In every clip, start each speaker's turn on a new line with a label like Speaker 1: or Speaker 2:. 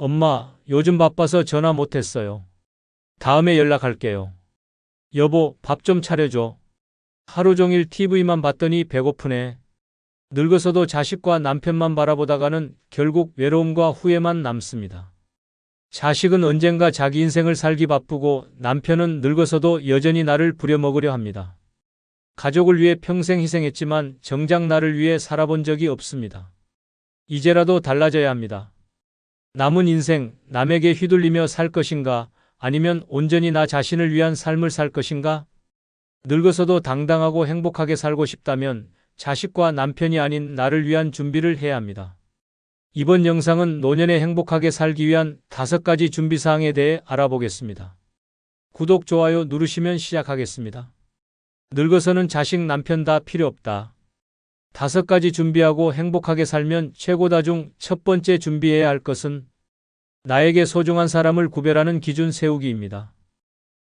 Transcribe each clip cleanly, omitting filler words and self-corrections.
Speaker 1: 엄마, 요즘 바빠서 전화 못했어요. 다음에 연락할게요. 여보, 밥 좀 차려줘. 하루 종일 TV만 봤더니 배고프네. 늙어서도 자식과 남편만 바라보다가는 결국 외로움과 후회만 남습니다. 자식은 언젠가 자기 인생을 살기 바쁘고 남편은 늙어서도 여전히 나를 부려먹으려 합니다. 가족을 위해 평생 희생했지만 정작 나를 위해 살아본 적이 없습니다. 이제라도 달라져야 합니다. 남은 인생 남에게 휘둘리며 살 것인가 아니면 온전히 나 자신을 위한 삶을 살 것인가? 늙어서도 당당하고 행복하게 살고 싶다면 자식과 남편이 아닌 나를 위한 준비를 해야 합니다. 이번 영상은 노년에 행복하게 살기 위한 5가지 준비사항에 대해 알아보겠습니다. 구독, 좋아요 누르시면 시작하겠습니다. 늙어서는 자식, 남편 다 필요 없다. 5가지 준비하고 행복하게 살면 최고다 중 첫 번째 준비해야 할 것은 나에게 소중한 사람을 구별하는 기준 세우기입니다.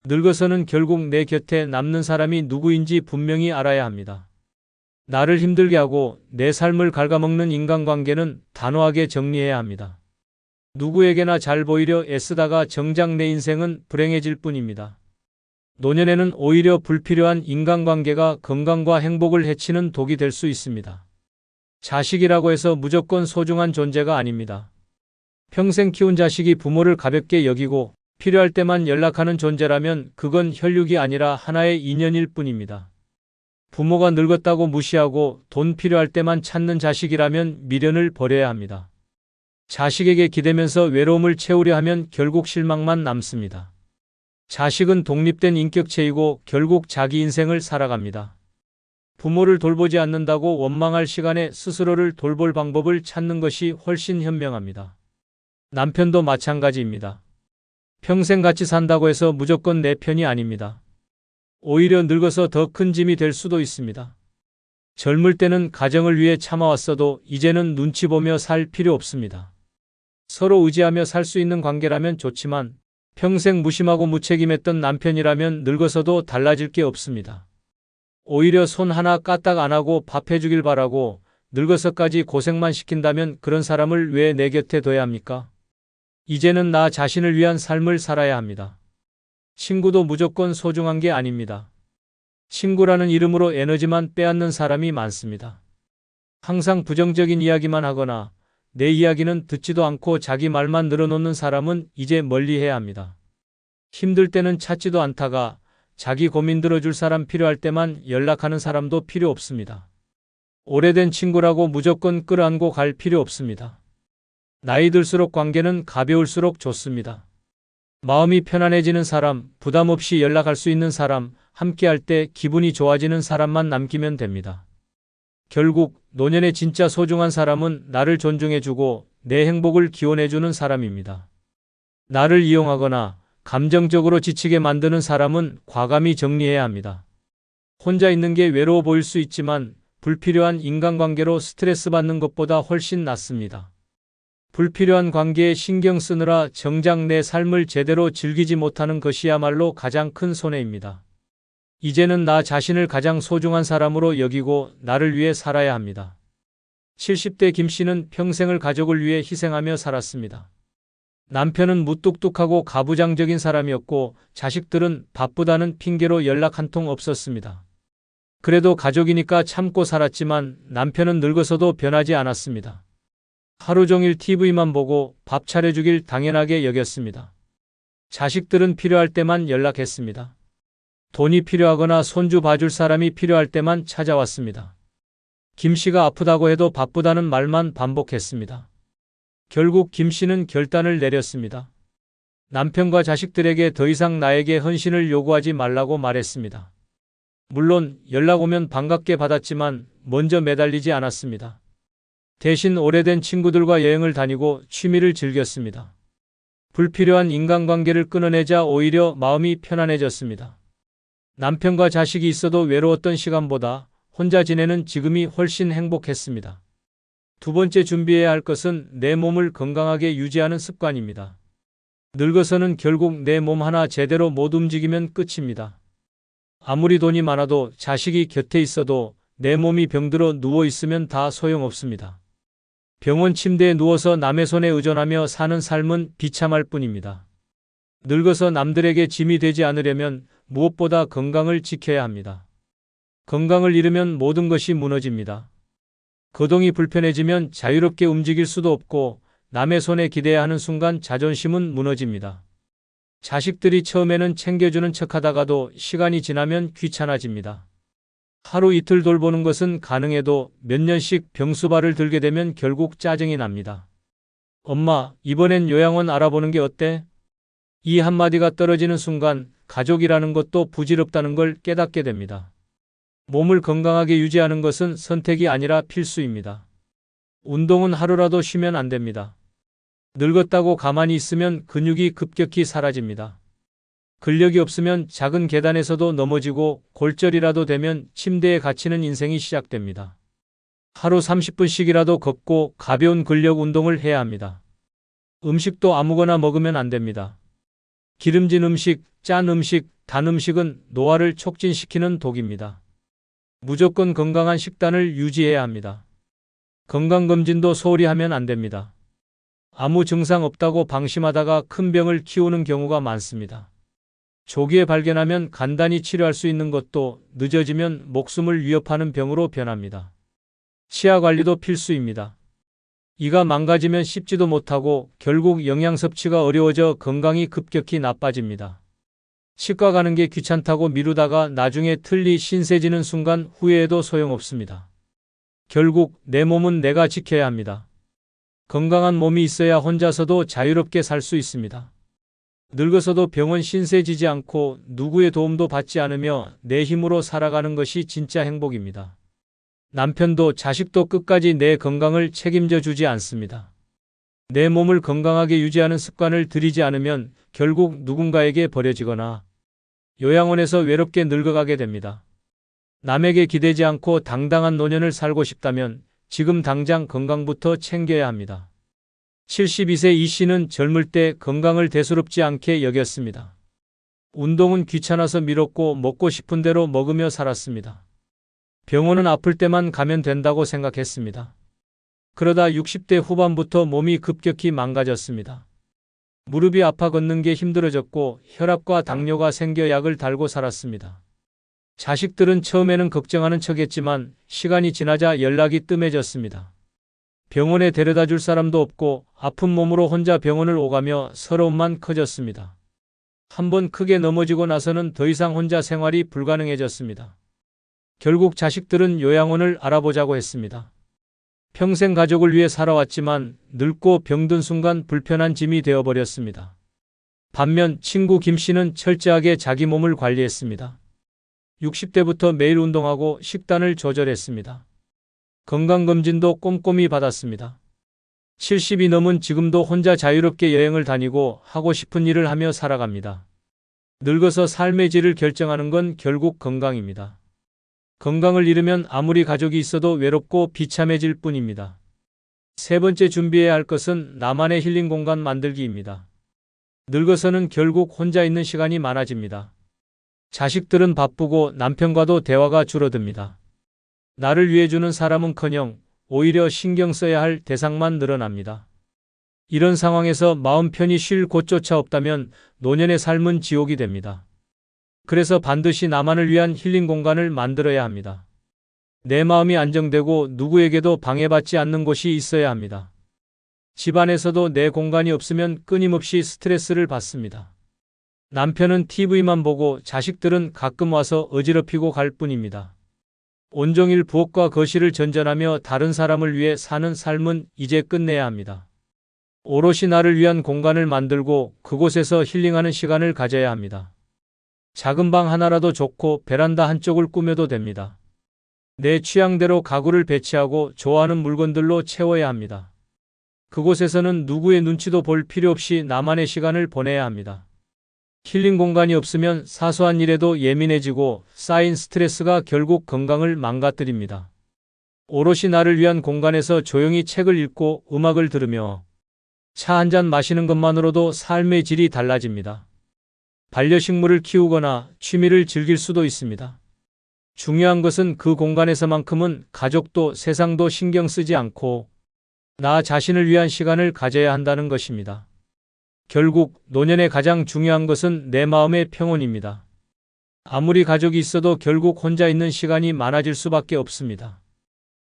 Speaker 1: 늙어서는 결국 내 곁에 남는 사람이 누구인지 분명히 알아야 합니다. 나를 힘들게 하고 내 삶을 갉아먹는 인간관계는 단호하게 정리해야 합니다. 누구에게나 잘 보이려 애쓰다가 정작 내 인생은 불행해질 뿐입니다. 노년에는 오히려 불필요한 인간관계가 건강과 행복을 해치는 독이 될 수 있습니다. 자식이라고 해서 무조건 소중한 존재가 아닙니다. 평생 키운 자식이 부모를 가볍게 여기고 필요할 때만 연락하는 존재라면 그건 혈육이 아니라 하나의 인연일 뿐입니다. 부모가 늙었다고 무시하고 돈 필요할 때만 찾는 자식이라면 미련을 버려야 합니다. 자식에게 기대면서 외로움을 채우려 하면 결국 실망만 남습니다. 자식은 독립된 인격체이고 결국 자기 인생을 살아갑니다. 부모를 돌보지 않는다고 원망할 시간에 스스로를 돌볼 방법을 찾는 것이 훨씬 현명합니다. 남편도 마찬가지입니다. 평생 같이 산다고 해서 무조건 내 편이 아닙니다. 오히려 늙어서 더 큰 짐이 될 수도 있습니다. 젊을 때는 가정을 위해 참아왔어도 이제는 눈치 보며 살 필요 없습니다. 서로 의지하며 살 수 있는 관계라면 좋지만 평생 무심하고 무책임했던 남편이라면 늙어서도 달라질 게 없습니다. 오히려 손 하나 까딱 안 하고 밥 해주길 바라고 늙어서까지 고생만 시킨다면 그런 사람을 왜 내 곁에 둬야 합니까? 이제는 나 자신을 위한 삶을 살아야 합니다. 친구도 무조건 소중한 게 아닙니다. 친구라는 이름으로 에너지만 빼앗는 사람이 많습니다. 항상 부정적인 이야기만 하거나 내 이야기는 듣지도 않고 자기 말만 늘어놓는 사람은 이제 멀리해야 합니다. 힘들 때는 찾지도 않다가 자기 고민 들어줄 사람 필요할 때만 연락하는 사람도 필요 없습니다. 오래된 친구라고 무조건 끌어안고 갈 필요 없습니다. 나이 들수록 관계는 가벼울수록 좋습니다. 마음이 편안해지는 사람, 부담 없이 연락할 수 있는 사람, 함께할 때 기분이 좋아지는 사람만 남기면 됩니다. 결국 노년에 진짜 소중한 사람은 나를 존중해주고 내 행복을 기원해주는 사람입니다. 나를 이용하거나 감정적으로 지치게 만드는 사람은 과감히 정리해야 합니다. 혼자 있는 게 외로워 보일 수 있지만 불필요한 인간관계로 스트레스 받는 것보다 훨씬 낫습니다. 불필요한 관계에 신경 쓰느라 정작 내 삶을 제대로 즐기지 못하는 것이야말로 가장 큰 손해입니다. 이제는 나 자신을 가장 소중한 사람으로 여기고 나를 위해 살아야 합니다. 70대 김 씨는 평생을 가족을 위해 희생하며 살았습니다. 남편은 무뚝뚝하고 가부장적인 사람이었고 자식들은 바쁘다는 핑계로 연락 한 통 없었습니다. 그래도 가족이니까 참고 살았지만 남편은 늙어서도 변하지 않았습니다. 하루 종일 TV만 보고 밥 차려주길 당연하게 여겼습니다. 자식들은 필요할 때만 연락했습니다. 돈이 필요하거나 손주 봐줄 사람이 필요할 때만 찾아왔습니다. 김 씨가 아프다고 해도 바쁘다는 말만 반복했습니다. 결국 김 씨는 결단을 내렸습니다. 남편과 자식들에게 더 이상 나에게 헌신을 요구하지 말라고 말했습니다. 물론 연락 오면 반갑게 받았지만 먼저 매달리지 않았습니다. 대신 오래된 친구들과 여행을 다니고 취미를 즐겼습니다. 불필요한 인간관계를 끊어내자 오히려 마음이 편안해졌습니다. 남편과 자식이 있어도 외로웠던 시간보다 혼자 지내는 지금이 훨씬 행복했습니다. 두 번째 준비해야 할 것은 내 몸을 건강하게 유지하는 습관입니다. 늙어서는 결국 내 몸 하나 제대로 못 움직이면 끝입니다. 아무리 돈이 많아도 자식이 곁에 있어도 내 몸이 병들어 누워 있으면 다 소용없습니다. 병원 침대에 누워서 남의 손에 의존하며 사는 삶은 비참할 뿐입니다. 늙어서 남들에게 짐이 되지 않으려면 무엇보다 건강을 지켜야 합니다. 건강을 잃으면 모든 것이 무너집니다. 거동이 불편해지면 자유롭게 움직일 수도 없고 남의 손에 기대야 하는 순간 자존심은 무너집니다. 자식들이 처음에는 챙겨주는 척하다가도 시간이 지나면 귀찮아집니다. 하루 이틀 돌보는 것은 가능해도 몇 년씩 병수발을 들게 되면 결국 짜증이 납니다. 엄마, 이번엔 요양원 알아보는 게 어때? 이 한마디가 떨어지는 순간 가족이라는 것도 부질없다는 걸 깨닫게 됩니다. 몸을 건강하게 유지하는 것은 선택이 아니라 필수입니다. 운동은 하루라도 쉬면 안 됩니다. 늙었다고 가만히 있으면 근육이 급격히 사라집니다. 근력이 없으면 작은 계단에서도 넘어지고 골절이라도 되면 침대에 갇히는 인생이 시작됩니다. 하루 30분씩이라도 걷고 가벼운 근력 운동을 해야 합니다. 음식도 아무거나 먹으면 안 됩니다. 기름진 음식, 짠 음식, 단 음식은 노화를 촉진시키는 독입니다. 무조건 건강한 식단을 유지해야 합니다. 건강검진도 소홀히 하면 안 됩니다. 아무 증상 없다고 방심하다가 큰 병을 키우는 경우가 많습니다. 조기에 발견하면 간단히 치료할 수 있는 것도 늦어지면 목숨을 위협하는 병으로 변합니다. 치아 관리도 필수입니다. 이가 망가지면 씹지도 못하고 결국 영양 섭취가 어려워져 건강이 급격히 나빠집니다. 치과 가는 게 귀찮다고 미루다가 나중에 틀니 신세지는 순간 후회해도 소용없습니다. 결국 내 몸은 내가 지켜야 합니다. 건강한 몸이 있어야 혼자서도 자유롭게 살 수 있습니다. 늙어서도 병원 신세지지 않고 누구의 도움도 받지 않으며 내 힘으로 살아가는 것이 진짜 행복입니다. 남편도 자식도 끝까지 내 건강을 책임져 주지 않습니다. 내 몸을 건강하게 유지하는 습관을 들이지 않으면 결국 누군가에게 버려지거나 요양원에서 외롭게 늙어가게 됩니다. 남에게 기대지 않고 당당한 노년을 살고 싶다면 지금 당장 건강부터 챙겨야 합니다. 72세 이 씨는 젊을 때 건강을 대수롭지 않게 여겼습니다. 운동은 귀찮아서 미뤘고 먹고 싶은 대로 먹으며 살았습니다. 병원은 아플 때만 가면 된다고 생각했습니다. 그러다 60대 후반부터 몸이 급격히 망가졌습니다. 무릎이 아파 걷는 게 힘들어졌고 혈압과 당뇨가 생겨 약을 달고 살았습니다. 자식들은 처음에는 걱정하는 척했지만 시간이 지나자 연락이 뜸해졌습니다. 병원에 데려다 줄 사람도 없고 아픈 몸으로 혼자 병원을 오가며 서러움만 커졌습니다. 한번 크게 넘어지고 나서는 더 이상 혼자 생활이 불가능해졌습니다. 결국 자식들은 요양원을 알아보자고 했습니다. 평생 가족을 위해 살아왔지만 늙고 병든 순간 불편한 짐이 되어버렸습니다. 반면 친구 김 씨는 철저하게 자기 몸을 관리했습니다. 60대부터 매일 운동하고 식단을 조절했습니다. 건강검진도 꼼꼼히 받았습니다. 70이 넘은 지금도 혼자 자유롭게 여행을 다니고 하고 싶은 일을 하며 살아갑니다. 늙어서 삶의 질을 결정하는 건 결국 건강입니다. 건강을 잃으면 아무리 가족이 있어도 외롭고 비참해질 뿐입니다. 세 번째 준비해야 할 것은 나만의 힐링 공간 만들기입니다. 늙어서는 결국 혼자 있는 시간이 많아집니다. 자식들은 바쁘고 남편과도 대화가 줄어듭니다. 나를 위해 주는 사람은커녕 오히려 신경 써야 할 대상만 늘어납니다. 이런 상황에서 마음 편히 쉴 곳조차 없다면 노년의 삶은 지옥이 됩니다. 그래서 반드시 나만을 위한 힐링 공간을 만들어야 합니다. 내 마음이 안정되고 누구에게도 방해받지 않는 곳이 있어야 합니다. 집안에서도 내 공간이 없으면 끊임없이 스트레스를 받습니다. 남편은 TV만 보고 자식들은 가끔 와서 어지럽히고 갈 뿐입니다. 온종일 부엌과 거실을 전전하며 다른 사람을 위해 사는 삶은 이제 끝내야 합니다. 오롯이 나를 위한 공간을 만들고 그곳에서 힐링하는 시간을 가져야 합니다. 작은 방 하나라도 좋고 베란다 한쪽을 꾸며도 됩니다. 내 취향대로 가구를 배치하고 좋아하는 물건들로 채워야 합니다. 그곳에서는 누구의 눈치도 볼 필요 없이 나만의 시간을 보내야 합니다. 힐링 공간이 없으면 사소한 일에도 예민해지고 쌓인 스트레스가 결국 건강을 망가뜨립니다. 오롯이 나를 위한 공간에서 조용히 책을 읽고 음악을 들으며 차 한 잔 마시는 것만으로도 삶의 질이 달라집니다. 반려식물을 키우거나 취미를 즐길 수도 있습니다. 중요한 것은 그 공간에서만큼은 가족도 세상도 신경 쓰지 않고 나 자신을 위한 시간을 가져야 한다는 것입니다. 결국 노년에 가장 중요한 것은 내 마음의 평온입니다. 아무리 가족이 있어도 결국 혼자 있는 시간이 많아질 수밖에 없습니다.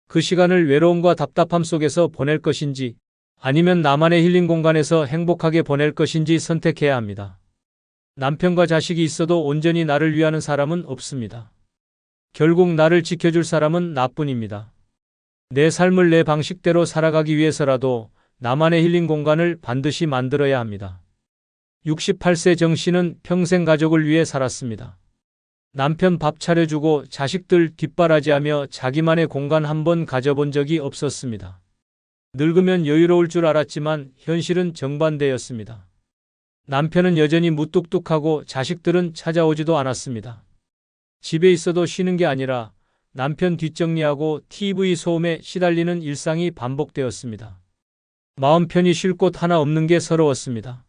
Speaker 1: 그 시간을 외로움과 답답함 속에서 보낼 것인지 아니면 나만의 힐링 공간에서 행복하게 보낼 것인지 선택해야 합니다. 남편과 자식이 있어도 온전히 나를 위하는 사람은 없습니다. 결국 나를 지켜줄 사람은 나뿐입니다. 내 삶을 내 방식대로 살아가기 위해서라도 나만의 힐링 공간을 반드시 만들어야 합니다. 68세 정 씨는 평생 가족을 위해 살았습니다. 남편 밥 차려주고 자식들 뒷바라지하며 자기만의 공간 한 번 가져본 적이 없었습니다. 늙으면 여유로울 줄 알았지만 현실은 정반대였습니다. 남편은 여전히 무뚝뚝하고 자식들은 찾아오지도 않았습니다. 집에 있어도 쉬는 게 아니라 남편 뒷정리하고 TV 소음에 시달리는 일상이 반복되었습니다. 마음 편히 쉴 곳 하나 없는 게 서러웠습니다.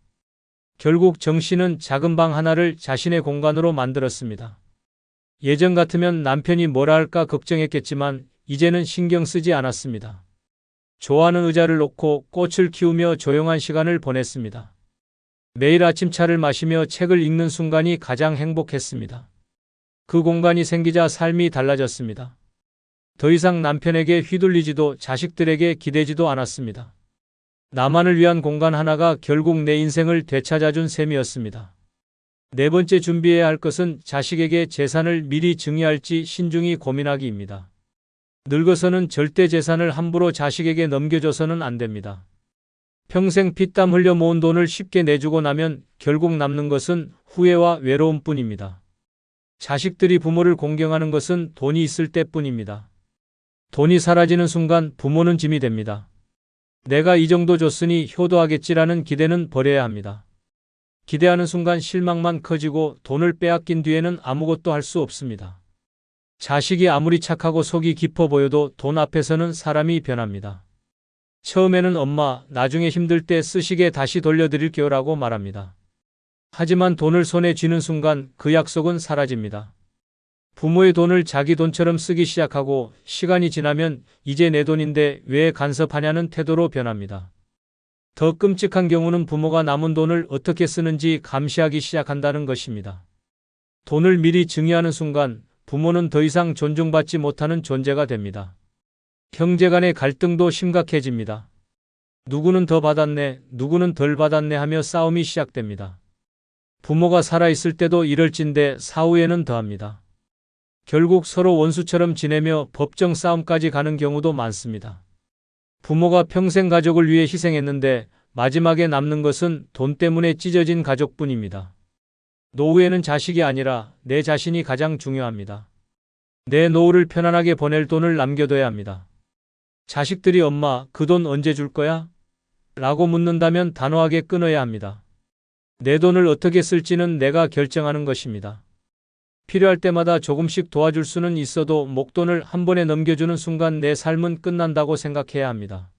Speaker 1: 결국 정 씨는 작은 방 하나를 자신의 공간으로 만들었습니다. 예전 같으면 남편이 뭐라 할까 걱정했겠지만 이제는 신경 쓰지 않았습니다. 좋아하는 의자를 놓고 꽃을 키우며 조용한 시간을 보냈습니다. 매일 아침 차를 마시며 책을 읽는 순간이 가장 행복했습니다. 그 공간이 생기자 삶이 달라졌습니다. 더 이상 남편에게 휘둘리지도 자식들에게 기대지도 않았습니다. 나만을 위한 공간 하나가 결국 내 인생을 되찾아준 셈이었습니다. 네 번째 준비해야 할 것은 자식에게 재산을 미리 증여할지 신중히 고민하기입니다. 늙어서는 절대 재산을 함부로 자식에게 넘겨줘서는 안 됩니다. 평생 피땀 흘려 모은 돈을 쉽게 내주고 나면 결국 남는 것은 후회와 외로움뿐입니다. 자식들이 부모를 공경하는 것은 돈이 있을 때뿐입니다. 돈이 사라지는 순간 부모는 짐이 됩니다. 내가 이 정도 줬으니 효도하겠지라는 기대는 버려야 합니다. 기대하는 순간 실망만 커지고 돈을 빼앗긴 뒤에는 아무것도 할 수 없습니다. 자식이 아무리 착하고 속이 깊어 보여도 돈 앞에서는 사람이 변합니다. 처음에는 엄마, 나중에 힘들 때 쓰시게 다시 돌려드릴게요 라고 말합니다. 하지만 돈을 손에 쥐는 순간 그 약속은 사라집니다. 부모의 돈을 자기 돈처럼 쓰기 시작하고 시간이 지나면 이제 내 돈인데 왜 간섭하냐는 태도로 변합니다. 더 끔찍한 경우는 부모가 남은 돈을 어떻게 쓰는지 감시하기 시작한다는 것입니다. 돈을 미리 증여하는 순간 부모는 더 이상 존중받지 못하는 존재가 됩니다. 형제 간의 갈등도 심각해집니다. 누구는 더 받았네, 누구는 덜 받았네 하며 싸움이 시작됩니다. 부모가 살아있을 때도 이럴진데 사후에는 더합니다. 결국 서로 원수처럼 지내며 법정 싸움까지 가는 경우도 많습니다. 부모가 평생 가족을 위해 희생했는데 마지막에 남는 것은 돈 때문에 찢어진 가족뿐입니다. 노후에는 자식이 아니라 내 자신이 가장 중요합니다. 내 노후를 편안하게 보낼 돈을 남겨둬야 합니다. 자식들이 엄마, 그 돈 언제 줄 거야? 라고 묻는다면 단호하게 끊어야 합니다. 내 돈을 어떻게 쓸지는 내가 결정하는 것입니다. 필요할 때마다 조금씩 도와줄 수는 있어도 목돈을 한 번에 넘겨주는 순간 내 삶은 끝난다고 생각해야 합니다.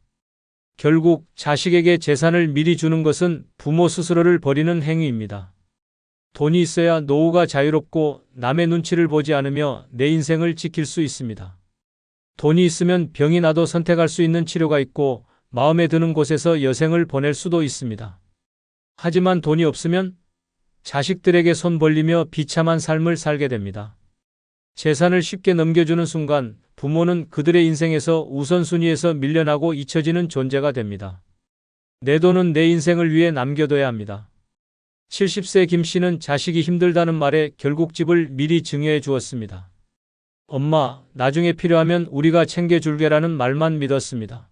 Speaker 1: 결국 자식에게 재산을 미리 주는 것은 부모 스스로를 버리는 행위입니다. 돈이 있어야 노후가 자유롭고 남의 눈치를 보지 않으며 내 인생을 지킬 수 있습니다. 돈이 있으면 병이 나도 선택할 수 있는 치료가 있고 마음에 드는 곳에서 여생을 보낼 수도 있습니다. 하지만 돈이 없으면 자식들에게 손 벌리며 비참한 삶을 살게 됩니다. 재산을 쉽게 넘겨주는 순간 부모는 그들의 인생에서 우선순위에서 밀려나고 잊혀지는 존재가 됩니다. 내 돈은 내 인생을 위해 남겨둬야 합니다. 70세 김 씨는 자식이 힘들다는 말에 결국 집을 미리 증여해 주었습니다. 엄마, 나중에 필요하면 우리가 챙겨줄게라는 말만 믿었습니다.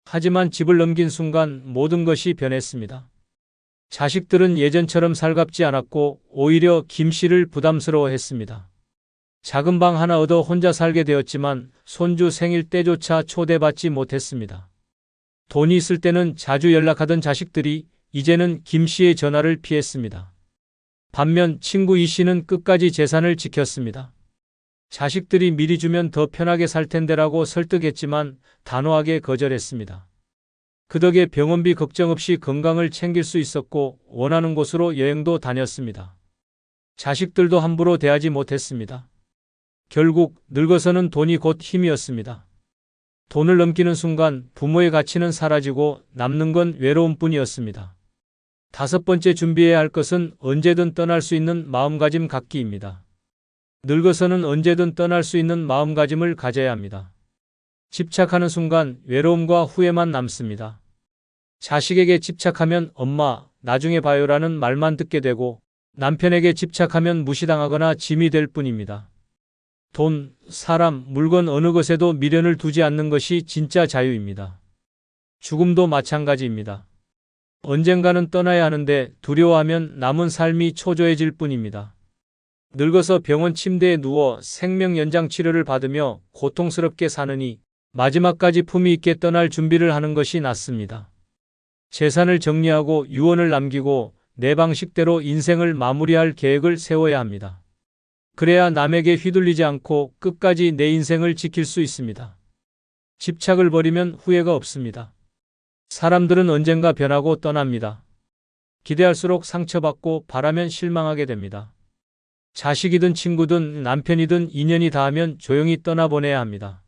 Speaker 1: 하지만 집을 넘긴 순간 모든 것이 변했습니다. 자식들은 예전처럼 살갑지 않았고 오히려 김 씨를 부담스러워했습니다. 작은 방 하나 얻어 혼자 살게 되었지만 손주 생일 때조차 초대받지 못했습니다. 돈이 있을 때는 자주 연락하던 자식들이 이제는 김 씨의 전화를 피했습니다. 반면 친구 이 씨는 끝까지 재산을 지켰습니다. 자식들이 미리 주면 더 편하게 살 텐데라고 설득했지만 단호하게 거절했습니다. 그 덕에 병원비 걱정 없이 건강을 챙길 수 있었고 원하는 곳으로 여행도 다녔습니다. 자식들도 함부로 대하지 못했습니다. 결국 늙어서는 돈이 곧 힘이었습니다. 돈을 넘기는 순간 부모의 가치는 사라지고 남는 건 외로움뿐이었습니다. 다섯 번째 준비해야 할 것은 언제든 떠날 수 있는 마음가짐 갖기입니다. 늙어서는 언제든 떠날 수 있는 마음가짐을 가져야 합니다. 집착하는 순간 외로움과 후회만 남습니다. 자식에게 집착하면 엄마, 나중에 봐요라는 말만 듣게 되고 남편에게 집착하면 무시당하거나 짐이 될 뿐입니다. 돈, 사람, 물건 어느 것에도 미련을 두지 않는 것이 진짜 자유입니다. 죽음도 마찬가지입니다. 언젠가는 떠나야 하는데 두려워하면 남은 삶이 초조해질 뿐입니다. 늙어서 병원 침대에 누워 생명 연장 치료를 받으며 고통스럽게 사느니 마지막까지 품위 있게 떠날 준비를 하는 것이 낫습니다. 재산을 정리하고 유언을 남기고 내 방식대로 인생을 마무리할 계획을 세워야 합니다. 그래야 남에게 휘둘리지 않고 끝까지 내 인생을 지킬 수 있습니다. 집착을 버리면 후회가 없습니다. 사람들은 언젠가 변하고 떠납니다. 기대할수록 상처받고 바라면 실망하게 됩니다. 자식이든 친구든 남편이든 인연이 닿으면 조용히 떠나보내야 합니다.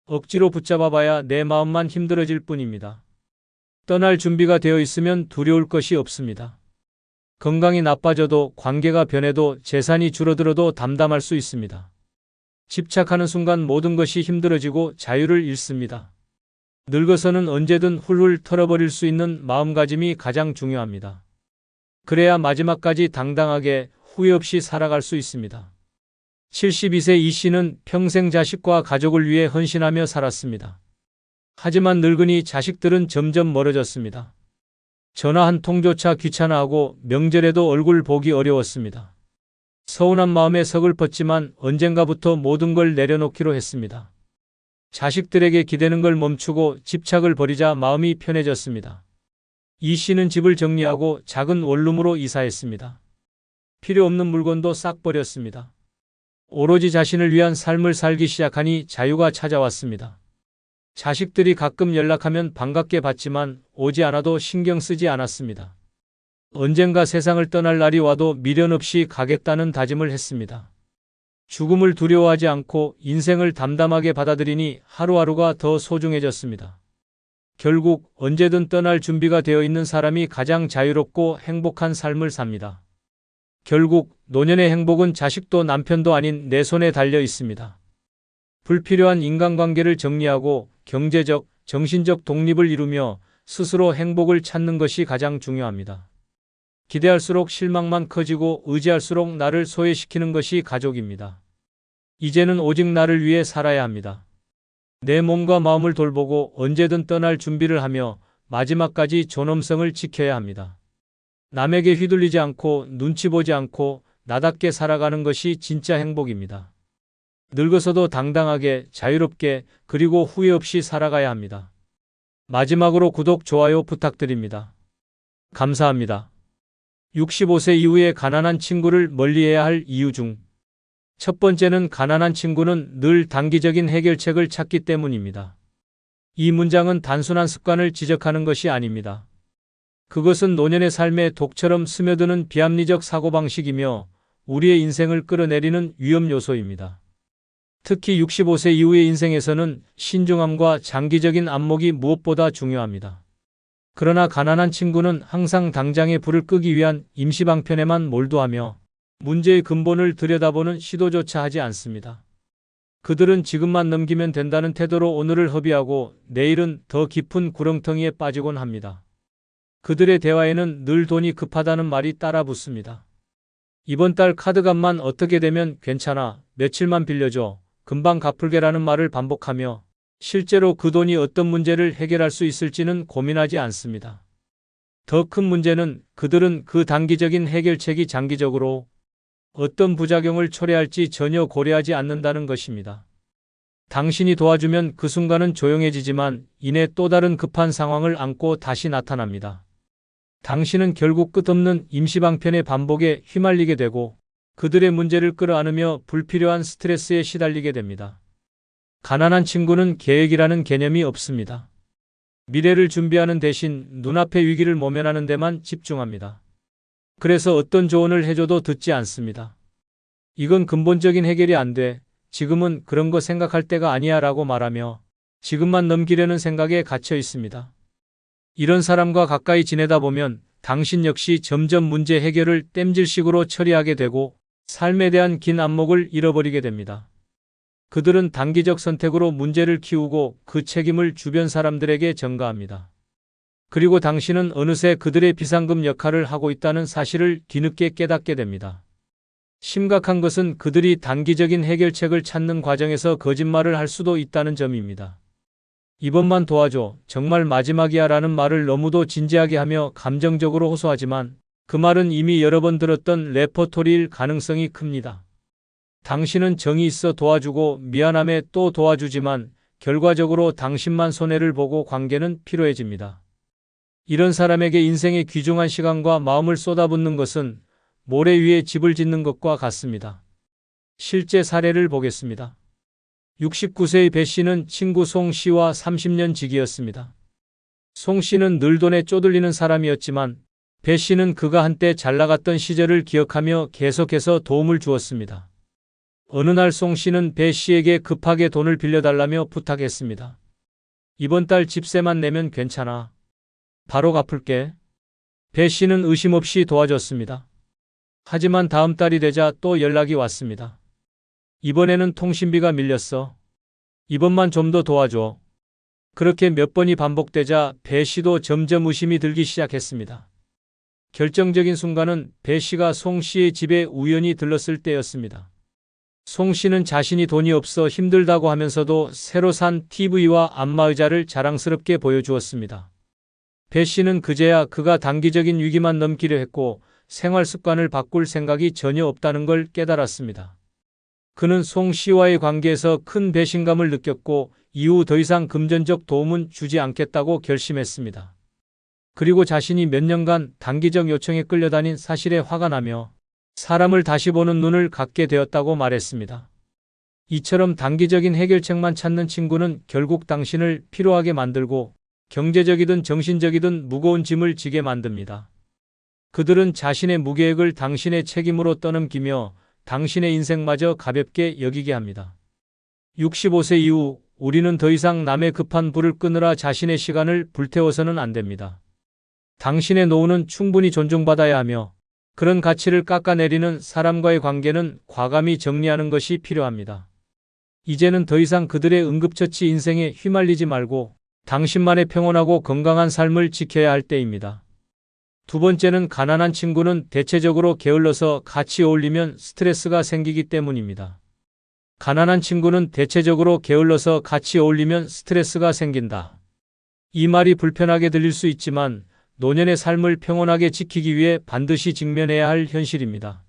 Speaker 1: 억지로 붙잡아봐야 내 마음만 힘들어질 뿐입니다. 떠날 준비가 되어 있으면 두려울 것이 없습니다. 건강이 나빠져도 관계가 변해도 재산이 줄어들어도 담담할 수 있습니다. 집착하는 순간 모든 것이 힘들어지고 자유를 잃습니다. 늙어서는 언제든 훌훌 털어버릴 수 있는 마음가짐이 가장 중요합니다. 그래야 마지막까지 당당하게 후회 없이 살아갈 수 있습니다. 72세 이 씨는 평생 자식과 가족을 위해 헌신하며 살았습니다. 하지만 늙으니 자식들은 점점 멀어졌습니다. 전화 한 통조차 귀찮아하고 명절에도 얼굴 보기 어려웠습니다. 서운한 마음에 서글펐지만 언젠가부터 모든 걸 내려놓기로 했습니다. 자식들에게 기대는 걸 멈추고 집착을 버리자 마음이 편해졌습니다. 이 씨는 집을 정리하고 작은 원룸으로 이사했습니다. 필요 없는 물건도 싹 버렸습니다. 오로지 자신을 위한 삶을 살기 시작하니 자유가 찾아왔습니다. 자식들이 가끔 연락하면 반갑게 받지만 오지 않아도 신경 쓰지 않았습니다. 언젠가 세상을 떠날 날이 와도 미련 없이 가겠다는 다짐을 했습니다. 죽음을 두려워하지 않고 인생을 담담하게 받아들이니 하루하루가 더 소중해졌습니다. 결국 언제든 떠날 준비가 되어 있는 사람이 가장 자유롭고 행복한 삶을 삽니다. 결국 노년의 행복은 자식도 남편도 아닌 내 손에 달려 있습니다. 불필요한 인간관계를 정리하고 경제적, 정신적 독립을 이루며 스스로 행복을 찾는 것이 가장 중요합니다. 기대할수록 실망만 커지고 의지할수록 나를 소외시키는 것이 가족입니다. 이제는 오직 나를 위해 살아야 합니다. 내 몸과 마음을 돌보고 언제든 떠날 준비를 하며 마지막까지 존엄성을 지켜야 합니다. 남에게 휘둘리지 않고 눈치 보지 않고 나답게 살아가는 것이 진짜 행복입니다. 늙어서도 당당하게 자유롭게 그리고 후회 없이 살아가야 합니다. 마지막으로 구독, 좋아요 부탁드립니다. 감사합니다. 65세 이후에 가난한 친구를 멀리해야 할 이유 중 첫 번째는 가난한 친구는 늘 단기적인 해결책을 찾기 때문입니다. 이 문장은 단순한 습관을 지적하는 것이 아닙니다. 그것은 노년의 삶에 독처럼 스며드는 비합리적 사고방식이며 우리의 인생을 끌어내리는 위험 요소입니다. 특히 65세 이후의 인생에서는 신중함과 장기적인 안목이 무엇보다 중요합니다. 그러나 가난한 친구는 항상 당장의 불을 끄기 위한 임시방편에만 몰두하며 문제의 근본을 들여다보는 시도조차 하지 않습니다. 그들은 지금만 넘기면 된다는 태도로 오늘을 허비하고 내일은 더 깊은 구렁텅이에 빠지곤 합니다. 그들의 대화에는 늘 돈이 급하다는 말이 따라 붙습니다. 이번 달 카드값만 어떻게 되면 괜찮아, 며칠만 빌려줘, 금방 갚을게라는 말을 반복하며 실제로 그 돈이 어떤 문제를 해결할 수 있을지는 고민하지 않습니다. 더 큰 문제는 그들은 그 단기적인 해결책이 장기적으로 어떤 부작용을 초래할지 전혀 고려하지 않는다는 것입니다. 당신이 도와주면 그 순간은 조용해지지만 이내 또 다른 급한 상황을 안고 다시 나타납니다. 당신은 결국 끝없는 임시방편의 반복에 휘말리게 되고 그들의 문제를 끌어안으며 불필요한 스트레스에 시달리게 됩니다. 가난한 친구는 계획이라는 개념이 없습니다. 미래를 준비하는 대신 눈앞의 위기를 모면하는 데만 집중합니다. 그래서 어떤 조언을 해줘도 듣지 않습니다. 이건 근본적인 해결이 안 돼. 지금은 그런 거 생각할 때가 아니야 라고 말하며 지금만 넘기려는 생각에 갇혀 있습니다. 이런 사람과 가까이 지내다 보면 당신 역시 점점 문제 해결을 땜질식으로 처리하게 되고 삶에 대한 긴 안목을 잃어버리게 됩니다. 그들은 단기적 선택으로 문제를 키우고 그 책임을 주변 사람들에게 전가합니다. 그리고 당신은 어느새 그들의 비상금 역할을 하고 있다는 사실을 뒤늦게 깨닫게 됩니다. 심각한 것은 그들이 단기적인 해결책을 찾는 과정에서 거짓말을 할 수도 있다는 점입니다. 이번만 도와줘, 정말 마지막이야 라는 말을 너무도 진지하게 하며 감정적으로 호소하지만 그 말은 이미 여러 번 들었던 레퍼토리일 가능성이 큽니다. 당신은 정이 있어 도와주고 미안함에 또 도와주지만 결과적으로 당신만 손해를 보고 관계는 피로해집니다. 이런 사람에게 인생의 귀중한 시간과 마음을 쏟아붓는 것은 모래 위에 집을 짓는 것과 같습니다. 실제 사례를 보겠습니다. 69세의 배 씨는 친구 송 씨와 30년 지기였습니다. 송 씨는 늘 돈에 쪼들리는 사람이었지만 배 씨는 그가 한때 잘나갔던 시절을 기억하며 계속해서 도움을 주었습니다. 어느 날 송 씨는 배 씨에게 급하게 돈을 빌려달라며 부탁했습니다. 이번 달 집세만 내면 괜찮아. 바로 갚을게. 배 씨는 의심 없이 도와줬습니다. 하지만 다음 달이 되자 또 연락이 왔습니다. 이번에는 통신비가 밀렸어. 이번만 좀 더 도와줘. 그렇게 몇 번이 반복되자 배 씨도 점점 의심이 들기 시작했습니다. 결정적인 순간은 배 씨가 송 씨의 집에 우연히 들렀을 때였습니다. 송 씨는 자신이 돈이 없어 힘들다고 하면서도 새로 산 TV와 안마의자를 자랑스럽게 보여주었습니다. 배 씨는 그제야 그가 단기적인 위기만 넘기려 했고 생활 습관을 바꿀 생각이 전혀 없다는 걸 깨달았습니다. 그는 송 씨와의 관계에서 큰 배신감을 느꼈고 이후 더 이상 금전적 도움은 주지 않겠다고 결심했습니다. 그리고 자신이 몇 년간 단기적 요청에 끌려다닌 사실에 화가 나며 사람을 다시 보는 눈을 갖게 되었다고 말했습니다. 이처럼 단기적인 해결책만 찾는 친구는 결국 당신을 피로하게 만들고 경제적이든 정신적이든 무거운 짐을 지게 만듭니다. 그들은 자신의 무계획을 당신의 책임으로 떠넘기며 당신의 인생마저 가볍게 여기게 합니다. 65세 이후 우리는 더 이상 남의 급한 불을 끄느라 자신의 시간을 불태워서는 안 됩니다. 당신의 노후는 충분히 존중받아야 하며 그런 가치를 깎아내리는 사람과의 관계는 과감히 정리하는 것이 필요합니다. 이제는 더 이상 그들의 응급처치 인생에 휘말리지 말고 당신만의 평온하고 건강한 삶을 지켜야 할 때입니다. 두 번째는 가난한 친구는 대체적으로 게을러서 같이 어울리면 스트레스가 생기기 때문입니다. 가난한 친구는 대체적으로 게을러서 같이 어울리면 스트레스가 생긴다. 이 말이 불편하게 들릴 수 있지만 노년의 삶을 평온하게 지키기 위해 반드시 직면해야 할 현실입니다.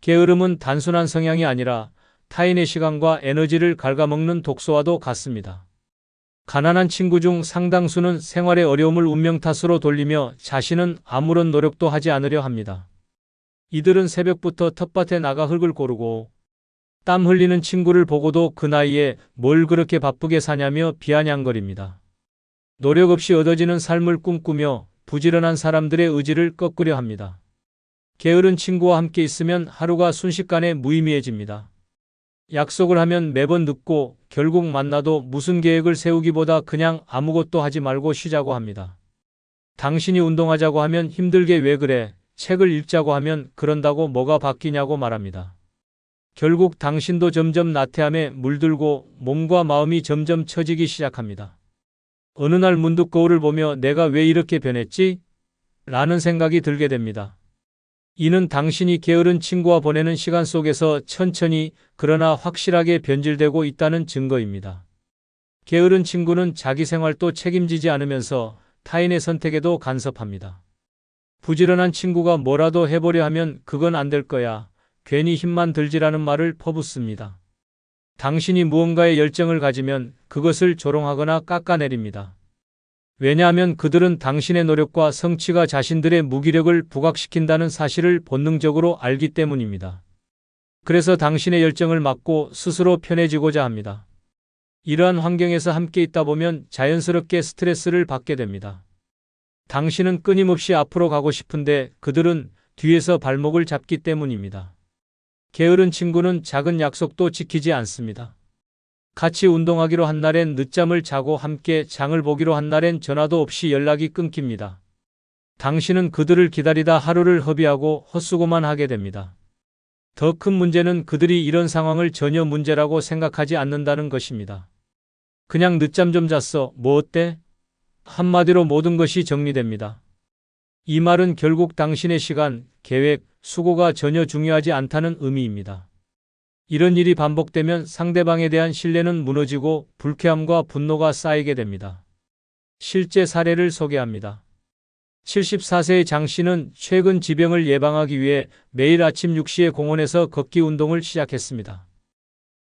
Speaker 1: 게으름은 단순한 성향이 아니라 타인의 시간과 에너지를 갉아먹는 독소와도 같습니다. 가난한 친구 중 상당수는 생활의 어려움을 운명 탓으로 돌리며 자신은 아무런 노력도 하지 않으려 합니다. 이들은 새벽부터 텃밭에 나가 흙을 고르고 땀 흘리는 친구를 보고도 그 나이에 뭘 그렇게 바쁘게 사냐며 비아냥거립니다. 노력 없이 얻어지는 삶을 꿈꾸며 부지런한 사람들의 의지를 꺾으려 합니다. 게으른 친구와 함께 있으면 하루가 순식간에 무의미해집니다. 약속을 하면 매번 늦고 결국 만나도 무슨 계획을 세우기보다 그냥 아무것도 하지 말고 쉬자고 합니다. 당신이 운동하자고 하면 힘들게 왜 그래? 책을 읽자고 하면 그런다고 뭐가 바뀌냐고 말합니다. 결국 당신도 점점 나태함에 물들고 몸과 마음이 점점 처지기 시작합니다. 어느 날 문득 거울을 보며 내가 왜 이렇게 변했지? 라는 생각이 들게 됩니다. 이는 당신이 게으른 친구와 보내는 시간 속에서 천천히 그러나 확실하게 변질되고 있다는 증거입니다. 게으른 친구는 자기 생활도 책임지지 않으면서 타인의 선택에도 간섭합니다. 부지런한 친구가 뭐라도 해보려 하면 그건 안 될 거야. 괜히 힘만 들지라는 말을 퍼붓습니다. 당신이 무언가에 열정을 가지면 그것을 조롱하거나 깎아내립니다. 왜냐하면 그들은 당신의 노력과 성취가 자신들의 무기력을 부각시킨다는 사실을 본능적으로 알기 때문입니다. 그래서 당신의 열정을 막고 스스로 편해지고자 합니다. 이러한 환경에서 함께 있다 보면 자연스럽게 스트레스를 받게 됩니다. 당신은 끊임없이 앞으로 가고 싶은데 그들은 뒤에서 발목을 잡기 때문입니다. 게으른 친구는 작은 약속도 지키지 않습니다. 같이 운동하기로 한 날엔 늦잠을 자고 함께 장을 보기로 한 날엔 전화도 없이 연락이 끊깁니다. 당신은 그들을 기다리다 하루를 허비하고 헛수고만 하게 됩니다. 더 큰 문제는 그들이 이런 상황을 전혀 문제라고 생각하지 않는다는 것입니다. 그냥 늦잠 좀 잤어. 뭐 어때? 한마디로 모든 것이 정리됩니다. 이 말은 결국 당신의 시간, 계획, 수고가 전혀 중요하지 않다는 의미입니다. 이런 일이 반복되면 상대방에 대한 신뢰는 무너지고 불쾌함과 분노가 쌓이게 됩니다. 실제 사례를 소개합니다. 74세의 장 씨는 최근 지병을 예방하기 위해 매일 아침 6시에 공원에서 걷기 운동을 시작했습니다.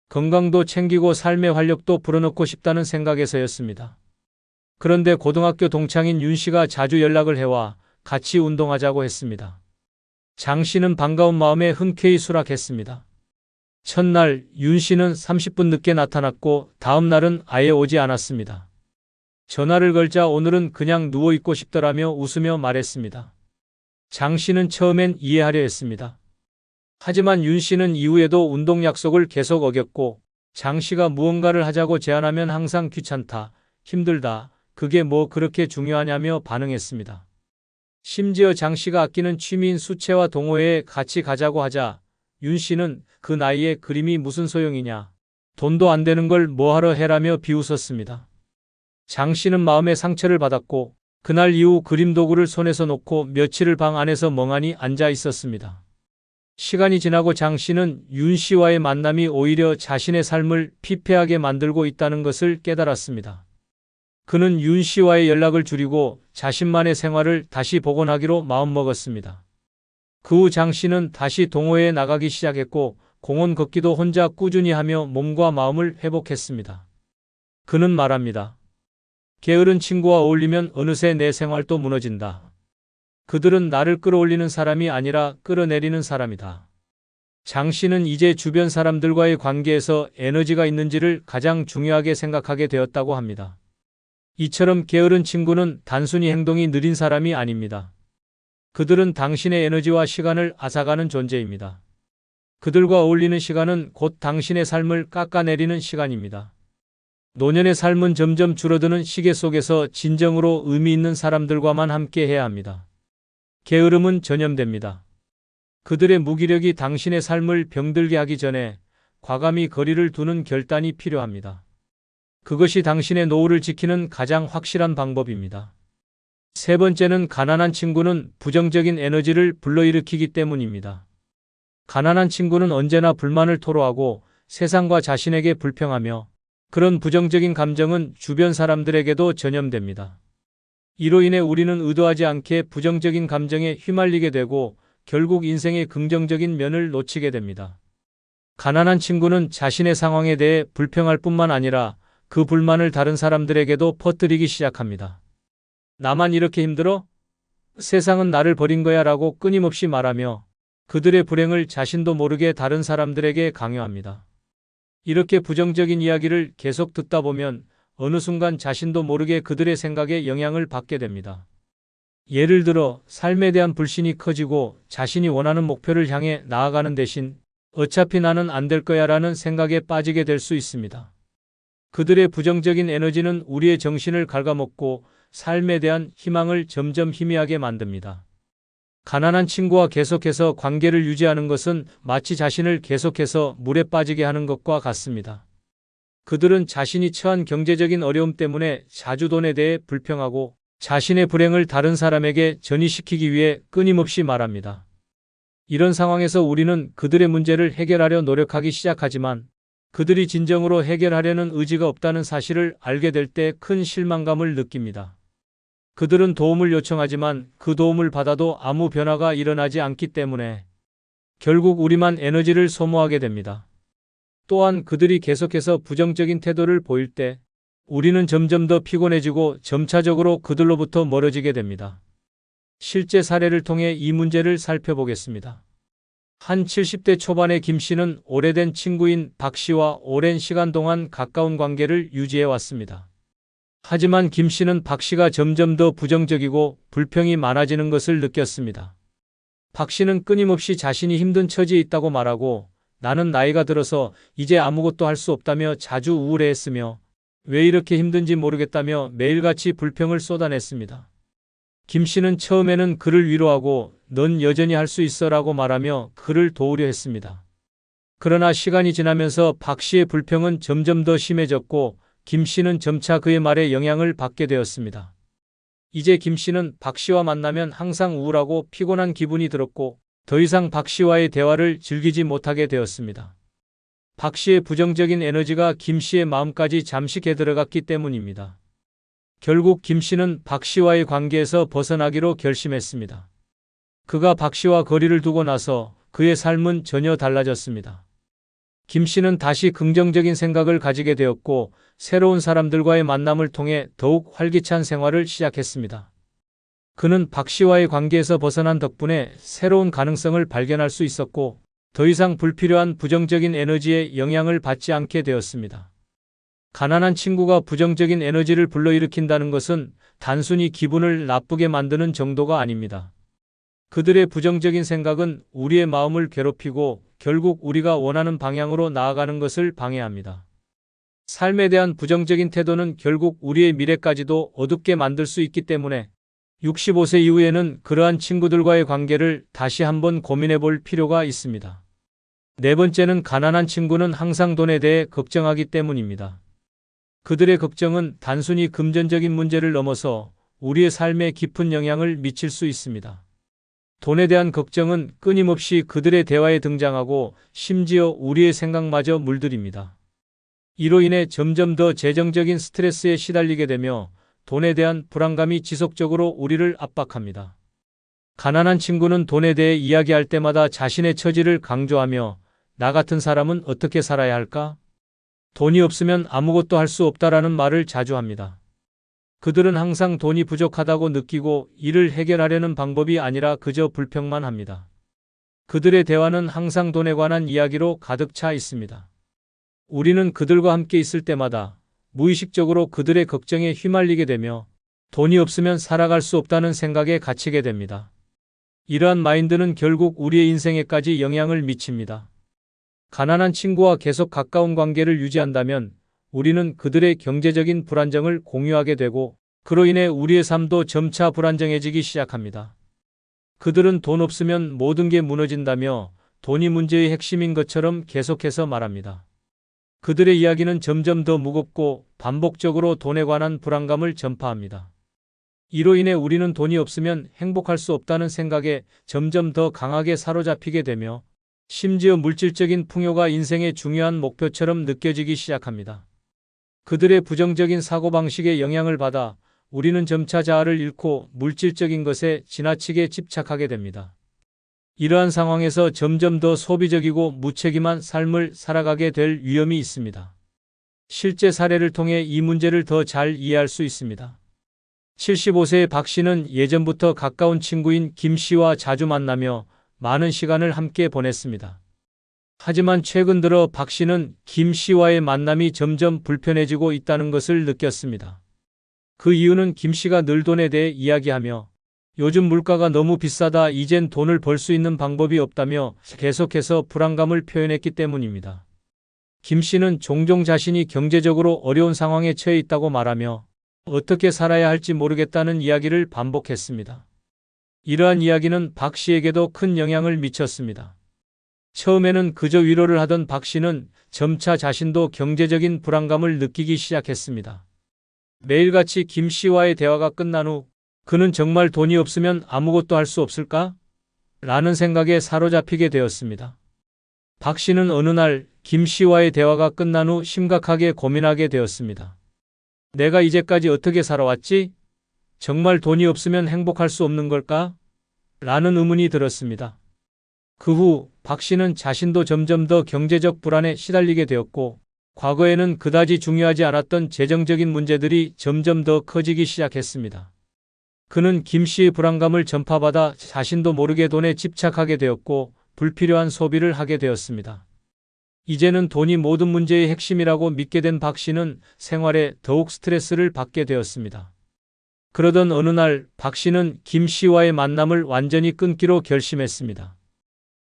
Speaker 1: 건강도 챙기고 삶의 활력도 불어넣고 싶다는 생각에서였습니다. 그런데 고등학교 동창인 윤 씨가 자주 연락을 해와 같이 운동하자고 했습니다. 장 씨는 반가운 마음에 흔쾌히 수락했습니다. 첫날 윤 씨는 30분 늦게 나타났고 다음 날은 아예 오지 않았습니다. 전화를 걸자 오늘은 그냥 누워있고 싶더라며 웃으며 말했습니다. 장 씨는 처음엔 이해하려 했습니다. 하지만 윤 씨는 이후에도 운동 약속을 계속 어겼고 장 씨가 무언가를 하자고 제안하면 항상 귀찮다, 힘들다, 그게 뭐 그렇게 중요하냐며 반응했습니다. 심지어 장 씨가 아끼는 취미인 수채화 동호회에 같이 가자고 하자 윤 씨는 그 나이에 그림이 무슨 소용이냐, 돈도 안 되는 걸 뭐하러 해라며 비웃었습니다. 장 씨는 마음의 상처를 받았고 그날 이후 그림 도구를 손에서 놓고 며칠을 방 안에서 멍하니 앉아 있었습니다. 시간이 지나고 장 씨는 윤 씨와의 만남이 오히려 자신의 삶을 피폐하게 만들고 있다는 것을 깨달았습니다. 그는 윤 씨와의 연락을 줄이고 자신만의 생활을 다시 복원하기로 마음먹었습니다. 그 후 장 씨는 다시 동호회에 나가기 시작했고 공원 걷기도 혼자 꾸준히 하며 몸과 마음을 회복했습니다. 그는 말합니다. 게으른 친구와 어울리면 어느새 내 생활도 무너진다. 그들은 나를 끌어올리는 사람이 아니라 끌어내리는 사람이다. 장 씨는 이제 주변 사람들과의 관계에서 에너지가 있는지를 가장 중요하게 생각하게 되었다고 합니다. 이처럼 게으른 친구는 단순히 행동이 느린 사람이 아닙니다. 그들은 당신의 에너지와 시간을 앗아가는 존재입니다. 그들과 어울리는 시간은 곧 당신의 삶을 깎아내리는 시간입니다. 노년의 삶은 점점 줄어드는 시계 속에서 진정으로 의미 있는 사람들과만 함께 해야 합니다. 게으름은 전염됩니다. 그들의 무기력이 당신의 삶을 병들게 하기 전에 과감히 거리를 두는 결단이 필요합니다. 그것이 당신의 노후를 지키는 가장 확실한 방법입니다. 세 번째는 가난한 친구는 부정적인 에너지를 불러일으키기 때문입니다. 가난한 친구는 언제나 불만을 토로하고 세상과 자신에게 불평하며 그런 부정적인 감정은 주변 사람들에게도 전염됩니다. 이로 인해 우리는 의도하지 않게 부정적인 감정에 휘말리게 되고 결국 인생의 긍정적인 면을 놓치게 됩니다. 가난한 친구는 자신의 상황에 대해 불평할 뿐만 아니라 그 불만을 다른 사람들에게도 퍼뜨리기 시작합니다. 나만 이렇게 힘들어? 세상은 나를 버린 거야 라고 끊임없이 말하며 그들의 불행을 자신도 모르게 다른 사람들에게 강요합니다. 이렇게 부정적인 이야기를 계속 듣다 보면 어느 순간 자신도 모르게 그들의 생각에 영향을 받게 됩니다. 예를 들어 삶에 대한 불신이 커지고 자신이 원하는 목표를 향해 나아가는 대신 어차피 나는 안 될 거야 라는 생각에 빠지게 될 수 있습니다. 그들의 부정적인 에너지는 우리의 정신을 갉아먹고 삶에 대한 희망을 점점 희미하게 만듭니다. 가난한 친구와 계속해서 관계를 유지하는 것은 마치 자신을 계속해서 물에 빠지게 하는 것과 같습니다. 그들은 자신이 처한 경제적인 어려움 때문에 자주 돈에 대해 불평하고 자신의 불행을 다른 사람에게 전이시키기 위해 끊임없이 말합니다. 이런 상황에서 우리는 그들의 문제를 해결하려 노력하기 시작하지만 그들이 진정으로 해결하려는 의지가 없다는 사실을 알게 될 때 큰 실망감을 느낍니다. 그들은 도움을 요청하지만 그 도움을 받아도 아무 변화가 일어나지 않기 때문에 결국 우리만 에너지를 소모하게 됩니다. 또한 그들이 계속해서 부정적인 태도를 보일 때 우리는 점점 더 피곤해지고 점차적으로 그들로부터 멀어지게 됩니다. 실제 사례를 통해 이 문제를 살펴보겠습니다. 한 70대 초반의 김 씨는 오래된 친구인 박 씨와 오랜 시간 동안 가까운 관계를 유지해 왔습니다. 하지만 김 씨는 박 씨가 점점 더 부정적이고 불평이 많아지는 것을 느꼈습니다. 박 씨는 끊임없이 자신이 힘든 처지에 있다고 말하고 나는 나이가 들어서 이제 아무것도 할 수 없다며 자주 우울해했으며 왜 이렇게 힘든지 모르겠다며 매일같이 불평을 쏟아냈습니다. 김 씨는 처음에는 그를 위로하고 넌 여전히 할 수 있어라고 말하며 그를 도우려 했습니다. 그러나 시간이 지나면서 박 씨의 불평은 점점 더 심해졌고 김 씨는 점차 그의 말에 영향을 받게 되었습니다. 이제 김 씨는 박 씨와 만나면 항상 우울하고 피곤한 기분이 들었고 더 이상 박 씨와의 대화를 즐기지 못하게 되었습니다. 박 씨의 부정적인 에너지가 김 씨의 마음까지 잠식해 들어갔기 때문입니다. 결국 김 씨는 박 씨와의 관계에서 벗어나기로 결심했습니다. 그가 박 씨와 거리를 두고 나서 그의 삶은 전혀 달라졌습니다. 김 씨는 다시 긍정적인 생각을 가지게 되었고 새로운 사람들과의 만남을 통해 더욱 활기찬 생활을 시작했습니다. 그는 박 씨와의 관계에서 벗어난 덕분에 새로운 가능성을 발견할 수 있었고 더 이상 불필요한 부정적인 에너지에 영향을 받지 않게 되었습니다. 가난한 친구가 부정적인 에너지를 불러일으킨다는 것은 단순히 기분을 나쁘게 만드는 정도가 아닙니다. 그들의 부정적인 생각은 우리의 마음을 괴롭히고 결국 우리가 원하는 방향으로 나아가는 것을 방해합니다. 삶에 대한 부정적인 태도는 결국 우리의 미래까지도 어둡게 만들 수 있기 때문에 65세 이후에는 그러한 친구들과의 관계를 다시 한번 고민해 볼 필요가 있습니다. 네 번째는 가난한 친구는 항상 돈에 대해 걱정하기 때문입니다. 그들의 걱정은 단순히 금전적인 문제를 넘어서 우리의 삶에 깊은 영향을 미칠 수 있습니다. 돈에 대한 걱정은 끊임없이 그들의 대화에 등장하고 심지어 우리의 생각마저 물들입니다. 이로 인해 점점 더 재정적인 스트레스에 시달리게 되며 돈에 대한 불안감이 지속적으로 우리를 압박합니다. 가난한 친구는 돈에 대해 이야기할 때마다 자신의 처지를 강조하며 나 같은 사람은 어떻게 살아야 할까? 돈이 없으면 아무것도 할 수 없다라는 말을 자주 합니다. 그들은 항상 돈이 부족하다고 느끼고 이를 해결하려는 방법이 아니라 그저 불평만 합니다. 그들의 대화는 항상 돈에 관한 이야기로 가득 차 있습니다. 우리는 그들과 함께 있을 때마다 무의식적으로 그들의 걱정에 휘말리게 되며 돈이 없으면 살아갈 수 없다는 생각에 갇히게 됩니다. 이러한 마인드는 결국 우리의 인생에까지 영향을 미칩니다. 가난한 친구와 계속 가까운 관계를 유지한다면 우리는 그들의 경제적인 불안정을 공유하게 되고 그로 인해 우리의 삶도 점차 불안정해지기 시작합니다. 그들은 돈 없으면 모든 게 무너진다며 돈이 문제의 핵심인 것처럼 계속해서 말합니다. 그들의 이야기는 점점 더 무겁고 반복적으로 돈에 관한 불안감을 전파합니다. 이로 인해 우리는 돈이 없으면 행복할 수 없다는 생각에 점점 더 강하게 사로잡히게 되며 심지어 물질적인 풍요가 인생의 중요한 목표처럼 느껴지기 시작합니다. 그들의 부정적인 사고방식에 영향을 받아 우리는 점차 자아를 잃고 물질적인 것에 지나치게 집착하게 됩니다. 이러한 상황에서 점점 더 소비적이고 무책임한 삶을 살아가게 될 위험이 있습니다. 실제 사례를 통해 이 문제를 더 잘 이해할 수 있습니다. 75세의 박 씨는 예전부터 가까운 친구인 김 씨와 자주 만나며 많은 시간을 함께 보냈습니다. 하지만 최근 들어 박 씨는 김 씨와의 만남이 점점 불편해지고 있다는 것을 느꼈습니다. 그 이유는 김 씨가 늘 돈에 대해 이야기하며 요즘 물가가 너무 비싸다, 이젠 돈을 벌 수 있는 방법이 없다며 계속해서 불안감을 표현했기 때문입니다. 김 씨는 종종 자신이 경제적으로 어려운 상황에 처해 있다고 말하며 어떻게 살아야 할지 모르겠다는 이야기를 반복했습니다. 이러한 이야기는 박 씨에게도 큰 영향을 미쳤습니다. 처음에는 그저 위로를 하던 박 씨는 점차 자신도 경제적인 불안감을 느끼기 시작했습니다. 매일같이 김 씨와의 대화가 끝난 후 그는 정말 돈이 없으면 아무것도 할 수 없을까? 라는 생각에 사로잡히게 되었습니다. 박 씨는 어느 날 김 씨와의 대화가 끝난 후 심각하게 고민하게 되었습니다. 내가 이제까지 어떻게 살아왔지? 정말 돈이 없으면 행복할 수 없는 걸까? 라는 의문이 들었습니다. 그 후 박 씨는 자신도 점점 더 경제적 불안에 시달리게 되었고 과거에는 그다지 중요하지 않았던 재정적인 문제들이 점점 더 커지기 시작했습니다. 그는 김 씨의 불안감을 전파받아 자신도 모르게 돈에 집착하게 되었고 불필요한 소비를 하게 되었습니다. 이제는 돈이 모든 문제의 핵심이라고 믿게 된 박 씨는 생활에 더욱 스트레스를 받게 되었습니다. 그러던 어느 날 박 씨는 김 씨와의 만남을 완전히 끊기로 결심했습니다.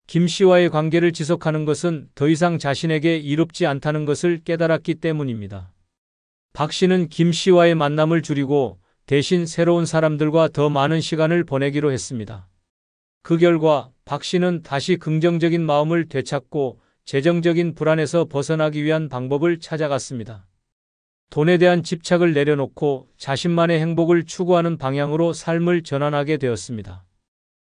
Speaker 1: 김 씨와의 관계를 지속하는 것은 더 이상 자신에게 이롭지 않다는 것을 깨달았기 때문입니다. 박 씨는 김 씨와의 만남을 줄이고 대신 새로운 사람들과 더 많은 시간을 보내기로 했습니다. 그 결과 박 씨는 다시 긍정적인 마음을 되찾고 재정적인 불안에서 벗어나기 위한 방법을 찾아갔습니다. 돈에 대한 집착을 내려놓고 자신만의 행복을 추구하는 방향으로 삶을 전환하게 되었습니다.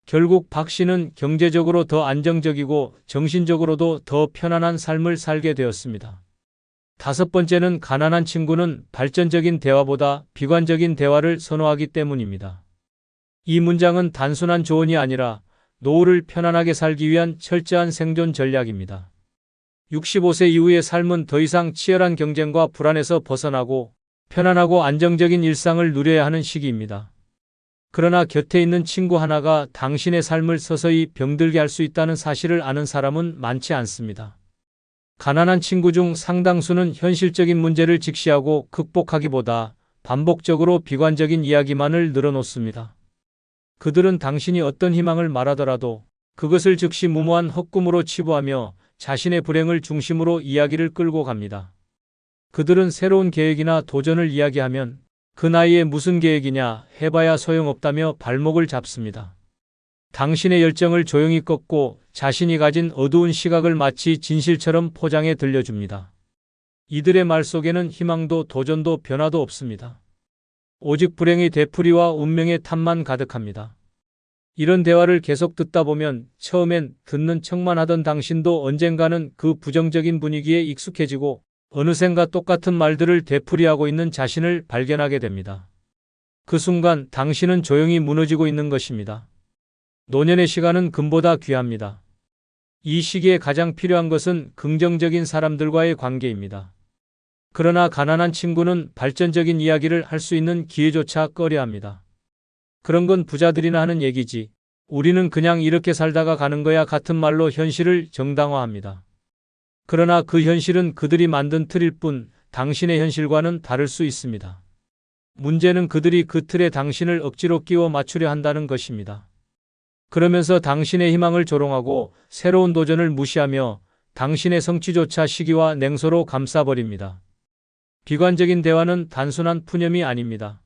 Speaker 1: 결국 박 씨는 경제적으로 더 안정적이고 정신적으로도 더 편안한 삶을 살게 되었습니다. 다섯 번째는 가난한 친구는 발전적인 대화보다 비관적인 대화를 선호하기 때문입니다. 이 문장은 단순한 조언이 아니라 노후를 편안하게 살기 위한 철저한 생존 전략입니다. 65세 이후의 삶은 더 이상 치열한 경쟁과 불안에서 벗어나고 편안하고 안정적인 일상을 누려야 하는 시기입니다. 그러나 곁에 있는 친구 하나가 당신의 삶을 서서히 병들게 할 수 있다는 사실을 아는 사람은 많지 않습니다. 가난한 친구 중 상당수는 현실적인 문제를 직시하고 극복하기보다 반복적으로 비관적인 이야기만을 늘어놓습니다. 그들은 당신이 어떤 희망을 말하더라도 그것을 즉시 무모한 헛꿈으로 치부하며 자신의 불행을 중심으로 이야기를 끌고 갑니다. 그들은 새로운 계획이나 도전을 이야기하면 그 나이에 무슨 계획이냐 해봐야 소용없다며 발목을 잡습니다. 당신의 열정을 조용히 꺾고 자신이 가진 어두운 시각을 마치 진실처럼 포장해 들려줍니다. 이들의 말 속에는 희망도 도전도 변화도 없습니다. 오직 불행의 되풀이와 운명의 탓만 가득합니다. 이런 대화를 계속 듣다 보면 처음엔 듣는 척만 하던 당신도 언젠가는 그 부정적인 분위기에 익숙해지고 어느샌가 똑같은 말들을 되풀이하고 있는 자신을 발견하게 됩니다. 그 순간 당신은 조용히 무너지고 있는 것입니다. 노년의 시간은 금보다 귀합니다. 이 시기에 가장 필요한 것은 긍정적인 사람들과의 관계입니다. 그러나 가난한 친구는 발전적인 이야기를 할 수 있는 기회조차 꺼려합니다. 그런 건 부자들이나 하는 얘기지. 우리는 그냥 이렇게 살다가 가는 거야 같은 말로 현실을 정당화합니다. 그러나 그 현실은 그들이 만든 틀일 뿐 당신의 현실과는 다를 수 있습니다. 문제는 그들이 그 틀에 당신을 억지로 끼워 맞추려 한다는 것입니다. 그러면서 당신의 희망을 조롱하고 새로운 도전을 무시하며 당신의 성취조차 시기와 냉소로 감싸버립니다. 비관적인 대화는 단순한 푸념이 아닙니다.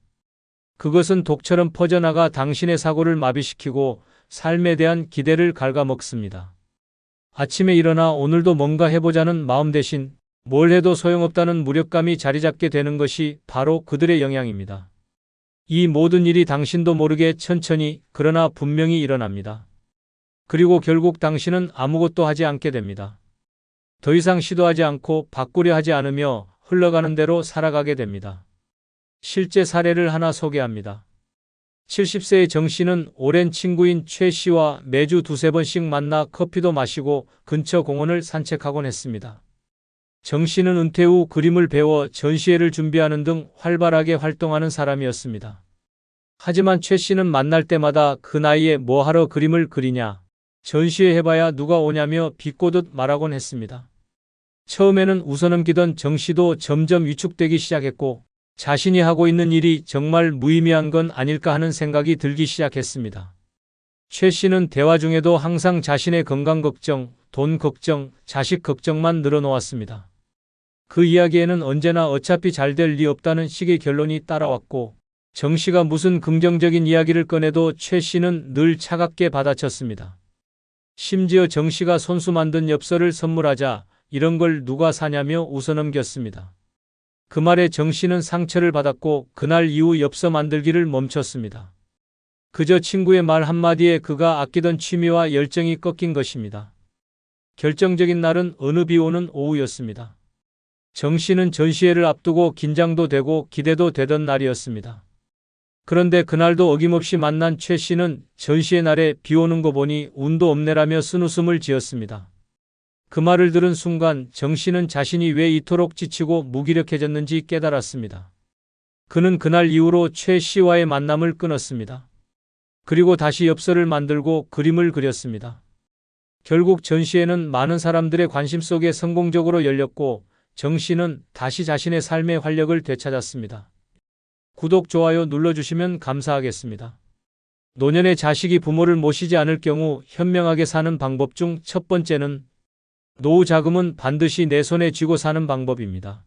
Speaker 1: 그것은 독처럼 퍼져나가 당신의 사고를 마비시키고 삶에 대한 기대를 갉아먹습니다. 아침에 일어나 오늘도 뭔가 해보자는 마음 대신 뭘 해도 소용없다는 무력감이 자리 잡게 되는 것이 바로 그들의 영향입니다. 이 모든 일이 당신도 모르게 천천히 그러나 분명히 일어납니다. 그리고 결국 당신은 아무것도 하지 않게 됩니다. 더 이상 시도하지 않고 바꾸려 하지 않으며 흘러가는 대로 살아가게 됩니다. 실제 사례를 하나 소개합니다. 70세의 정 씨는 오랜 친구인 최 씨와 매주 두세 번씩 만나 커피도 마시고 근처 공원을 산책하곤 했습니다. 정 씨는 은퇴 후 그림을 배워 전시회를 준비하는 등 활발하게 활동하는 사람이었습니다. 하지만 최 씨는 만날 때마다 그 나이에 뭐 하러 그림을 그리냐, 전시회 해봐야 누가 오냐며 비꼬듯 말하곤 했습니다. 처음에는 웃어넘기던 정 씨도 점점 위축되기 시작했고 자신이 하고 있는 일이 정말 무의미한 건 아닐까 하는 생각이 들기 시작했습니다. 최 씨는 대화 중에도 항상 자신의 건강 걱정, 돈 걱정, 자식 걱정만 늘어놓았습니다. 그 이야기에는 언제나 어차피 잘 될 리 없다는 식의 결론이 따라왔고 정 씨가 무슨 긍정적인 이야기를 꺼내도 최 씨는 늘 차갑게 받아쳤습니다. 심지어 정 씨가 손수 만든 엽서를 선물하자 이런 걸 누가 사냐며 웃어넘겼습니다. 그 말에 정 씨는 상처를 받았고 그날 이후 엽서 만들기를 멈췄습니다. 그저 친구의 말 한마디에 그가 아끼던 취미와 열정이 꺾인 것입니다. 결정적인 날은 어느 비 오는 오후였습니다. 정 씨는 전시회를 앞두고 긴장도 되고 기대도 되던 날이었습니다. 그런데 그날도 어김없이 만난 최 씨는 전시회 날에 비 오는 거 보니 운도 없네라며 쓴웃음을 지었습니다. 그 말을 들은 순간 정 씨는 자신이 왜 이토록 지치고 무기력해졌는지 깨달았습니다. 그는 그날 이후로 최 씨와의 만남을 끊었습니다. 그리고 다시 엽서를 만들고 그림을 그렸습니다. 결국 전시회는 많은 사람들의 관심 속에 성공적으로 열렸고 정 씨는 다시 자신의 삶의 활력을 되찾았습니다. 구독, 좋아요 눌러주시면 감사하겠습니다. 노년의 자식이 부모를 모시지 않을 경우 현명하게 사는 방법 중 첫 번째는 노후 자금은 반드시 내 손에 쥐고 사는 방법입니다.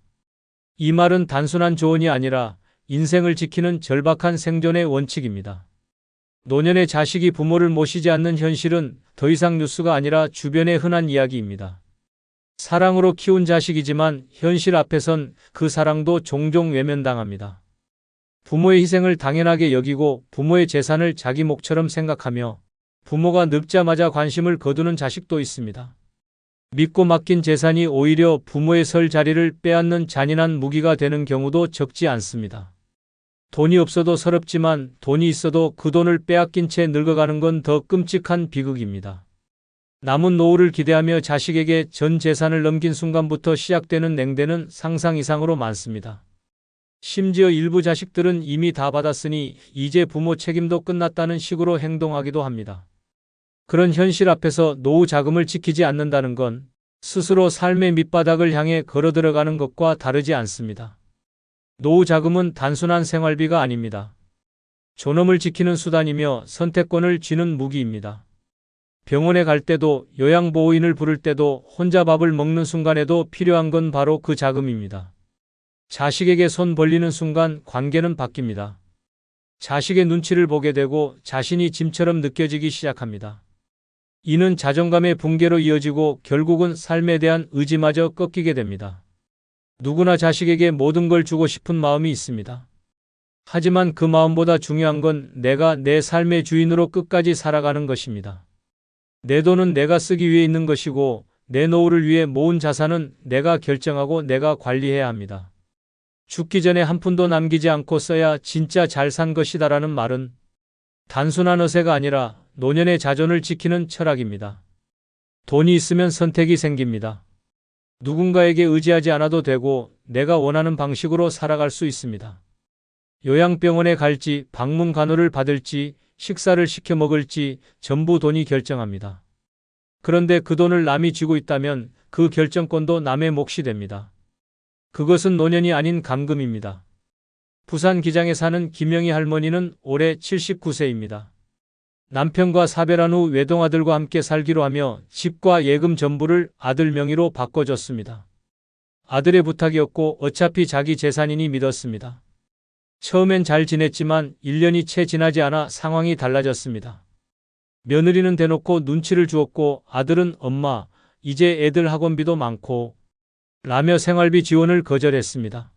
Speaker 1: 이 말은 단순한 조언이 아니라 인생을 지키는 절박한 생존의 원칙입니다. 노년의 자식이 부모를 모시지 않는 현실은 더 이상 뉴스가 아니라 주변의 흔한 이야기입니다. 사랑으로 키운 자식이지만 현실 앞에선 그 사랑도 종종 외면당합니다. 부모의 희생을 당연하게 여기고 부모의 재산을 자기 몫처럼 생각하며 부모가 늙자마자 관심을 거두는 자식도 있습니다. 믿고 맡긴 재산이 오히려 부모의 설 자리를 빼앗는 잔인한 무기가 되는 경우도 적지 않습니다. 돈이 없어도 서럽지만 돈이 있어도 그 돈을 빼앗긴 채 늙어가는 건 더 끔찍한 비극입니다. 남은 노후를 기대하며 자식에게 전 재산을 넘긴 순간부터 시작되는 냉대는 상상 이상으로 많습니다. 심지어 일부 자식들은 이미 다 받았으니 이제 부모 책임도 끝났다는 식으로 행동하기도 합니다. 그런 현실 앞에서 노후 자금을 지키지 않는다는 건 스스로 삶의 밑바닥을 향해 걸어 들어가는 것과 다르지 않습니다. 노후 자금은 단순한 생활비가 아닙니다. 존엄을 지키는 수단이며 선택권을 쥐는 무기입니다. 병원에 갈 때도 요양보호인을 부를 때도 혼자 밥을 먹는 순간에도 필요한 건 바로 그 자금입니다. 자식에게 손 벌리는 순간 관계는 바뀝니다. 자식의 눈치를 보게 되고 자신이 짐처럼 느껴지기 시작합니다. 이는 자존감의 붕괴로 이어지고 결국은 삶에 대한 의지마저 꺾이게 됩니다. 누구나 자식에게 모든 걸 주고 싶은 마음이 있습니다. 하지만 그 마음보다 중요한 건 내가 내 삶의 주인으로 끝까지 살아가는 것입니다. 내 돈은 내가 쓰기 위해 있는 것이고 내 노후를 위해 모은 자산은 내가 결정하고 내가 관리해야 합니다. 죽기 전에 한 푼도 남기지 않고 써야 진짜 잘 산 것이다라는 말은 단순한 어세가 아니라 노년의 자존을 지키는 철학입니다. 돈이 있으면 선택이 생깁니다. 누군가에게 의지하지 않아도 되고 내가 원하는 방식으로 살아갈 수 있습니다. 요양병원에 갈지, 방문 간호를 받을지, 식사를 시켜 먹을지 전부 돈이 결정합니다. 그런데 그 돈을 남이 쥐고 있다면 그 결정권도 남의 몫이 됩니다. 그것은 노년이 아닌 감금입니다. 부산 기장에 사는 김영희 할머니는 올해 79세입니다. 남편과 사별한 후 외동아들과 함께 살기로 하며 집과 예금 전부를 아들 명의로 바꿔줬습니다. 아들의 부탁이었고 어차피 자기 재산이니 믿었습니다. 처음엔 잘 지냈지만 1년이 채 지나지 않아 상황이 달라졌습니다. 며느리는 대놓고 눈치를 주었고 아들은 엄마, 이제 애들 학원비도 많고 라며 생활비 지원을 거절했습니다.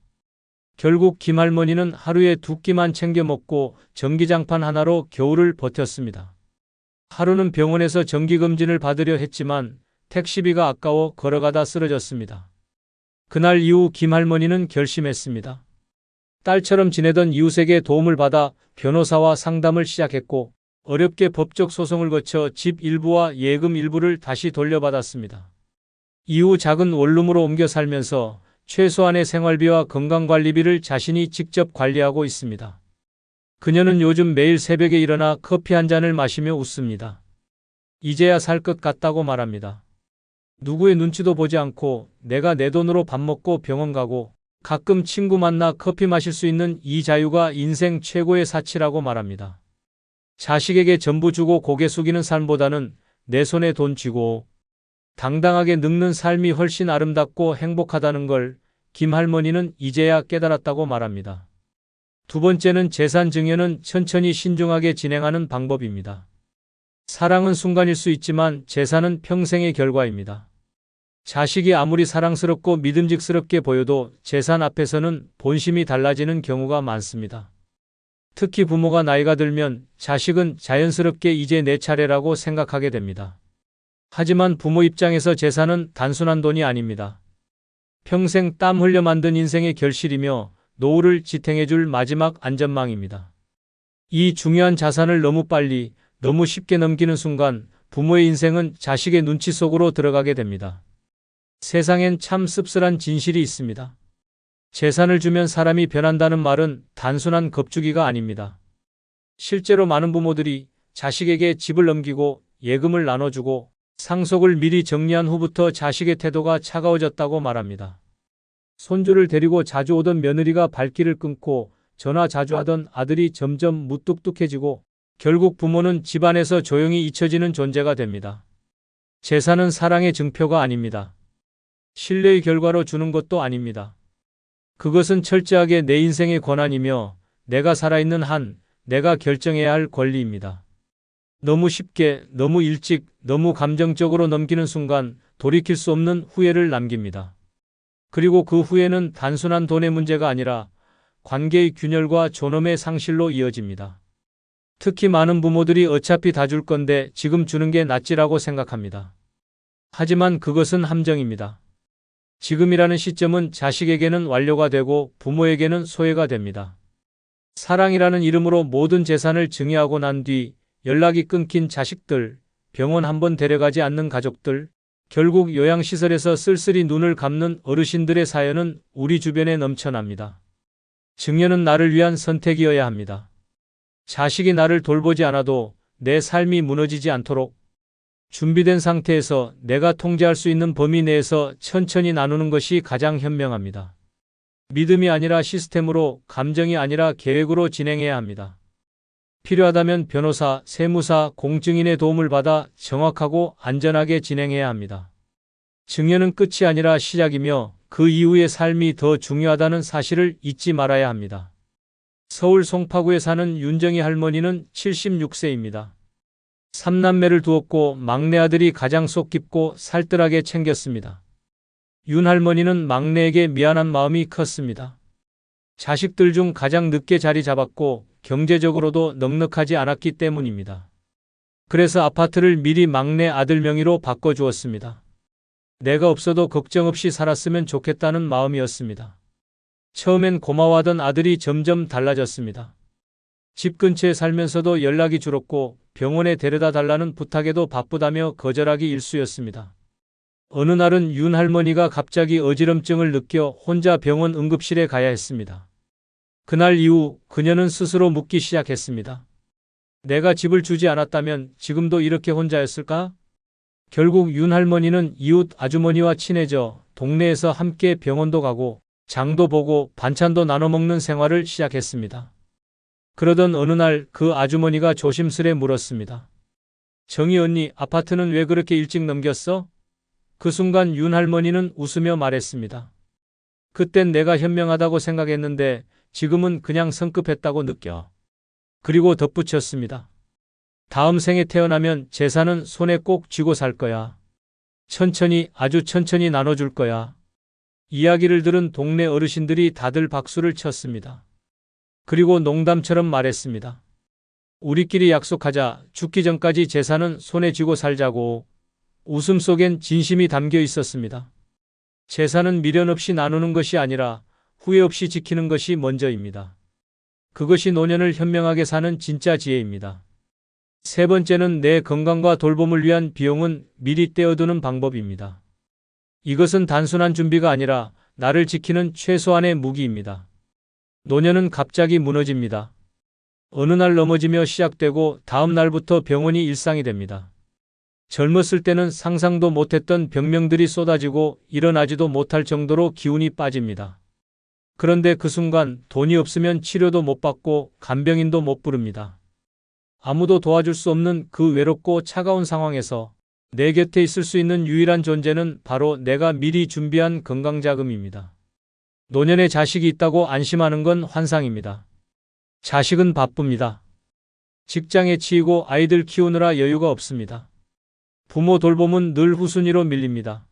Speaker 1: 결국 김할머니는 하루에 2끼만 챙겨 먹고 전기장판 하나로 겨울을 버텼습니다. 하루는 병원에서 정기검진을 받으려 했지만 택시비가 아까워 걸어가다 쓰러졌습니다. 그날 이후 김할머니는 결심했습니다. 딸처럼 지내던 이웃에게 도움을 받아 변호사와 상담을 시작했고 어렵게 법적 소송을 거쳐 집 일부와 예금 일부를 다시 돌려받았습니다. 이후 작은 원룸으로 옮겨 살면서 최소한의 생활비와 건강관리비를 자신이 직접 관리하고 있습니다. 그녀는 요즘 매일 새벽에 일어나 커피 한 잔을 마시며 웃습니다. 이제야 살 것 같다고 말합니다. 누구의 눈치도 보지 않고 내가 내 돈으로 밥 먹고 병원 가고 가끔 친구 만나 커피 마실 수 있는 이 자유가 인생 최고의 사치라고 말합니다. 자식에게 전부 주고 고개 숙이는 삶보다는 내 손에 돈 쥐고 당당하게 늙는 삶이 훨씬 아름답고 행복하다는 걸 김할머니는 이제야 깨달았다고 말합니다. 두 번째는 재산 증여는 천천히 신중하게 진행하는 방법입니다. 사랑은 순간일 수 있지만 재산은 평생의 결과입니다. 자식이 아무리 사랑스럽고 믿음직스럽게 보여도 재산 앞에서는 본심이 달라지는 경우가 많습니다. 특히 부모가 나이가 들면 자식은 자연스럽게 이제 내 차례라고 생각하게 됩니다. 하지만 부모 입장에서 재산은 단순한 돈이 아닙니다. 평생 땀 흘려 만든 인생의 결실이며 노후를 지탱해줄 마지막 안전망입니다. 이 중요한 자산을 너무 빨리, 너무 쉽게 넘기는 순간 부모의 인생은 자식의 눈치 속으로 들어가게 됩니다. 세상엔 참 씁쓸한 진실이 있습니다. 재산을 주면 사람이 변한다는 말은 단순한 겁주기가 아닙니다. 실제로 많은 부모들이 자식에게 집을 넘기고 예금을 나눠주고 상속을 미리 정리한 후부터 자식의 태도가 차가워졌다고 말합니다. 손주를 데리고 자주 오던 며느리가 발길을 끊고 전화 자주 하던 아들이 점점 무뚝뚝해지고 결국 부모는 집안에서 조용히 잊혀지는 존재가 됩니다. 재산은 사랑의 증표가 아닙니다. 신뢰의 결과로 주는 것도 아닙니다. 그것은 철저하게 내 인생의 권한이며 내가 살아있는 한 내가 결정해야 할 권리입니다. 너무 쉽게, 너무 일찍, 너무 감정적으로 넘기는 순간 돌이킬 수 없는 후회를 남깁니다. 그리고 그 후회는 단순한 돈의 문제가 아니라 관계의 균열과 존엄의 상실로 이어집니다. 특히 많은 부모들이 어차피 다 줄 건데 지금 주는 게 낫지라고 생각합니다. 하지만 그것은 함정입니다. 지금이라는 시점은 자식에게는 완료가 되고 부모에게는 소외가 됩니다. 사랑이라는 이름으로 모든 재산을 증여하고 난 뒤 연락이 끊긴 자식들, 병원 한번 데려가지 않는 가족들, 결국 요양시설에서 쓸쓸히 눈을 감는 어르신들의 사연은 우리 주변에 넘쳐납니다. 증여는 나를 위한 선택이어야 합니다. 자식이 나를 돌보지 않아도 내 삶이 무너지지 않도록 준비된 상태에서 내가 통제할 수 있는 범위 내에서 천천히 나누는 것이 가장 현명합니다. 믿음이 아니라 시스템으로, 감정이 아니라 계획으로 진행해야 합니다. 필요하다면 변호사, 세무사, 공증인의 도움을 받아 정확하고 안전하게 진행해야 합니다. 증여는 끝이 아니라 시작이며 그 이후의 삶이 더 중요하다는 사실을 잊지 말아야 합니다. 서울 송파구에 사는 윤정희 할머니는 76세입니다. 3남매를 두었고 막내 아들이 가장 속 깊고 살뜰하게 챙겼습니다. 윤 할머니는 막내에게 미안한 마음이 컸습니다. 자식들 중 가장 늦게 자리 잡았고 경제적으로도 넉넉하지 않았기 때문입니다. 그래서 아파트를 미리 막내 아들 명의로 바꿔주었습니다. 내가 없어도 걱정 없이 살았으면 좋겠다는 마음이었습니다. 처음엔 고마워하던 아들이 점점 달라졌습니다. 집 근처에 살면서도 연락이 줄었고 병원에 데려다 달라는 부탁에도 바쁘다며 거절하기 일쑤였습니다. 어느 날은 윤 할머니가 갑자기 어지럼증을 느껴 혼자 병원 응급실에 가야 했습니다. 그날 이후 그녀는 스스로 묻기 시작했습니다. 내가 집을 주지 않았다면 지금도 이렇게 혼자였을까? 결국 윤 할머니는 이웃 아주머니와 친해져 동네에서 함께 병원도 가고 장도 보고 반찬도 나눠 먹는 생활을 시작했습니다. 그러던 어느 날 그 아주머니가 조심스레 물었습니다. 정희 언니, 아파트는 왜 그렇게 일찍 넘겼어? 그 순간 윤 할머니는 웃으며 말했습니다. 그땐 내가 현명하다고 생각했는데 지금은 그냥 성급했다고 느껴. 그리고 덧붙였습니다. 다음 생에 태어나면 재산은 손에 꼭 쥐고 살 거야. 천천히, 아주 천천히 나눠줄 거야. 이야기를 들은 동네 어르신들이 다들 박수를 쳤습니다. 그리고 농담처럼 말했습니다. 우리끼리 약속하자. 죽기 전까지 재산은 손에 쥐고 살자고. 웃음 속엔 진심이 담겨 있었습니다. 재산은 미련 없이 나누는 것이 아니라 후회 없이 지키는 것이 먼저입니다. 그것이 노년을 현명하게 사는 진짜 지혜입니다. 세 번째는 내 건강과 돌봄을 위한 비용은 미리 떼어두는 방법입니다. 이것은 단순한 준비가 아니라 나를 지키는 최소한의 무기입니다. 노년은 갑자기 무너집니다. 어느 날 넘어지며 시작되고 다음 날부터 병원이 일상이 됩니다. 젊었을 때는 상상도 못했던 병명들이 쏟아지고 일어나지도 못할 정도로 기운이 빠집니다. 그런데 그 순간 돈이 없으면 치료도 못 받고 간병인도 못 부릅니다. 아무도 도와줄 수 없는 그 외롭고 차가운 상황에서 내 곁에 있을 수 있는 유일한 존재는 바로 내가 미리 준비한 건강자금입니다. 노년에 자식이 있다고 안심하는 건 환상입니다. 자식은 바쁩니다. 직장에 치이고 아이들 키우느라 여유가 없습니다. 부모 돌봄은 늘 후순위로 밀립니다.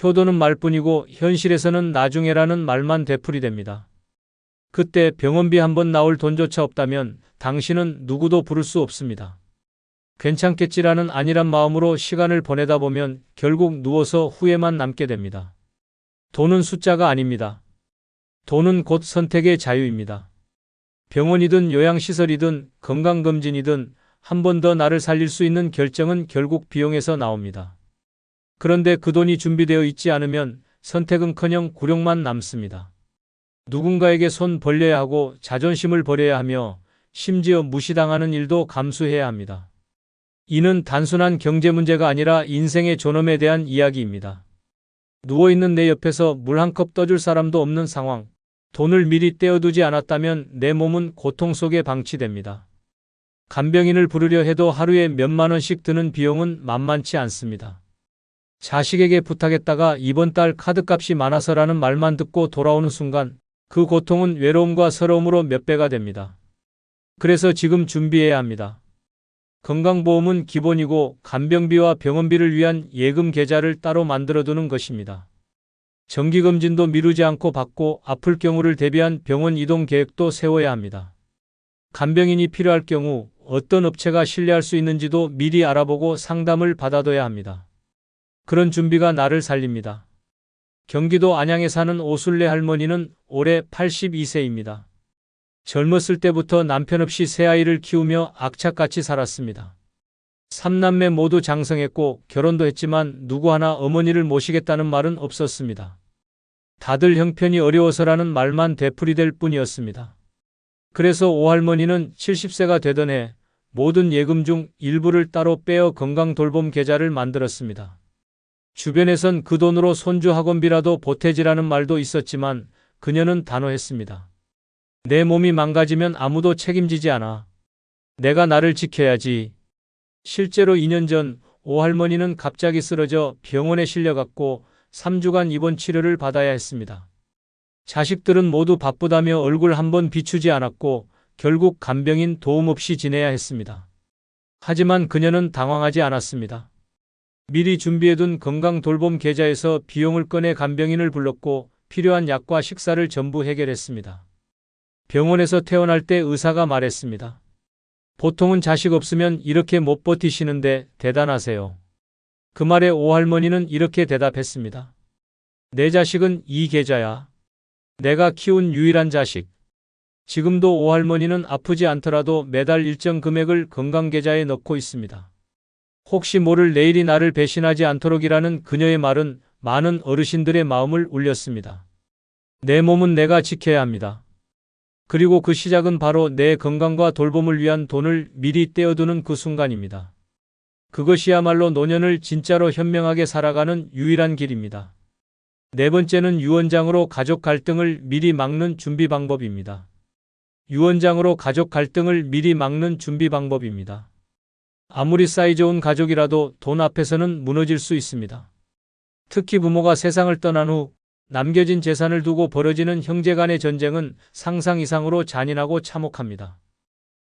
Speaker 1: 효도는 말뿐이고 현실에서는 나중에라는 말만 되풀이됩니다. 그때 병원비 한번 나올 돈조차 없다면 당신은 누구도 부를 수 없습니다. 괜찮겠지라는 안일한 마음으로 시간을 보내다 보면 결국 누워서 후회만 남게 됩니다. 돈은 숫자가 아닙니다. 돈은 곧 선택의 자유입니다. 병원이든 요양시설이든 건강검진이든 한 번 더 나를 살릴 수 있는 결정은 결국 비용에서 나옵니다. 그런데 그 돈이 준비되어 있지 않으면 선택은커녕 굴욕만 남습니다. 누군가에게 손 벌려야 하고 자존심을 버려야 하며 심지어 무시당하는 일도 감수해야 합니다. 이는 단순한 경제 문제가 아니라 인생의 존엄에 대한 이야기입니다. 누워있는 내 옆에서 물 한 컵 떠줄 사람도 없는 상황, 돈을 미리 떼어두지 않았다면 내 몸은 고통 속에 방치됩니다. 간병인을 부르려 해도 하루에 몇만 원씩 드는 비용은 만만치 않습니다. 자식에게 부탁했다가 이번 달 카드값이 많아서라는 말만 듣고 돌아오는 순간 그 고통은 외로움과 서러움으로 몇 배가 됩니다. 그래서 지금 준비해야 합니다. 건강보험은 기본이고 간병비와 병원비를 위한 예금 계좌를 따로 만들어두는 것입니다. 정기검진도 미루지 않고 받고 아플 경우를 대비한 병원 이동 계획도 세워야 합니다. 간병인이 필요할 경우 어떤 업체가 신뢰할 수 있는지도 미리 알아보고 상담을 받아둬야 합니다. 그런 준비가 나를 살립니다. 경기도 안양에 사는 오순례 할머니는 올해 82세입니다. 젊었을 때부터 남편 없이 세 아이를 키우며 악착같이 살았습니다. 3남매 모두 장성했고 결혼도 했지만 누구 하나 어머니를 모시겠다는 말은 없었습니다. 다들 형편이 어려워서라는 말만 되풀이될 뿐이었습니다. 그래서 오할머니는 70세가 되던 해 모든 예금 중 일부를 따로 빼어 건강돌봄 계좌를 만들었습니다. 주변에선 그 돈으로 손주 학원비라도 보태지라는 말도 있었지만 그녀는 단호했습니다. 내 몸이 망가지면 아무도 책임지지 않아. 내가 나를 지켜야지. 실제로 2년 전 오할머니는 갑자기 쓰러져 병원에 실려갔고 3주간 입원 치료를 받아야 했습니다. 자식들은 모두 바쁘다며 얼굴 한번 비추지 않았고 결국 간병인 도움 없이 지내야 했습니다. 하지만 그녀는 당황하지 않았습니다. 미리 준비해둔 건강돌봄 계좌에서 비용을 꺼내 간병인을 불렀고 필요한 약과 식사를 전부 해결했습니다. 병원에서 퇴원할 때 의사가 말했습니다. 보통은 자식 없으면 이렇게 못 버티시는데 대단하세요. 그 말에 오할머니는 이렇게 대답했습니다. 내 자식은 이 계좌야. 내가 키운 유일한 자식. 지금도 오할머니는 아프지 않더라도 매달 일정 금액을 건강계좌에 넣고 있습니다. 혹시 모를 내일이 나를 배신하지 않도록이라는 그녀의 말은 많은 어르신들의 마음을 울렸습니다. 내 몸은 내가 지켜야 합니다. 그리고 그 시작은 바로 내 건강과 돌봄을 위한 돈을 미리 떼어두는 그 순간입니다. 그것이야말로 노년을 진짜로 현명하게 살아가는 유일한 길입니다. 네 번째는 유언장으로 가족 갈등을 미리 막는 준비 방법입니다. 유언장으로 가족 갈등을 미리 막는 준비 방법입니다. 아무리 사이좋은 가족이라도 돈 앞에서는 무너질 수 있습니다. 특히 부모가 세상을 떠난 후 남겨진 재산을 두고 벌어지는 형제간의 전쟁은 상상 이상으로 잔인하고 참혹합니다.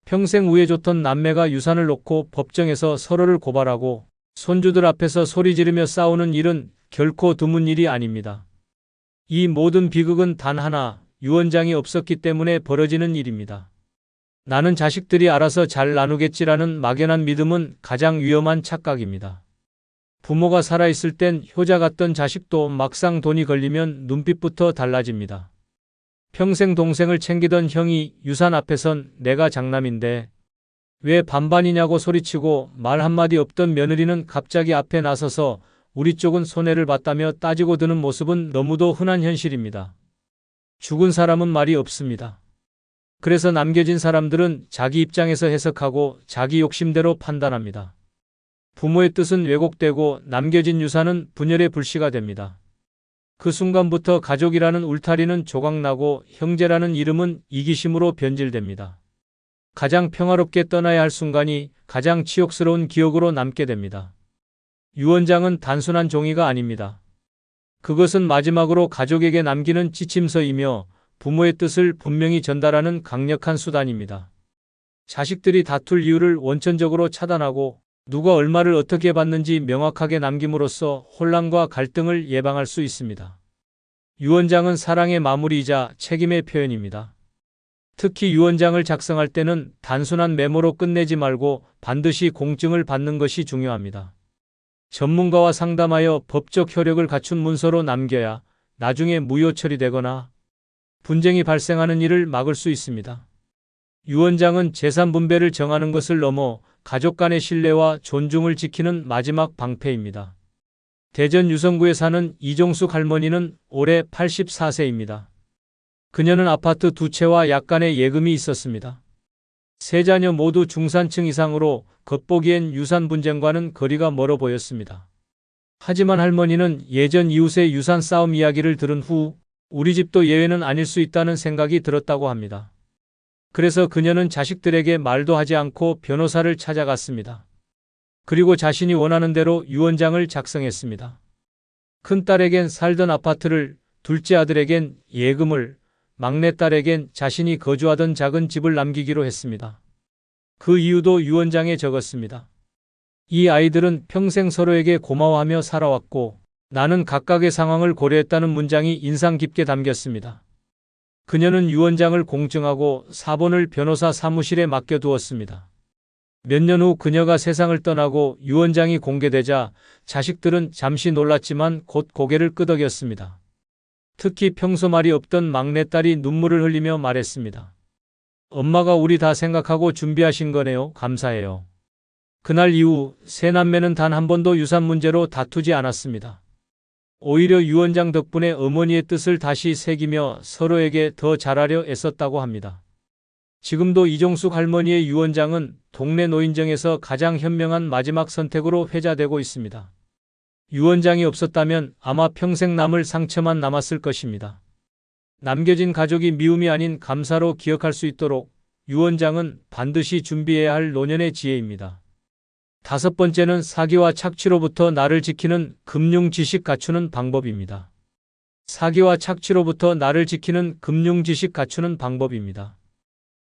Speaker 1: 평생 우애좋던 남매가 유산을 놓고 법정에서 서로를 고발하고 손주들 앞에서 소리 지르며 싸우는 일은 결코 드문 일이 아닙니다. 이 모든 비극은 단 하나, 유언장이 없었기 때문에 벌어지는 일입니다. 나는 자식들이 알아서 잘 나누겠지라는 막연한 믿음은 가장 위험한 착각입니다. 부모가 살아있을 땐 효자 같던 자식도 막상 돈이 걸리면 눈빛부터 달라집니다. 평생 동생을 챙기던 형이 유산 앞에선 내가 장남인데 왜 반반이냐고 소리치고 말 한마디 없던 며느리는 갑자기 앞에 나서서 우리 쪽은 손해를 봤다며 따지고 드는 모습은 너무도 흔한 현실입니다. 죽은 사람은 말이 없습니다. 그래서 남겨진 사람들은 자기 입장에서 해석하고 자기 욕심대로 판단합니다. 부모의 뜻은 왜곡되고 남겨진 유산은 분열의 불씨가 됩니다. 그 순간부터 가족이라는 울타리는 조각나고 형제라는 이름은 이기심으로 변질됩니다. 가장 평화롭게 떠나야 할 순간이 가장 치욕스러운 기억으로 남게 됩니다. 유언장은 단순한 종이가 아닙니다. 그것은 마지막으로 가족에게 남기는 지침서이며 부모의 뜻을 분명히 전달하는 강력한 수단입니다. 자식들이 다툴 이유를 원천적으로 차단하고 누가 얼마를 어떻게 받는지 명확하게 남김으로써 혼란과 갈등을 예방할 수 있습니다. 유언장은 사랑의 마무리이자 책임의 표현입니다. 특히 유언장을 작성할 때는 단순한 메모로 끝내지 말고 반드시 공증을 받는 것이 중요합니다. 전문가와 상담하여 법적 효력을 갖춘 문서로 남겨야 나중에 무효 처리되거나 분쟁이 발생하는 일을 막을 수 있습니다. 유언장은 재산 분배를 정하는 것을 넘어 가족 간의 신뢰와 존중을 지키는 마지막 방패입니다. 대전 유성구에 사는 이종숙 할머니는 올해 84세입니다. 그녀는 아파트 2채와 약간의 예금이 있었습니다. 세 자녀 모두 중산층 이상으로 겉보기엔 유산 분쟁과는 거리가 멀어 보였습니다. 하지만 할머니는 예전 이웃의 유산 싸움 이야기를 들은 후 우리 집도 예외는 아닐 수 있다는 생각이 들었다고 합니다. 그래서 그녀는 자식들에게 말도 하지 않고 변호사를 찾아갔습니다. 그리고 자신이 원하는 대로 유언장을 작성했습니다. 큰딸에겐 살던 아파트를, 둘째 아들에겐 예금을, 막내딸에겐 자신이 거주하던 작은 집을 남기기로 했습니다. 그 이유도 유언장에 적었습니다. 이 아이들은 평생 서로에게 고마워하며 살아왔고 나는 각각의 상황을 고려했다는 문장이 인상 깊게 담겼습니다. 그녀는 유언장을 공증하고 사본을 변호사 사무실에 맡겨두었습니다. 몇 년 후 그녀가 세상을 떠나고 유언장이 공개되자 자식들은 잠시 놀랐지만 곧 고개를 끄덕였습니다. 특히 평소 말이 없던 막내딸이 눈물을 흘리며 말했습니다. 엄마가 우리 다 생각하고 준비하신 거네요. 감사해요. 그날 이후 세 남매는 단 한 번도 유산 문제로 다투지 않았습니다. 오히려 유언장 덕분에 어머니의 뜻을 다시 새기며 서로에게 더 잘하려 애썼다고 합니다. 지금도 이종숙 할머니의 유언장은 동네 노인정에서 가장 현명한 마지막 선택으로 회자되고 있습니다. 유언장이 없었다면 아마 평생 남을 상처만 남았을 것입니다. 남겨진 가족이 미움이 아닌 감사로 기억할 수 있도록 유언장은 반드시 준비해야 할 노년의 지혜입니다. 다섯 번째는 사기와 착취로부터 나를 지키는 금융 지식 갖추는 방법입니다. 사기와 착취로부터 나를 지키는 금융 지식 갖추는 방법입니다.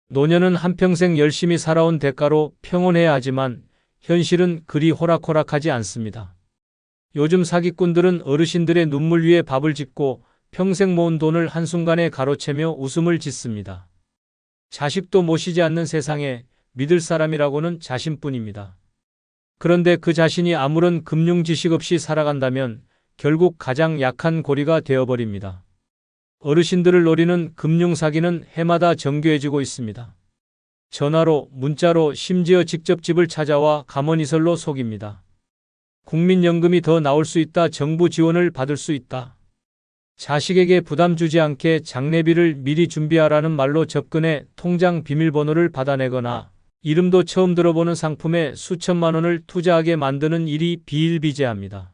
Speaker 1: 노년은 한평생 열심히 살아온 대가로 평온해야 하지만 현실은 그리 호락호락하지 않습니다. 요즘 사기꾼들은 어르신들의 눈물 위에 밥을 짓고 평생 모은 돈을 한순간에 가로채며 웃음을 짓습니다. 자식도 모시지 않는 세상에 믿을 사람이라고는 자신뿐입니다. 그런데 그 자신이 아무런 금융 지식 없이 살아간다면 결국 가장 약한 고리가 되어버립니다. 어르신들을 노리는 금융 사기는 해마다 정교해지고 있습니다. 전화로, 문자로, 심지어 직접 집을 찾아와 감언이설로 속입니다. 국민연금이 더 나올 수 있다. 정부 지원을 받을 수 있다. 자식에게 부담 주지 않게 장례비를 미리 준비하라는 말로 접근해 통장 비밀번호를 받아내거나 이름도 처음 들어보는 상품에 수천만 원을 투자하게 만드는 일이 비일비재합니다.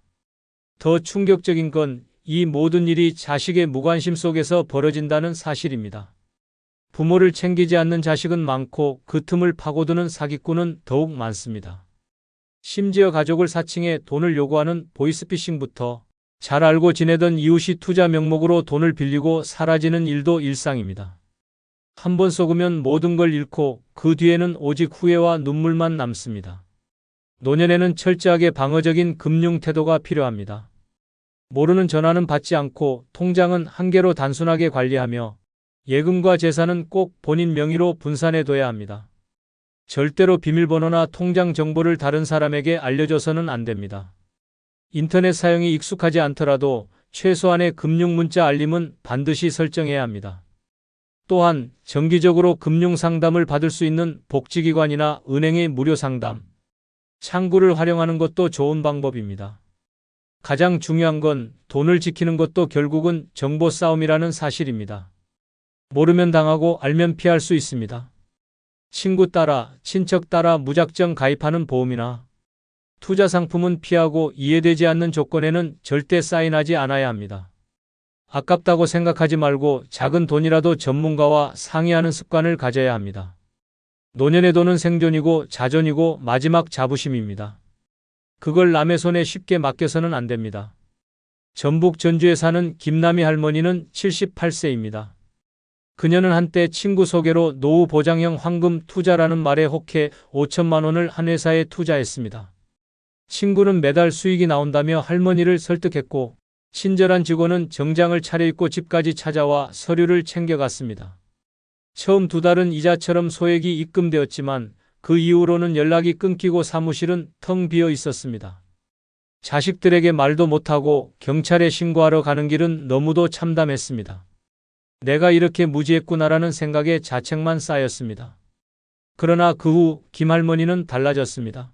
Speaker 1: 더 충격적인 건 이 모든 일이 자식의 무관심 속에서 벌어진다는 사실입니다. 부모를 챙기지 않는 자식은 많고 그 틈을 파고드는 사기꾼은 더욱 많습니다. 심지어 가족을 사칭해 돈을 요구하는 보이스피싱부터 잘 알고 지내던 이웃이 투자 명목으로 돈을 빌리고 사라지는 일도 일상입니다. 한 번 속으면 모든 걸 잃고 그 뒤에는 오직 후회와 눈물만 남습니다. 노년에는 철저하게 방어적인 금융 태도가 필요합니다. 모르는 전화는 받지 않고 통장은 한 개로 단순하게 관리하며 예금과 재산은 꼭 본인 명의로 분산해둬야 합니다. 절대로 비밀번호나 통장 정보를 다른 사람에게 알려줘서는 안 됩니다. 인터넷 사용이 익숙하지 않더라도 최소한의 금융 문자 알림은 반드시 설정해야 합니다. 또한 정기적으로 금융 상담을 받을 수 있는 복지기관이나 은행의 무료 상담, 창구를 활용하는 것도 좋은 방법입니다. 가장 중요한 건 돈을 지키는 것도 결국은 정보 싸움이라는 사실입니다. 모르면 당하고 알면 피할 수 있습니다. 친구 따라, 친척 따라 무작정 가입하는 보험이나 투자 상품은 피하고 이해되지 않는 조건에는 절대 사인하지 않아야 합니다. 아깝다고 생각하지 말고 작은 돈이라도 전문가와 상의하는 습관을 가져야 합니다. 노년의 돈은 생존이고 자존이고 마지막 자부심입니다. 그걸 남의 손에 쉽게 맡겨서는 안 됩니다. 전북 전주에 사는 김남희 할머니는 78세입니다. 그녀는 한때 친구 소개로 노후 보장형 황금 투자라는 말에 혹해 5천만 원을 한 회사에 투자했습니다. 친구는 매달 수익이 나온다며 할머니를 설득했고 친절한 직원은 정장을 차려입고 집까지 찾아와 서류를 챙겨갔습니다. 처음 2달은 이자처럼 소액이 입금되었지만 그 이후로는 연락이 끊기고 사무실은 텅 비어 있었습니다. 자식들에게 말도 못하고 경찰에 신고하러 가는 길은 너무도 참담했습니다. 내가 이렇게 무지했구나라는 생각에 자책만 쌓였습니다. 그러나 그 후 김할머니는 달라졌습니다.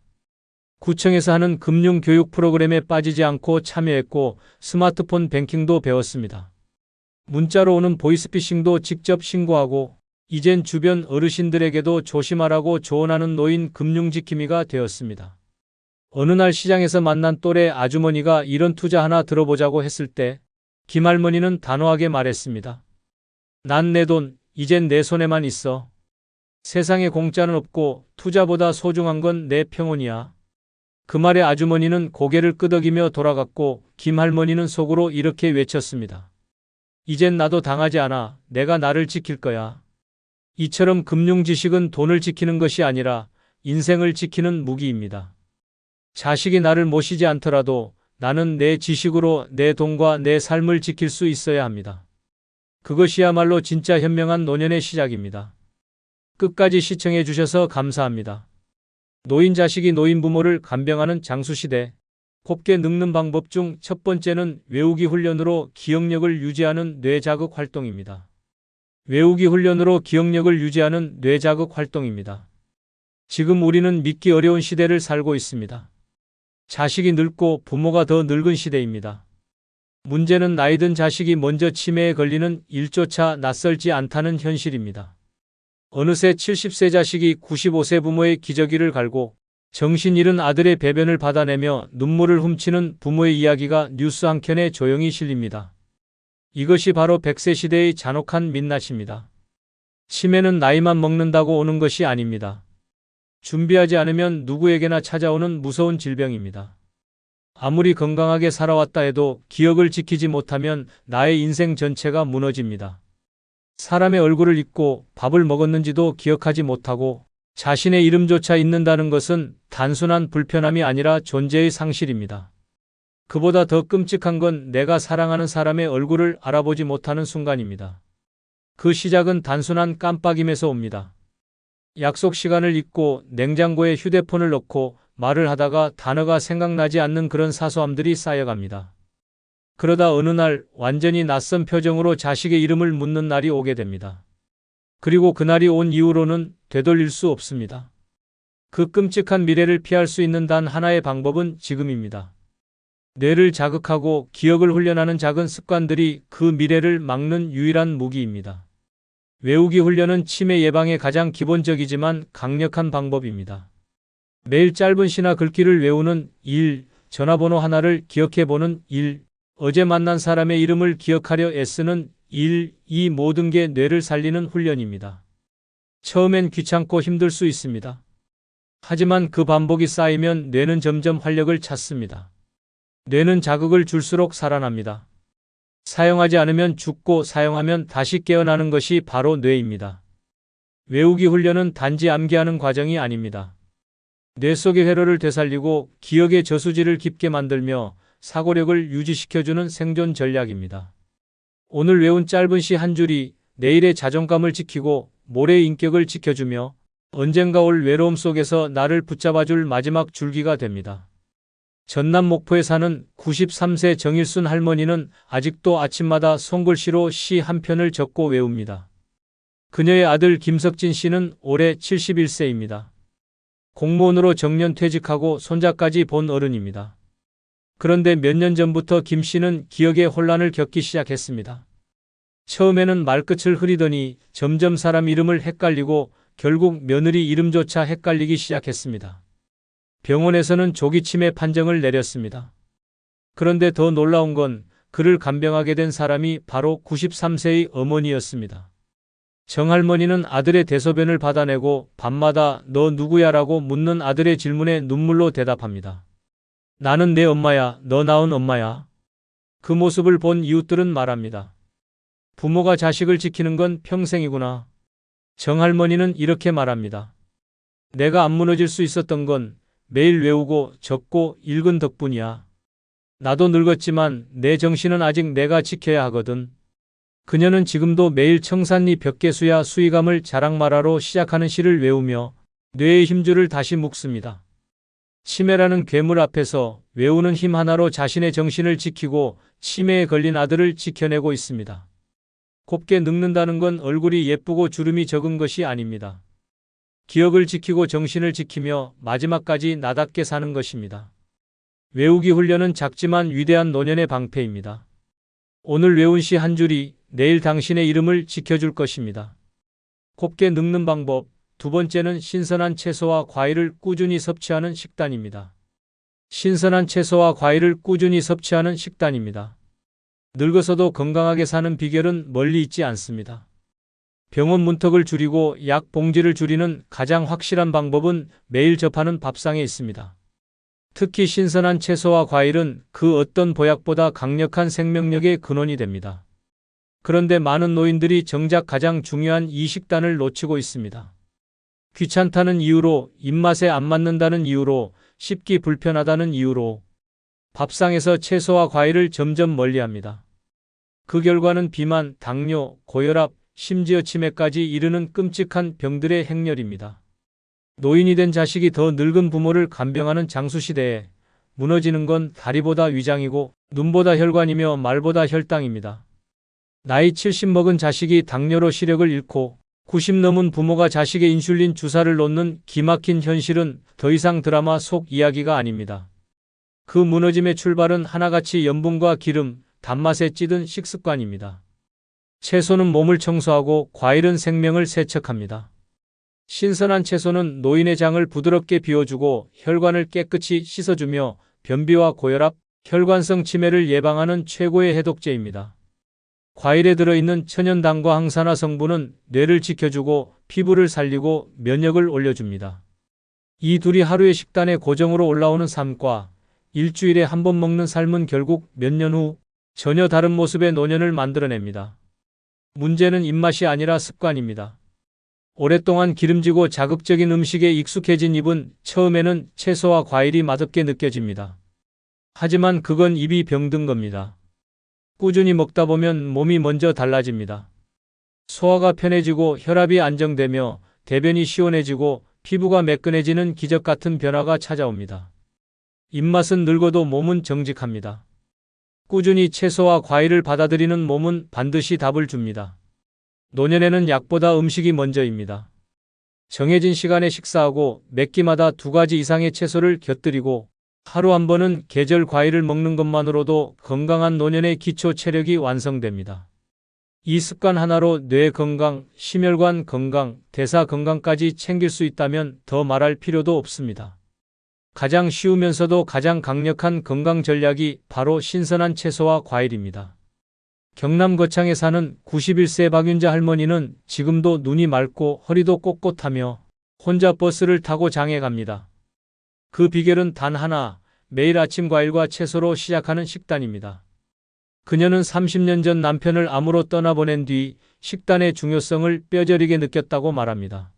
Speaker 1: 구청에서 하는 금융교육 프로그램에 빠지지 않고 참여했고 스마트폰 뱅킹도 배웠습니다. 문자로 오는 보이스피싱도 직접 신고하고 이젠 주변 어르신들에게도 조심하라고 조언하는 노인 금융지킴이가 되었습니다. 어느 날 시장에서 만난 또래 아주머니가 이런 투자 하나 들어보자고 했을 때 김할머니는 단호하게 말했습니다. 난 내 돈, 이젠 내 손에만 있어. 세상에 공짜는 없고 투자보다 소중한 건 내 평온이야. 그 말에 아주머니는 고개를 끄덕이며 돌아갔고 김할머니는 속으로 이렇게 외쳤습니다. 이젠 나도 당하지 않아. 내가 나를 지킬 거야. 이처럼 금융 지식은 돈을 지키는 것이 아니라 인생을 지키는 무기입니다. 자식이 나를 모시지 않더라도 나는 내 지식으로 내 돈과 내 삶을 지킬 수 있어야 합니다. 그것이야말로 진짜 현명한 노년의 시작입니다. 끝까지 시청해 주셔서 감사합니다. 노인 자식이 노인 부모를 간병하는 장수시대. 곱게 늙는 방법 중 첫 번째는 외우기 훈련으로 기억력을 유지하는 뇌자극 활동입니다. 외우기 훈련으로 기억력을 유지하는 뇌자극 활동입니다. 지금 우리는 믿기 어려운 시대를 살고 있습니다. 자식이 늙고 부모가 더 늙은 시대입니다. 문제는 나이 든 자식이 먼저 치매에 걸리는 일조차 낯설지 않다는 현실입니다. 어느새 70세 자식이 95세 부모의 기저귀를 갈고 정신 잃은 아들의 배변을 받아내며 눈물을 훔치는 부모의 이야기가 뉴스 한 켠에 조용히 실립니다. 이것이 바로 100세 시대의 잔혹한 민낯입니다. 치매는 나이만 먹는다고 오는 것이 아닙니다. 준비하지 않으면 누구에게나 찾아오는 무서운 질병입니다. 아무리 건강하게 살아왔다 해도 기억을 지키지 못하면 나의 인생 전체가 무너집니다. 사람의 얼굴을 잊고 밥을 먹었는지도 기억하지 못하고 자신의 이름조차 잊는다는 것은 단순한 불편함이 아니라 존재의 상실입니다. 그보다 더 끔찍한 건 내가 사랑하는 사람의 얼굴을 알아보지 못하는 순간입니다. 그 시작은 단순한 깜빡임에서 옵니다. 약속 시간을 잊고 냉장고에 휴대폰을 넣고 말을 하다가 단어가 생각나지 않는 그런 사소함들이 쌓여갑니다. 그러다 어느 날 완전히 낯선 표정으로 자식의 이름을 묻는 날이 오게 됩니다. 그리고 그날이 온 이후로는 되돌릴 수 없습니다. 그 끔찍한 미래를 피할 수 있는 단 하나의 방법은 지금입니다. 뇌를 자극하고 기억을 훈련하는 작은 습관들이 그 미래를 막는 유일한 무기입니다. 외우기 훈련은 치매 예방에 가장 기본적이지만 강력한 방법입니다. 매일 짧은 시나 글귀를 외우는 1, 전화번호 하나를 기억해보는 1, 어제 만난 사람의 이름을 기억하려 애쓰는 1, 이 모든 게 뇌를 살리는 훈련입니다. 처음엔 귀찮고 힘들 수 있습니다. 하지만 그 반복이 쌓이면 뇌는 점점 활력을 찾습니다. 뇌는 자극을 줄수록 살아납니다. 사용하지 않으면 죽고 사용하면 다시 깨어나는 것이 바로 뇌입니다. 외우기 훈련은 단지 암기하는 과정이 아닙니다. 뇌 속의 회로를 되살리고 기억의 저수지를 깊게 만들며 사고력을 유지시켜주는 생존 전략입니다. 오늘 외운 짧은 시 한 줄이 내일의 자존감을 지키고 모레의 인격을 지켜주며 언젠가 올 외로움 속에서 나를 붙잡아줄 마지막 줄기가 됩니다. 전남 목포에 사는 93세 정일순 할머니는 아직도 아침마다 손글씨로 시 한 편을 적고 외웁니다. 그녀의 아들 김석진 씨는 올해 71세입니다. 공무원으로 정년 퇴직하고 손자까지 본 어른입니다. 그런데 몇 년 전부터 김 씨는 기억의 혼란을 겪기 시작했습니다. 처음에는 말끝을 흐리더니 점점 사람 이름을 헷갈리고 결국 며느리 이름조차 헷갈리기 시작했습니다. 병원에서는 조기 치매 판정을 내렸습니다. 그런데 더 놀라운 건 그를 간병하게 된 사람이 바로 93세의 어머니였습니다. 정할머니는 아들의 대소변을 받아내고 밤마다 너 누구야라고 묻는 아들의 질문에 눈물로 대답합니다. 나는 내 엄마야. 너 낳은 엄마야. 그 모습을 본 이웃들은 말합니다. 부모가 자식을 지키는 건 평생이구나. 정할머니는 이렇게 말합니다. 내가 안 무너질 수 있었던 건 매일 외우고 적고 읽은 덕분이야. 나도 늙었지만 내 정신은 아직 내가 지켜야 하거든. 그녀는 지금도 매일 청산리 벽계수야 수의감을 자랑말하로 시작하는 시를 외우며 뇌의 힘줄을 다시 묶습니다. 치매라는 괴물 앞에서 외우는 힘 하나로 자신의 정신을 지키고 치매에 걸린 아들을 지켜내고 있습니다. 곱게 늙는다는 건 얼굴이 예쁘고 주름이 적은 것이 아닙니다. 기억을 지키고 정신을 지키며 마지막까지 나답게 사는 것입니다. 외우기 훈련은 작지만 위대한 노년의 방패입니다. 오늘 외운 시 한 줄이 내일 당신의 이름을 지켜줄 것입니다. 곱게 늙는 방법. 두 번째는 신선한 채소와 과일을 꾸준히 섭취하는 식단입니다. 신선한 채소와 과일을 꾸준히 섭취하는 식단입니다. 늙어서도 건강하게 사는 비결은 멀리 있지 않습니다. 병원 문턱을 줄이고 약 봉지를 줄이는 가장 확실한 방법은 매일 접하는 밥상에 있습니다. 특히 신선한 채소와 과일은 그 어떤 보약보다 강력한 생명력의 근원이 됩니다. 그런데 많은 노인들이 정작 가장 중요한 이 식단을 놓치고 있습니다. 귀찮다는 이유로, 입맛에 안 맞는다는 이유로, 씹기 불편하다는 이유로 밥상에서 채소와 과일을 점점 멀리합니다. 그 결과는 비만, 당뇨, 고혈압, 심지어 치매까지 이르는 끔찍한 병들의 행렬입니다. 노인이 된 자식이 더 늙은 부모를 간병하는 장수시대에 무너지는 건 다리보다 위장이고 눈보다 혈관이며 말보다 혈당입니다. 나이 70 먹은 자식이 당뇨로 시력을 잃고 90 넘은 부모가 자식의 인슐린 주사를 놓는 기막힌 현실은 더 이상 드라마 속 이야기가 아닙니다. 그 무너짐의 출발은 하나같이 염분과 기름, 단맛에 찌든 식습관입니다. 채소는 몸을 청소하고 과일은 생명을 세척합니다. 신선한 채소는 노인의 장을 부드럽게 비워주고 혈관을 깨끗이 씻어주며 변비와 고혈압, 혈관성 치매를 예방하는 최고의 해독제입니다. 과일에 들어있는 천연당과 항산화 성분은 뇌를 지켜주고 피부를 살리고 면역을 올려줍니다. 이 둘이 하루의 식단에 고정으로 올라오는 삶과 일주일에 한 번 먹는 삶은 결국 몇 년 후 전혀 다른 모습의 노년을 만들어냅니다. 문제는 입맛이 아니라 습관입니다. 오랫동안 기름지고 자극적인 음식에 익숙해진 입은 처음에는 채소와 과일이 맛없게 느껴집니다. 하지만 그건 입이 병든 겁니다. 꾸준히 먹다 보면 몸이 먼저 달라집니다. 소화가 편해지고 혈압이 안정되며 대변이 시원해지고 피부가 매끈해지는 기적 같은 변화가 찾아옵니다. 입맛은 늙어도 몸은 정직합니다. 꾸준히 채소와 과일을 받아들이는 몸은 반드시 답을 줍니다. 노년에는 약보다 음식이 먼저입니다. 정해진 시간에 식사하고 몇 끼마다 2가지 이상의 채소를 곁들이고 하루 한 번은 계절 과일을 먹는 것만으로도 건강한 노년의 기초 체력이 완성됩니다. 이 습관 하나로 뇌 건강, 심혈관 건강, 대사 건강까지 챙길 수 있다면 더 말할 필요도 없습니다. 가장 쉬우면서도 가장 강력한 건강 전략이 바로 신선한 채소와 과일입니다. 경남 거창에 사는 91세 박윤자 할머니는 지금도 눈이 맑고 허리도 꼿꼿하며 혼자 버스를 타고 장에 갑니다. 그 비결은 단 하나, 매일 아침 과일과 채소로 시작하는 식단입니다. 그녀는 30년 전 남편을 암으로 떠나보낸 뒤 식단의 중요성을 뼈저리게 느꼈다고 말합니다.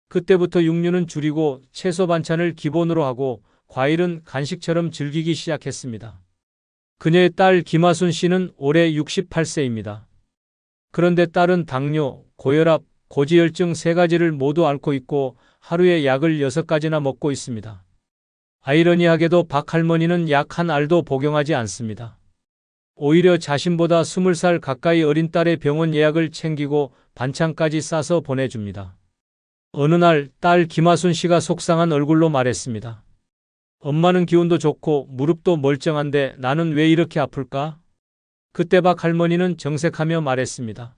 Speaker 1: 그때부터 육류는 줄이고 채소 반찬을 기본으로 하고 과일은 간식처럼 즐기기 시작했습니다. 그녀의 딸 김하순 씨는 올해 68세입니다. 그런데 딸은 당뇨, 고혈압, 고지혈증 3가지를 모두 앓고 있고 하루에 약을 6가지나 먹고 있습니다. 아이러니하게도 박 할머니는 약 한 알도 복용하지 않습니다. 오히려 자신보다 20살 가까이 어린 딸의 병원 예약을 챙기고 반찬까지 싸서 보내줍니다. 어느 날 딸 김하순 씨가 속상한 얼굴로 말했습니다. 엄마는 기운도 좋고 무릎도 멀쩡한데 나는 왜 이렇게 아플까? 그때 박 할머니는 정색하며 말했습니다.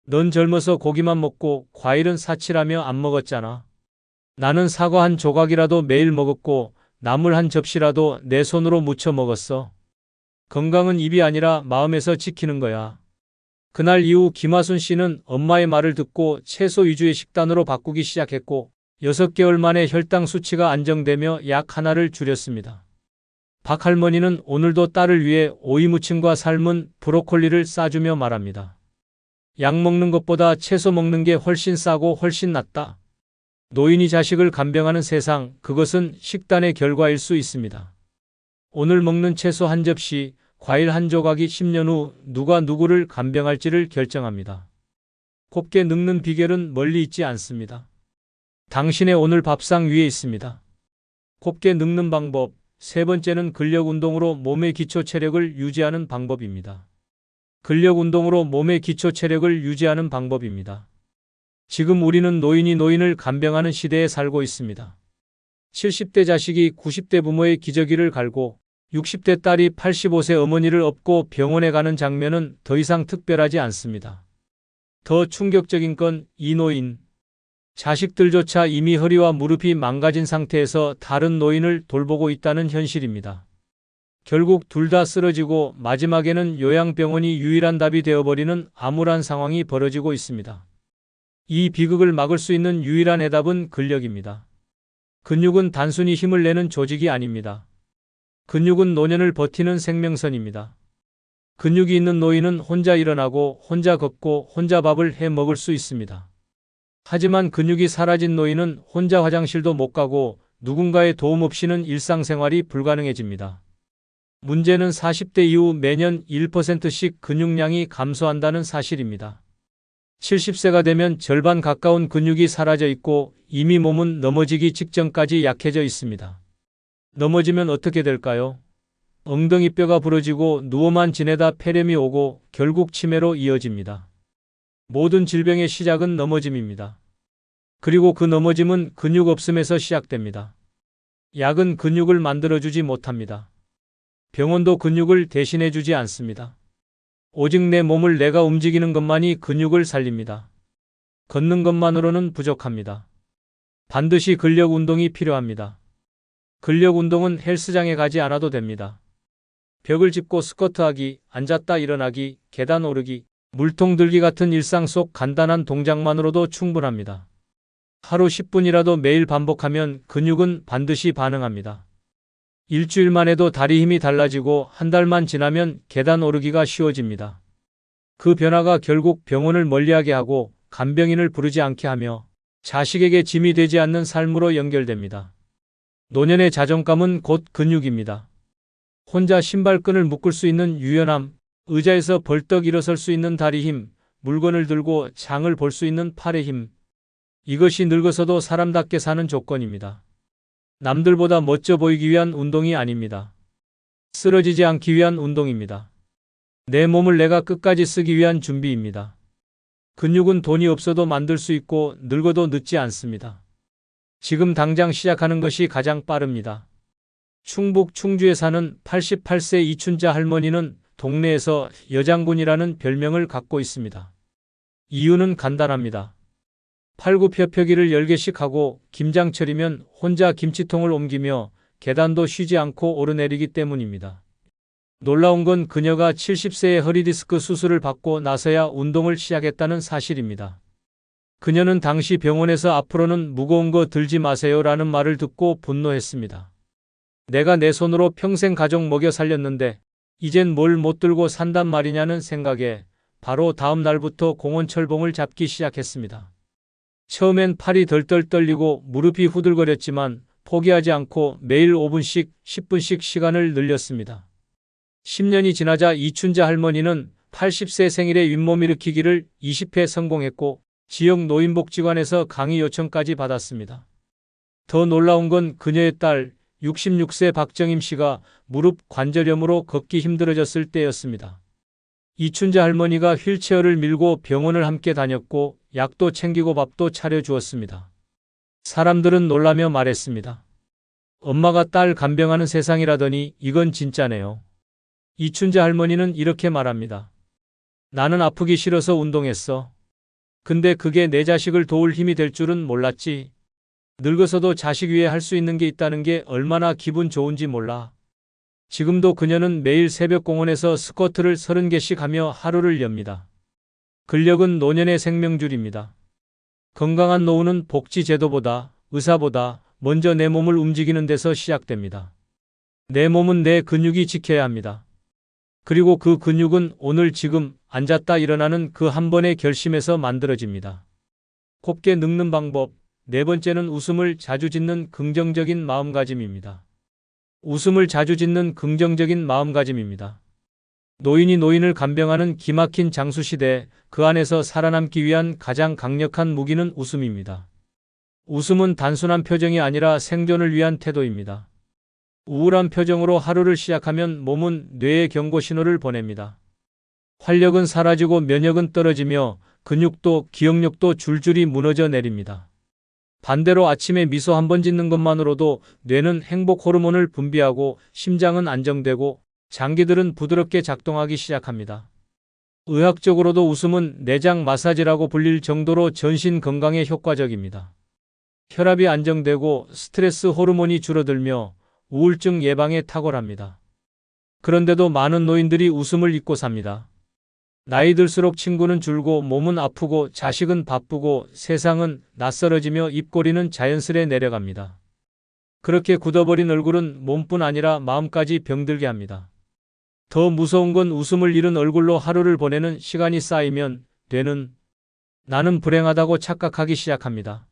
Speaker 1: 넌 젊어서 고기만 먹고 과일은 사치라며 안 먹었잖아. 나는 사과 한 조각이라도 매일 먹었고 나물 한 접시라도 내 손으로 무쳐 먹었어. 건강은 입이 아니라 마음에서 지키는 거야. 그날 이후 김하순 씨는 엄마의 말을 듣고 채소 위주의 식단으로 바꾸기 시작했고 6개월 만에 혈당 수치가 안정되며 약 하나를 줄였습니다. 박 할머니는 오늘도 딸을 위해 오이 무침과 삶은 브로콜리를 싸주며 말합니다. 약 먹는 것보다 채소 먹는 게 훨씬 싸고 훨씬 낫다. 노인이 자식을 간병하는 세상, 그것은 식단의 결과일 수 있습니다. 오늘 먹는 채소 한 접시, 과일 한 조각이 10년 후 누가 누구를 간병할지를 결정합니다. 곱게 늙는 비결은 멀리 있지 않습니다. 당신의 오늘 밥상 위에 있습니다. 곱게 늙는 방법, 3번째는 근력 운동으로 몸의 기초 체력을 유지하는 방법입니다. 근력 운동으로 몸의 기초 체력을 유지하는 방법입니다. 지금 우리는 노인이 노인을 간병하는 시대에 살고 있습니다. 70대 자식이 90대 부모의 기저귀를 갈고 60대 딸이 85세 어머니를 업고 병원에 가는 장면은 더 이상 특별하지 않습니다. 더 충격적인 건 이 노인, 자식들조차 이미 허리와 무릎이 망가진 상태에서 다른 노인을 돌보고 있다는 현실입니다. 결국 둘 다 쓰러지고 마지막에는 요양병원이 유일한 답이 되어버리는 암울한 상황이 벌어지고 있습니다. 이 비극을 막을 수 있는 유일한 해답은 근력입니다. 근육은 단순히 힘을 내는 조직이 아닙니다. 근육은 노년을 버티는 생명선입니다. 근육이 있는 노인은 혼자 일어나고 혼자 걷고 혼자 밥을 해 먹을 수 있습니다. 하지만 근육이 사라진 노인은 혼자 화장실도 못 가고 누군가의 도움 없이는 일상생활이 불가능해집니다. 문제는 40대 이후 매년 1%씩 근육량이 감소한다는 사실입니다. 70세가 되면 절반 가까운 근육이 사라져 있고 이미 몸은 넘어지기 직전까지 약해져 있습니다. 넘어지면 어떻게 될까요? 엉덩이뼈가 부러지고 누워만 지내다 폐렴이 오고 결국 치매로 이어집니다. 모든 질병의 시작은 넘어짐입니다. 그리고 그 넘어짐은 근육 없음에서 시작됩니다. 약은 근육을 만들어주지 못합니다. 병원도 근육을 대신해주지 않습니다. 오직 내 몸을 내가 움직이는 것만이 근육을 살립니다. 걷는 것만으로는 부족합니다. 반드시 근력 운동이 필요합니다. 근력 운동은 헬스장에 가지 않아도 됩니다. 벽을 짚고 스쿼트하기, 앉았다 일어나기, 계단 오르기, 물통 들기 같은 일상 속 간단한 동작만으로도 충분합니다. 하루 10분이라도 매일 반복하면 근육은 반드시 반응합니다. 일주일만 해도 다리 힘이 달라지고 한 달만 지나면 계단 오르기가 쉬워집니다. 그 변화가 결국 병원을 멀리하게 하고 간병인을 부르지 않게 하며 자식에게 짐이 되지 않는 삶으로 연결됩니다. 노년의 자존감은 곧 근육입니다. 혼자 신발끈을 묶을 수 있는 유연함, 의자에서 벌떡 일어설 수 있는 다리 힘, 물건을 들고 장을 볼 수 있는 팔의 힘. 이것이 늙어서도 사람답게 사는 조건입니다. 남들보다 멋져 보이기 위한 운동이 아닙니다. 쓰러지지 않기 위한 운동입니다. 내 몸을 내가 끝까지 쓰기 위한 준비입니다. 근육은 돈이 없어도 만들 수 있고 늙어도 늦지 않습니다. 지금 당장 시작하는 것이 가장 빠릅니다. 충북 충주에 사는 88세 이춘자 할머니는 동네에서 여장군이라는 별명을 갖고 있습니다. 이유는 간단합니다. 팔굽혀펴기를 10개씩 하고 김장철이면 혼자 김치통을 옮기며 계단도 쉬지 않고 오르내리기 때문입니다. 놀라운 건 그녀가 70세에 허리디스크 수술을 받고 나서야 운동을 시작했다는 사실입니다. 그녀는 당시 병원에서 앞으로는 무거운 거 들지 마세요라는 말을 듣고 분노했습니다. 내가 내 손으로 평생 가족 먹여 살렸는데 이젠 뭘 못 들고 산단 말이냐는 생각에 바로 다음 날부터 공원 철봉을 잡기 시작했습니다. 처음엔 팔이 덜덜 떨리고 무릎이 후들거렸지만 포기하지 않고 매일 5분씩 10분씩 시간을 늘렸습니다. 10년이 지나자 이춘자 할머니는 80세 생일에 윗몸 일으키기를 20회 성공했고 지역 노인복지관에서 강의 요청까지 받았습니다. 더 놀라운 건 그녀의 딸 66세 박정임 씨가 무릎 관절염으로 걷기 힘들어졌을 때였습니다. 이춘자 할머니가 휠체어를 밀고 병원을 함께 다녔고 약도 챙기고 밥도 차려주었습니다. 사람들은 놀라며 말했습니다. 엄마가 딸 간병하는 세상이라더니 이건 진짜네요. 이춘자 할머니는 이렇게 말합니다. 나는 아프기 싫어서 운동했어. 근데 그게 내 자식을 도울 힘이 될 줄은 몰랐지. 늙어서도 자식 위해 할 수 있는 게 있다는 게 얼마나 기분 좋은지 몰라. 지금도 그녀는 매일 새벽 공원에서 스쿼트를 30개씩 하며 하루를 엽니다. 근력은 노년의 생명줄입니다. 건강한 노후는 복지제도보다, 의사보다 먼저 내 몸을 움직이는 데서 시작됩니다. 내 몸은 내 근육이 지켜야 합니다. 그리고 그 근육은 오늘 지금 앉았다 일어나는 그 한 번의 결심에서 만들어집니다. 곱게 늙는 방법. 네 번째는 웃음을 자주 짓는 긍정적인 마음가짐입니다. 웃음을 자주 짓는 긍정적인 마음가짐입니다. 노인이 노인을 간병하는 기막힌 장수시대, 그 안에서 살아남기 위한 가장 강력한 무기는 웃음입니다. 웃음은 단순한 표정이 아니라 생존을 위한 태도입니다. 우울한 표정으로 하루를 시작하면 몸은 뇌에 경고 신호를 보냅니다. 활력은 사라지고 면역은 떨어지며 근육도 기억력도 줄줄이 무너져 내립니다. 반대로 아침에 미소 한 번 짓는 것만으로도 뇌는 행복 호르몬을 분비하고 심장은 안정되고 장기들은 부드럽게 작동하기 시작합니다. 의학적으로도 웃음은 내장 마사지라고 불릴 정도로 전신 건강에 효과적입니다. 혈압이 안정되고 스트레스 호르몬이 줄어들며 우울증 예방에 탁월합니다. 그런데도 많은 노인들이 웃음을 잊고 삽니다. 나이 들수록 친구는 줄고 몸은 아프고 자식은 바쁘고 세상은 낯설어지며 입꼬리는 자연스레 내려갑니다. 그렇게 굳어버린 얼굴은 몸뿐 아니라 마음까지 병들게 합니다. 더 무서운 건 웃음을 잃은 얼굴로 하루를 보내는 시간이 쌓이면 뇌는 나는 불행하다고 착각하기 시작합니다.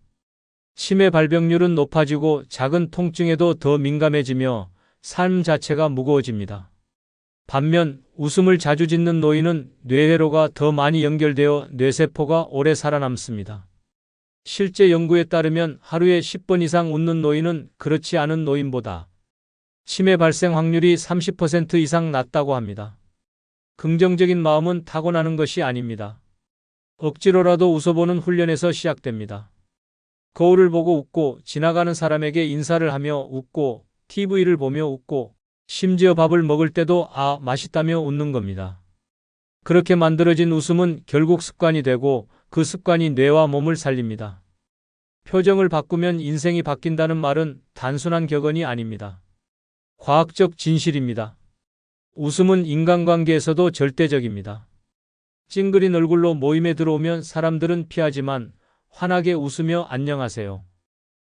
Speaker 1: 치매 발병률은 높아지고 작은 통증에도 더 민감해지며 삶 자체가 무거워집니다. 반면 웃음을 자주 짓는 노인은 뇌회로가 더 많이 연결되어 뇌세포가 오래 살아남습니다. 실제 연구에 따르면 하루에 10번 이상 웃는 노인은 그렇지 않은 노인보다 치매 발생 확률이 30% 이상 낮다고 합니다. 긍정적인 마음은 타고나는 것이 아닙니다. 억지로라도 웃어보는 훈련에서 시작됩니다. 거울을 보고 웃고, 지나가는 사람에게 인사를 하며 웃고, TV를 보며 웃고, 심지어 밥을 먹을 때도 맛있다며 웃는 겁니다. 그렇게 만들어진 웃음은 결국 습관이 되고 그 습관이 뇌와 몸을 살립니다. 표정을 바꾸면 인생이 바뀐다는 말은 단순한 격언이 아닙니다. 과학적 진실입니다. 웃음은 인간관계에서도 절대적입니다. 찡그린 얼굴로 모임에 들어오면 사람들은 피하지만 환하게 웃으며 안녕하세요.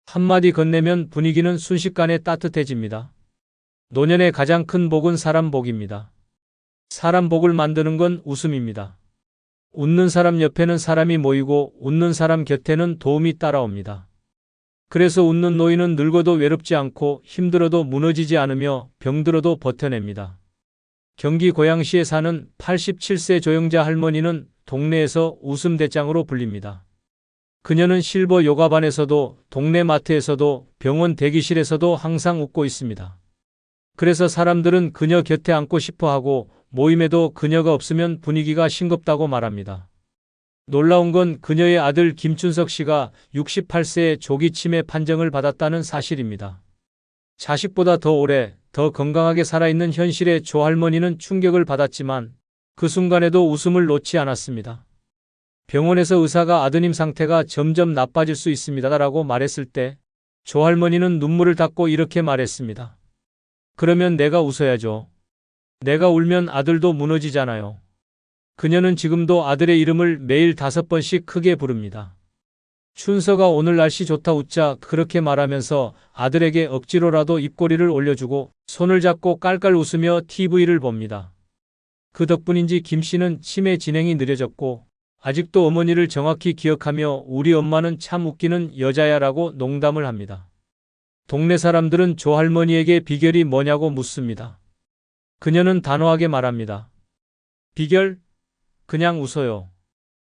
Speaker 1: 한마디 건네면 분위기는 순식간에 따뜻해집니다. 노년의 가장 큰 복은 사람 복입니다. 사람 복을 만드는 건 웃음입니다. 웃는 사람 옆에는 사람이 모이고 웃는 사람 곁에는 도움이 따라옵니다. 그래서 웃는 노인은 늙어도 외롭지 않고 힘들어도 무너지지 않으며 병들어도 버텨냅니다. 경기 고양시에 사는 87세 조영자 할머니는 동네에서 웃음 대장으로 불립니다. 그녀는 실버 요가반에서도 동네 마트에서도 병원 대기실에서도 항상 웃고 있습니다. 그래서 사람들은 그녀 곁에 앉고 싶어 하고 모임에도 그녀가 없으면 분위기가 싱겁다고 말합니다. 놀라운 건 그녀의 아들 김춘석 씨가 68세에 조기 치매 판정을 받았다는 사실입니다. 자식보다 더 오래, 더 건강하게 살아있는 현실에 조 할머니는 충격을 받았지만 그 순간에도 웃음을 놓지 않았습니다. 병원에서 의사가 아드님 상태가 점점 나빠질 수 있습니다라고 말했을 때 조 할머니는 눈물을 닦고 이렇게 말했습니다. 그러면 내가 웃어야죠. 내가 울면 아들도 무너지잖아요. 그녀는 지금도 아들의 이름을 매일 5번씩 크게 부릅니다. 춘서가 오늘 날씨 좋다 웃자 그렇게 말하면서 아들에게 억지로라도 입꼬리를 올려주고 손을 잡고 깔깔 웃으며 TV를 봅니다. 그 덕분인지 김 씨는 치매 진행이 느려졌고 아직도 어머니를 정확히 기억하며 우리 엄마는 참 웃기는 여자야라고 농담을 합니다. 동네 사람들은 조 할머니에게 비결이 뭐냐고 묻습니다. 그녀는 단호하게 말합니다. 비결? 그냥 웃어요.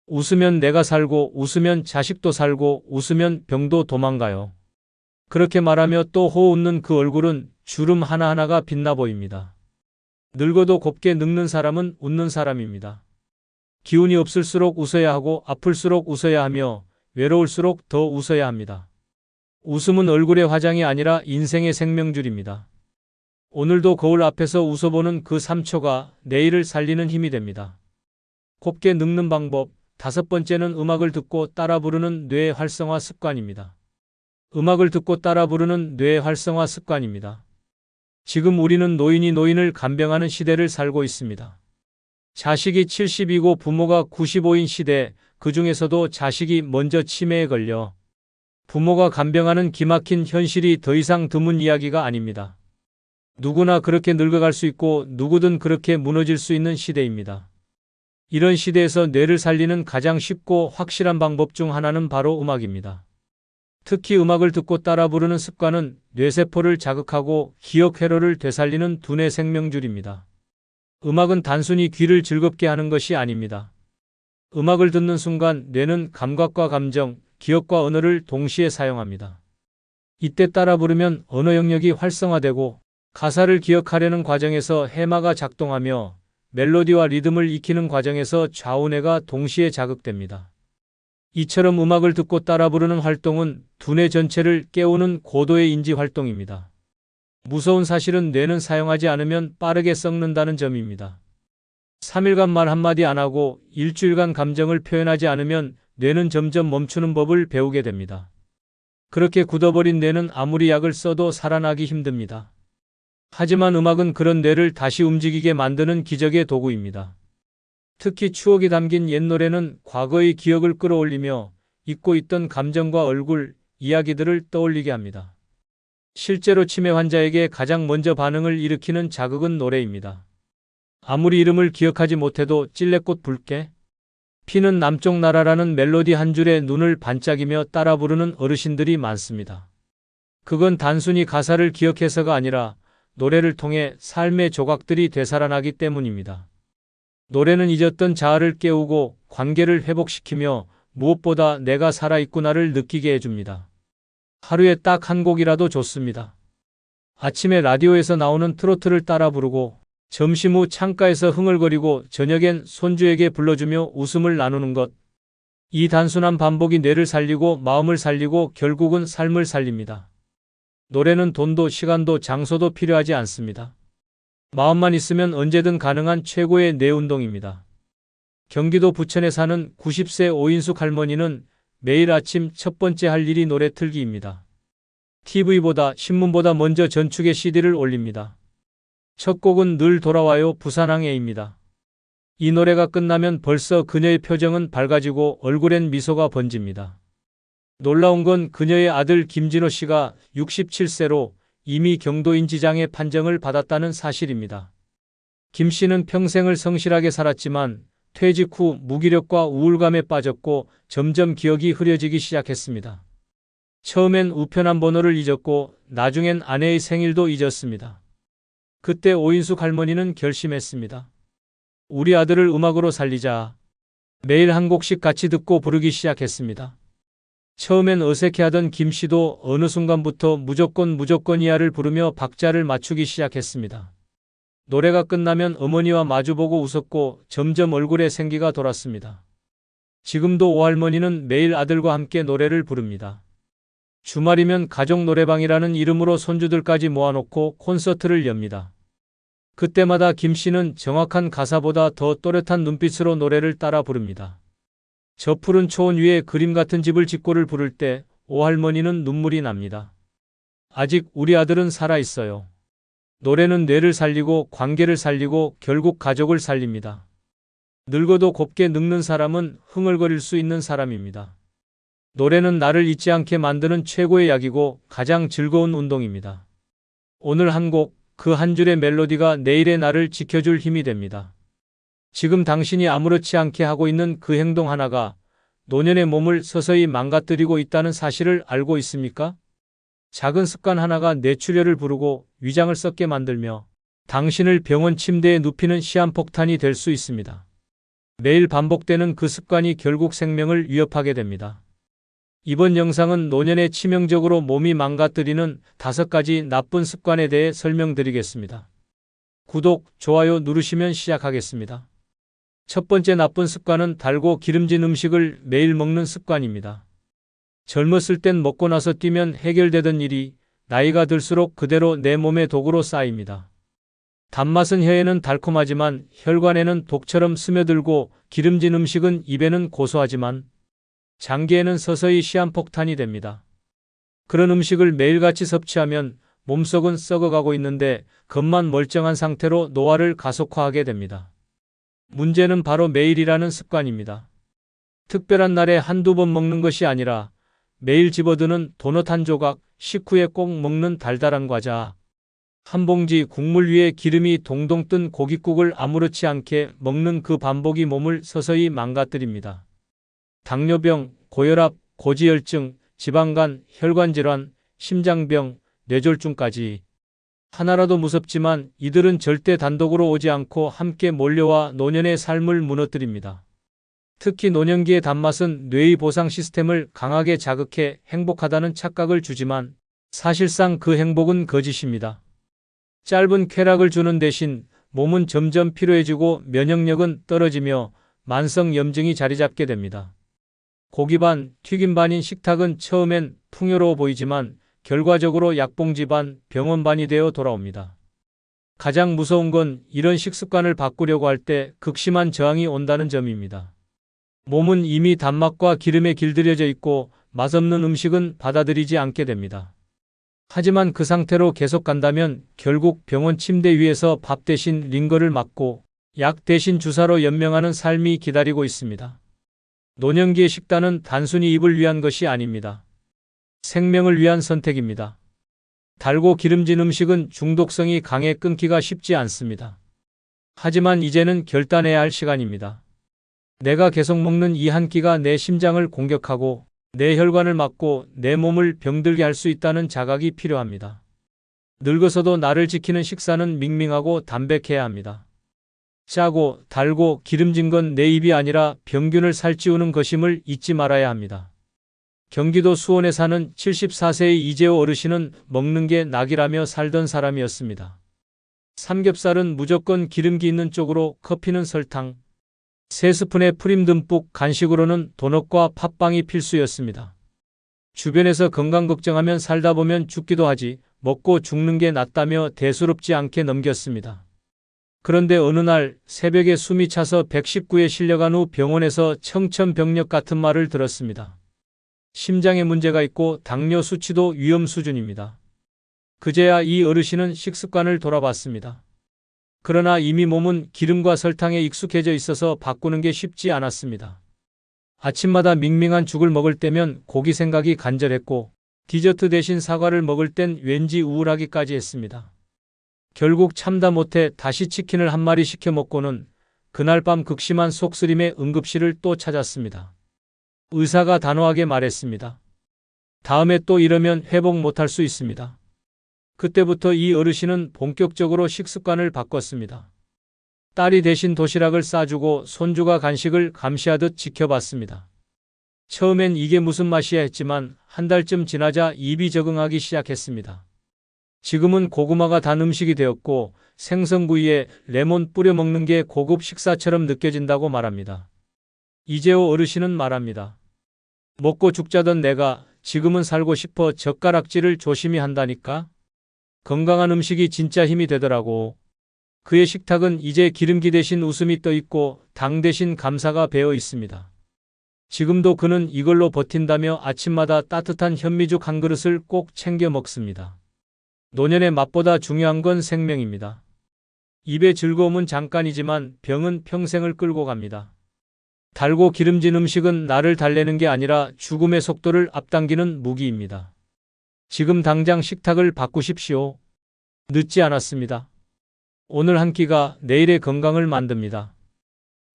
Speaker 1: 웃으면 내가 살고 웃으면 자식도 살고 웃으면 병도 도망가요. 그렇게 말하며 또 호 웃는 그 얼굴은 주름 하나하나가 빛나 보입니다. 늙어도 곱게 늙는 사람은 웃는 사람입니다. 기운이 없을수록 웃어야 하고 아플수록 웃어야 하며 외로울수록 더 웃어야 합니다. 웃음은 얼굴의 화장이 아니라 인생의 생명줄입니다. 오늘도 거울 앞에서 웃어보는 그 3초가 내일을 살리는 힘이 됩니다. 곱게 늙는 방법 5번째는 음악을 듣고 따라 부르는 뇌 활성화 습관입니다. 음악을 듣고 따라 부르는 뇌 활성화 습관입니다. 지금 우리는 노인이 노인을 간병하는 시대를 살고 있습니다. 자식이 70이고 부모가 95인 시대, 그 중에서도 자식이 먼저 치매에 걸려 부모가 간병하는 기막힌 현실이 더 이상 드문 이야기가 아닙니다. 누구나 그렇게 늙어갈 수 있고 누구든 그렇게 무너질 수 있는 시대입니다. 이런 시대에서 뇌를 살리는 가장 쉽고 확실한 방법 중 하나는 바로 음악입니다. 특히 음악을 듣고 따라 부르는 습관은 뇌세포를 자극하고 기억 회로를 되살리는 두뇌 생명줄입니다. 음악은 단순히 귀를 즐겁게 하는 것이 아닙니다. 음악을 듣는 순간 뇌는 감각과 감정, 기억과 언어를 동시에 사용합니다. 이때 따라 부르면 언어 영역이 활성화되고 가사를 기억하려는 과정에서 해마가 작동하며 멜로디와 리듬을 익히는 과정에서 좌우뇌가 동시에 자극됩니다. 이처럼 음악을 듣고 따라 부르는 활동은 두뇌 전체를 깨우는 고도의 인지 활동입니다. 무서운 사실은 뇌는 사용하지 않으면 빠르게 썩는다는 점입니다. 3일간 말 한마디 안 하고 일주일간 감정을 표현하지 않으면 뇌는 점점 멈추는 법을 배우게 됩니다. 그렇게 굳어버린 뇌는 아무리 약을 써도 살아나기 힘듭니다. 하지만 음악은 그런 뇌를 다시 움직이게 만드는 기적의 도구입니다. 특히 추억이 담긴 옛 노래는 과거의 기억을 끌어올리며 잊고 있던 감정과 얼굴, 이야기들을 떠올리게 합니다. 실제로 치매 환자에게 가장 먼저 반응을 일으키는 자극은 노래입니다. 아무리 이름을 기억하지 못해도 찔레꽃 붉게 피는 남쪽 나라라는 멜로디 한 줄에 눈을 반짝이며 따라 부르는 어르신들이 많습니다. 그건 단순히 가사를 기억해서가 아니라 노래를 통해 삶의 조각들이 되살아나기 때문입니다. 노래는 잊었던 자아를 깨우고 관계를 회복시키며 무엇보다 내가 살아있구나를 느끼게 해줍니다. 하루에 딱 한 곡이라도 좋습니다. 아침에 라디오에서 나오는 트로트를 따라 부르고 점심 후 창가에서 흥얼거리고 저녁엔 손주에게 불러주며 웃음을 나누는 것. 이 단순한 반복이 뇌를 살리고 마음을 살리고 결국은 삶을 살립니다. 노래는 돈도 시간도 장소도 필요하지 않습니다. 마음만 있으면 언제든 가능한 최고의 뇌 운동입니다. 경기도 부천에 사는 90세 오인숙 할머니는 매일 아침 첫 번째 할 일이 노래 틀기입니다. TV보다 신문보다 먼저 전축에 CD를 올립니다. 첫 곡은 늘 돌아와요 부산항에입니다. 이 노래가 끝나면 벌써 그녀의 표정은 밝아지고 얼굴엔 미소가 번집니다. 놀라운 건 그녀의 아들 김진호 씨가 67세로 이미 경도인 지장의 판정을 받았다는 사실입니다. 김 씨는 평생을 성실하게 살았지만 퇴직 후 무기력과 우울감에 빠졌고 점점 기억이 흐려지기 시작했습니다. 처음엔 우편함 번호를 잊었고 나중엔 아내의 생일도 잊었습니다. 그때 오인숙 할머니는 결심했습니다. 우리 아들을 음악으로 살리자. 매일 한 곡씩 같이 듣고 부르기 시작했습니다. 처음엔 어색해하던 김 씨도 어느 순간부터 무조건이야를 부르며 박자를 맞추기 시작했습니다. 노래가 끝나면 어머니와 마주보고 웃었고 점점 얼굴에 생기가 돌았습니다. 지금도 오할머니는 매일 아들과 함께 노래를 부릅니다. 주말이면 가족 노래방이라는 이름으로 손주들까지 모아놓고 콘서트를 엽니다. 그때마다 김 씨는 정확한 가사보다 더 또렷한 눈빛으로 노래를 따라 부릅니다. 저 푸른 초원 위에 그림 같은 집을 짓고를 부를 때 오할머니는 눈물이 납니다. 아직 우리 아들은 살아있어요. 노래는 뇌를 살리고 관계를 살리고 결국 가족을 살립니다. 늙어도 곱게 늙는 사람은 흥얼거릴 수 있는 사람입니다. 노래는 나를 잊지 않게 만드는 최고의 약이고 가장 즐거운 운동입니다. 오늘 한 곡, 그 한 줄의 멜로디가 내일의 나를 지켜줄 힘이 됩니다. 지금 당신이 아무렇지 않게 하고 있는 그 행동 하나가 노년의 몸을 서서히 망가뜨리고 있다는 사실을 알고 있습니까? 작은 습관 하나가 뇌출혈을 부르고 위장을 썩게 만들며 당신을 병원 침대에 눕히는 시한폭탄이 될 수 있습니다. 매일 반복되는 그 습관이 결국 생명을 위협하게 됩니다. 이번 영상은 노년에 치명적으로 몸이 망가뜨리는 5가지 나쁜 습관에 대해 설명드리겠습니다. 구독, 좋아요 누르시면 시작하겠습니다. 첫 번째 나쁜 습관은 달고 기름진 음식을 매일 먹는 습관입니다. 젊었을 땐 먹고 나서 뛰면 해결되던 일이 나이가 들수록 그대로 내 몸의 독으로 쌓입니다. 단맛은 혀에는 달콤하지만 혈관에는 독처럼 스며들고 기름진 음식은 입에는 고소하지만 장기에는 서서히 시한폭탄이 됩니다. 그런 음식을 매일같이 섭취하면 몸속은 썩어가고 있는데 겉만 멀쩡한 상태로 노화를 가속화하게 됩니다. 문제는 바로 매일이라는 습관입니다. 특별한 날에 한두 번 먹는 것이 아니라 매일 집어드는 도넛 한 조각, 식후에 꼭 먹는 달달한 과자, 한 봉지 국물 위에 기름이 동동 뜬 고깃국을 아무렇지 않게 먹는 그 반복이 몸을 서서히 망가뜨립니다. 당뇨병, 고혈압, 고지혈증, 지방간, 혈관질환, 심장병, 뇌졸중까지. 하나라도 무섭지만 이들은 절대 단독으로 오지 않고 함께 몰려와 노년의 삶을 무너뜨립니다. 특히 노년기의 단맛은 뇌의 보상 시스템을 강하게 자극해 행복하다는 착각을 주지만 사실상 그 행복은 거짓입니다. 짧은 쾌락을 주는 대신 몸은 점점 피로해지고 면역력은 떨어지며 만성 염증이 자리 잡게 됩니다. 고기 반, 튀김 반인 식탁은 처음엔 풍요로워 보이지만 결과적으로 약봉지 반, 병원 반이 되어 돌아옵니다. 가장 무서운 건 이런 식습관을 바꾸려고 할 때 극심한 저항이 온다는 점입니다. 몸은 이미 단맛과 기름에 길들여져 있고 맛없는 음식은 받아들이지 않게 됩니다. 하지만 그 상태로 계속 간다면 결국 병원 침대 위에서 밥 대신 링거를 맞고 약 대신 주사로 연명하는 삶이 기다리고 있습니다. 노년기의 식단은 단순히 입을 위한 것이 아닙니다. 생명을 위한 선택입니다. 달고 기름진 음식은 중독성이 강해 끊기가 쉽지 않습니다. 하지만 이제는 결단해야 할 시간입니다. 내가 계속 먹는 이 한 끼가 내 심장을 공격하고 내 혈관을 막고 내 몸을 병들게 할 수 있다는 자각이 필요합니다. 늙어서도 나를 지키는 식사는 밍밍하고 담백해야 합니다. 짜고 달고 기름진 건 내 입이 아니라 병균을 살찌우는 것임을 잊지 말아야 합니다. 경기도 수원에 사는 74세의 이재호 어르신은 먹는 게 낙이라며 살던 사람이었습니다. 삼겹살은 무조건 기름기 있는 쪽으로, 커피는 설탕, 3스푼의 프림 듬뿍, 간식으로는 도넛과 팥빵이 필수였습니다. 주변에서 건강 걱정하면 살다 보면 죽기도 하지, 먹고 죽는 게 낫다며 대수롭지 않게 넘겼습니다. 그런데 어느 날 새벽에 숨이 차서 119에 실려간 후 병원에서 청천벽력 같은 말을 들었습니다. 심장에 문제가 있고 당뇨 수치도 위험 수준입니다. 그제야 이 어르신은 식습관을 돌아봤습니다. 그러나 이미 몸은 기름과 설탕에 익숙해져 있어서 바꾸는 게 쉽지 않았습니다. 아침마다 밍밍한 죽을 먹을 때면 고기 생각이 간절했고, 디저트 대신 사과를 먹을 땐 왠지 우울하기까지 했습니다. 결국 참다 못해 다시 치킨을 한 마리 시켜 먹고는 그날 밤 극심한 속쓰림에 응급실을 또 찾았습니다. 의사가 단호하게 말했습니다. 다음에 또 이러면 회복 못할 수 있습니다. 그때부터 이 어르신은 본격적으로 식습관을 바꿨습니다. 딸이 대신 도시락을 싸주고 손주가 간식을 감시하듯 지켜봤습니다. 처음엔 이게 무슨 맛이야 했지만 한 달쯤 지나자 입이 적응하기 시작했습니다. 지금은 고구마가 단 음식이 되었고 생선구이에 레몬 뿌려 먹는 게 고급 식사처럼 느껴진다고 말합니다. 이재호 어르신은 말합니다. 먹고 죽자던 내가 지금은 살고 싶어 젓가락질을 조심히 한다니까? 건강한 음식이 진짜 힘이 되더라고. 그의 식탁은 이제 기름기 대신 웃음이 떠 있고 당 대신 감사가 배어 있습니다. 지금도 그는 이걸로 버틴다며 아침마다 따뜻한 현미죽 한 그릇을 꼭 챙겨 먹습니다. 노년의 맛보다 중요한 건 생명입니다. 입의 즐거움은 잠깐이지만 병은 평생을 끌고 갑니다. 달고 기름진 음식은 나를 달래는 게 아니라 죽음의 속도를 앞당기는 무기입니다. 지금 당장 식탁을 바꾸십시오. 늦지 않았습니다. 오늘 한 끼가 내일의 건강을 만듭니다.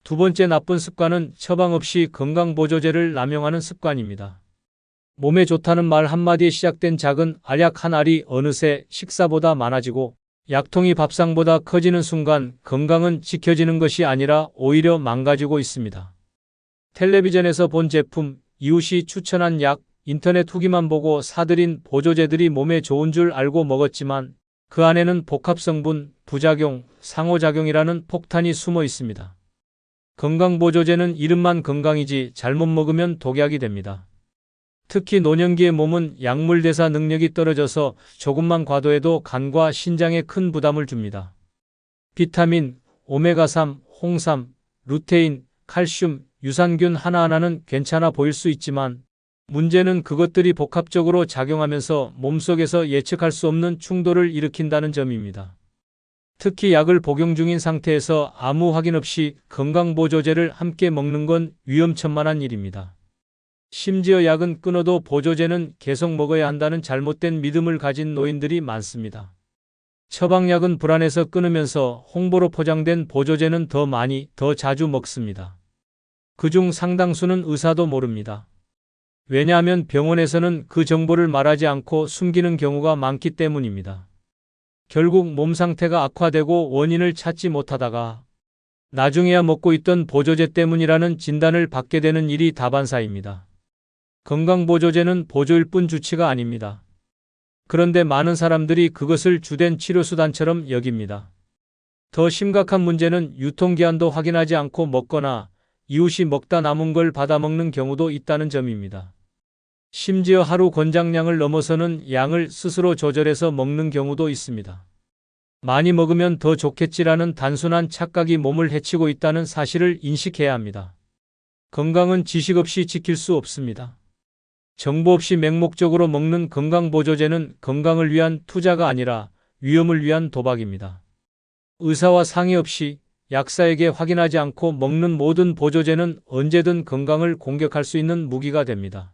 Speaker 1: 두 번째 나쁜 습관은 처방 없이 건강보조제를 남용하는 습관입니다. 몸에 좋다는 말 한마디에 시작된 작은 알약 한 알이 어느새 식사보다 많아지고 약통이 밥상보다 커지는 순간 건강은 지켜지는 것이 아니라 오히려 망가지고 있습니다. 텔레비전에서 본 제품, 이웃이 추천한 약, 인터넷 후기만 보고 사들인 보조제들이 몸에 좋은 줄 알고 먹었지만 그 안에는 복합성분, 부작용, 상호작용이라는 폭탄이 숨어 있습니다. 건강보조제는 이름만 건강이지 잘못 먹으면 독약이 됩니다. 특히 노년기의 몸은 약물 대사 능력이 떨어져서 조금만 과도해도 간과 신장에 큰 부담을 줍니다. 비타민, 오메가3, 홍삼, 루테인, 칼슘, 유산균 하나하나는 괜찮아 보일 수 있지만 문제는 그것들이 복합적으로 작용하면서 몸속에서 예측할 수 없는 충돌을 일으킨다는 점입니다. 특히 약을 복용 중인 상태에서 아무 확인 없이 건강보조제를 함께 먹는 건 위험천만한 일입니다. 심지어 약은 끊어도 보조제는 계속 먹어야 한다는 잘못된 믿음을 가진 노인들이 많습니다. 처방약은 불안해서 끊으면서 홍보로 포장된 보조제는 더 많이, 더 자주 먹습니다. 그중 상당수는 의사도 모릅니다. 왜냐하면 병원에서는 그 정보를 말하지 않고 숨기는 경우가 많기 때문입니다. 결국 몸 상태가 악화되고 원인을 찾지 못하다가 나중에야 먹고 있던 보조제 때문이라는 진단을 받게 되는 일이 다반사입니다. 건강보조제는 보조일 뿐 주치가 아닙니다. 그런데 많은 사람들이 그것을 주된 치료수단처럼 여깁니다. 더 심각한 문제는 유통기한도 확인하지 않고 먹거나 이웃이 먹다 남은 걸 받아먹는 경우도 있다는 점입니다. 심지어 하루 권장량을 넘어서는 양을 스스로 조절해서 먹는 경우도 있습니다. 많이 먹으면 더 좋겠지라는 단순한 착각이 몸을 해치고 있다는 사실을 인식해야 합니다. 건강은 지식 없이 지킬 수 없습니다. 정보 없이 맹목적으로 먹는 건강보조제는 건강을 위한 투자가 아니라 위험을 위한 도박입니다. 의사와 상의 없이 약사에게 확인하지 않고 먹는 모든 보조제는 언제든 건강을 공격할 수 있는 무기가 됩니다.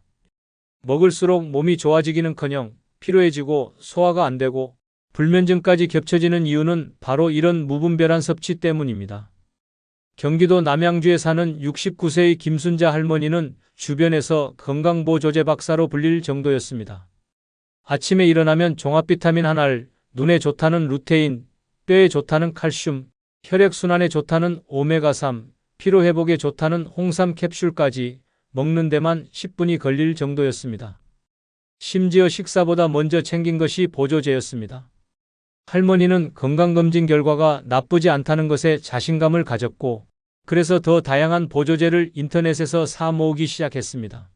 Speaker 1: 먹을수록 몸이 좋아지기는커녕 피로해지고 소화가 안 되고 불면증까지 겹쳐지는 이유는 바로 이런 무분별한 섭취 때문입니다. 경기도 남양주에 사는 69세의 김순자 할머니는 주변에서 건강보조제 박사로 불릴 정도였습니다. 아침에 일어나면 종합비타민 하나를, 눈에 좋다는 루테인, 뼈에 좋다는 칼슘, 혈액순환에 좋다는 오메가3, 피로회복에 좋다는 홍삼 캡슐까지 먹는 데만 10분이 걸릴 정도였습니다. 심지어 식사보다 먼저 챙긴 것이 보조제였습니다. 할머니는 건강검진 결과가 나쁘지 않다는 것에 자신감을 가졌고, 그래서 더 다양한 보조제를 인터넷에서 사 모으기 시작했습니다.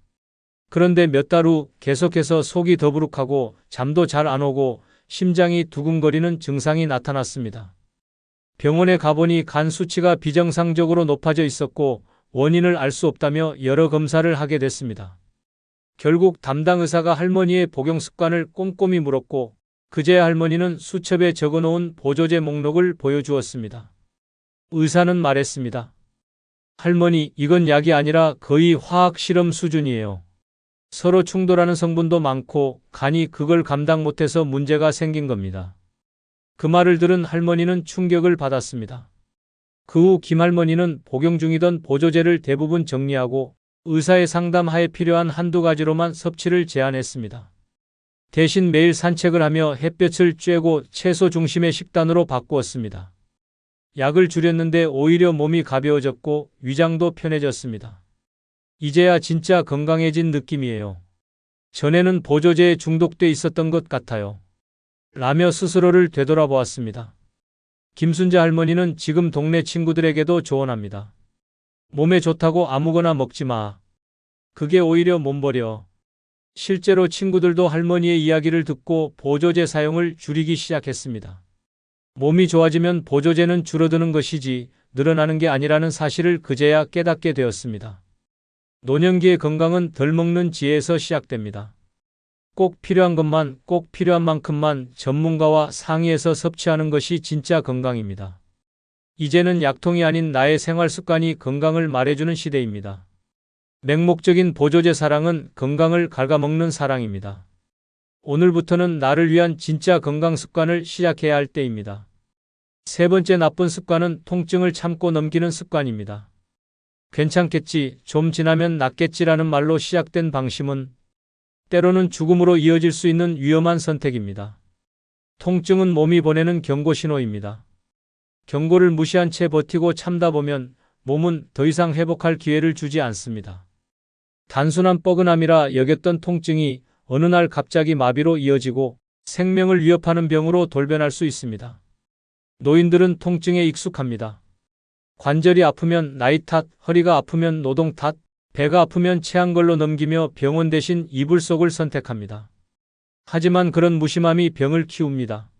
Speaker 1: 그런데 몇 달 후 계속해서 속이 더부룩하고 잠도 잘 안 오고 심장이 두근거리는 증상이 나타났습니다. 병원에 가보니 간 수치가 비정상적으로 높아져 있었고 원인을 알 수 없다며 여러 검사를 하게 됐습니다. 결국 담당 의사가 할머니의 복용 습관을 꼼꼼히 물었고 그제야 할머니는 수첩에 적어놓은 보조제 목록을 보여주었습니다. 의사는 말했습니다. 할머니, 이건 약이 아니라 거의 화학 실험 수준이에요. 서로 충돌하는 성분도 많고 간이 그걸 감당 못해서 문제가 생긴 겁니다. 그 말을 들은 할머니는 충격을 받았습니다. 그 후 김할머니는 복용 중이던 보조제를 대부분 정리하고 의사의 상담하에 필요한 한두 가지로만 섭취를 제한했습니다. 대신 매일 산책을 하며 햇볕을 쬐고 채소 중심의 식단으로 바꾸었습니다. 약을 줄였는데 오히려 몸이 가벼워졌고 위장도 편해졌습니다. 이제야 진짜 건강해진 느낌이에요. 전에는 보조제에 중독돼 있었던 것 같아요. 라며 스스로를 되돌아보았습니다. 김순자 할머니는 지금 동네 친구들에게도 조언합니다. 몸에 좋다고 아무거나 먹지 마. 그게 오히려 몸버려. 실제로 친구들도 할머니의 이야기를 듣고 보조제 사용을 줄이기 시작했습니다. 몸이 좋아지면 보조제는 줄어드는 것이지 늘어나는 게 아니라는 사실을 그제야 깨닫게 되었습니다. 노년기의 건강은 덜 먹는 지혜에서 시작됩니다. 꼭 필요한 것만, 꼭 필요한 만큼만 전문가와 상의해서 섭취하는 것이 진짜 건강입니다. 이제는 약통이 아닌 나의 생활 습관이 건강을 말해주는 시대입니다. 맹목적인 보조제 사랑은 건강을 갉아먹는 사랑입니다. 오늘부터는 나를 위한 진짜 건강 습관을 시작해야 할 때입니다. 세 번째 나쁜 습관은 통증을 참고 넘기는 습관입니다. 괜찮겠지, 좀 지나면 낫겠지라는 말로 시작된 방심은 때로는 죽음으로 이어질 수 있는 위험한 선택입니다. 통증은 몸이 보내는 경고 신호입니다. 경고를 무시한 채 버티고 참다 보면 몸은 더 이상 회복할 기회를 주지 않습니다. 단순한 뻐근함이라 여겼던 통증이 어느 날 갑자기 마비로 이어지고 생명을 위협하는 병으로 돌변할 수 있습니다. 노인들은 통증에 익숙합니다. 관절이 아프면 나이 탓, 허리가 아프면 노동 탓, 배가 아프면 체한 걸로 넘기며 병원 대신 이불 속을 선택합니다. 하지만 그런 무심함이 병을 키웁니다.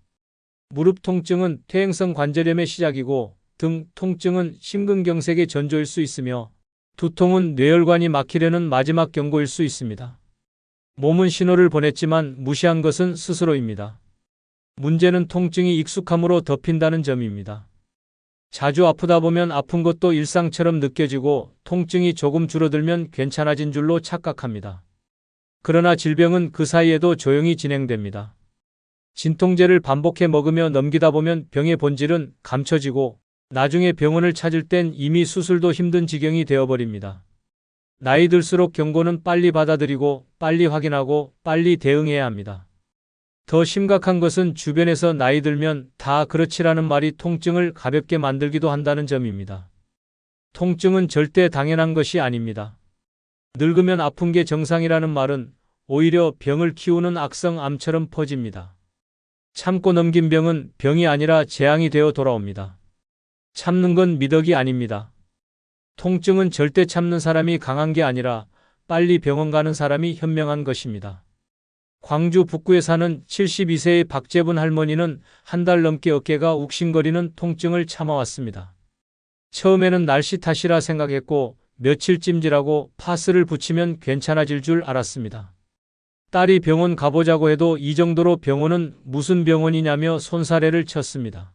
Speaker 1: 무릎 통증은 퇴행성 관절염의 시작이고 등 통증은 심근경색의 전조일 수 있으며 두통은 뇌혈관이 막히려는 마지막 경고일 수 있습니다. 몸은 신호를 보냈지만 무시한 것은 스스로입니다. 문제는 통증이 익숙함으로 덮인다는 점입니다. 자주 아프다 보면 아픈 것도 일상처럼 느껴지고 통증이 조금 줄어들면 괜찮아진 줄로 착각합니다. 그러나 질병은 그 사이에도 조용히 진행됩니다. 진통제를 반복해 먹으며 넘기다 보면 병의 본질은 감춰지고 나중에 병원을 찾을 땐 이미 수술도 힘든 지경이 되어버립니다. 나이 들수록 경고는 빨리 받아들이고 빨리 확인하고 빨리 대응해야 합니다. 더 심각한 것은 주변에서 나이 들면 다 그렇지라는 말이 통증을 가볍게 만들기도 한다는 점입니다. 통증은 절대 당연한 것이 아닙니다. 늙으면 아픈 게 정상이라는 말은 오히려 병을 키우는 악성 암처럼 퍼집니다. 참고 넘긴 병은 병이 아니라 재앙이 되어 돌아옵니다. 참는 건 미덕이 아닙니다. 통증은 절대 참는 사람이 강한 게 아니라 빨리 병원 가는 사람이 현명한 것입니다. 광주 북구에 사는 72세의 박재분 할머니는 한 달 넘게 어깨가 욱신거리는 통증을 참아왔습니다. 처음에는 날씨 탓이라 생각했고 며칠 찜질하고 파스를 붙이면 괜찮아질 줄 알았습니다. 딸이 병원 가보자고 해도 이 정도로 병원은 무슨 병원이냐며 손사래를 쳤습니다.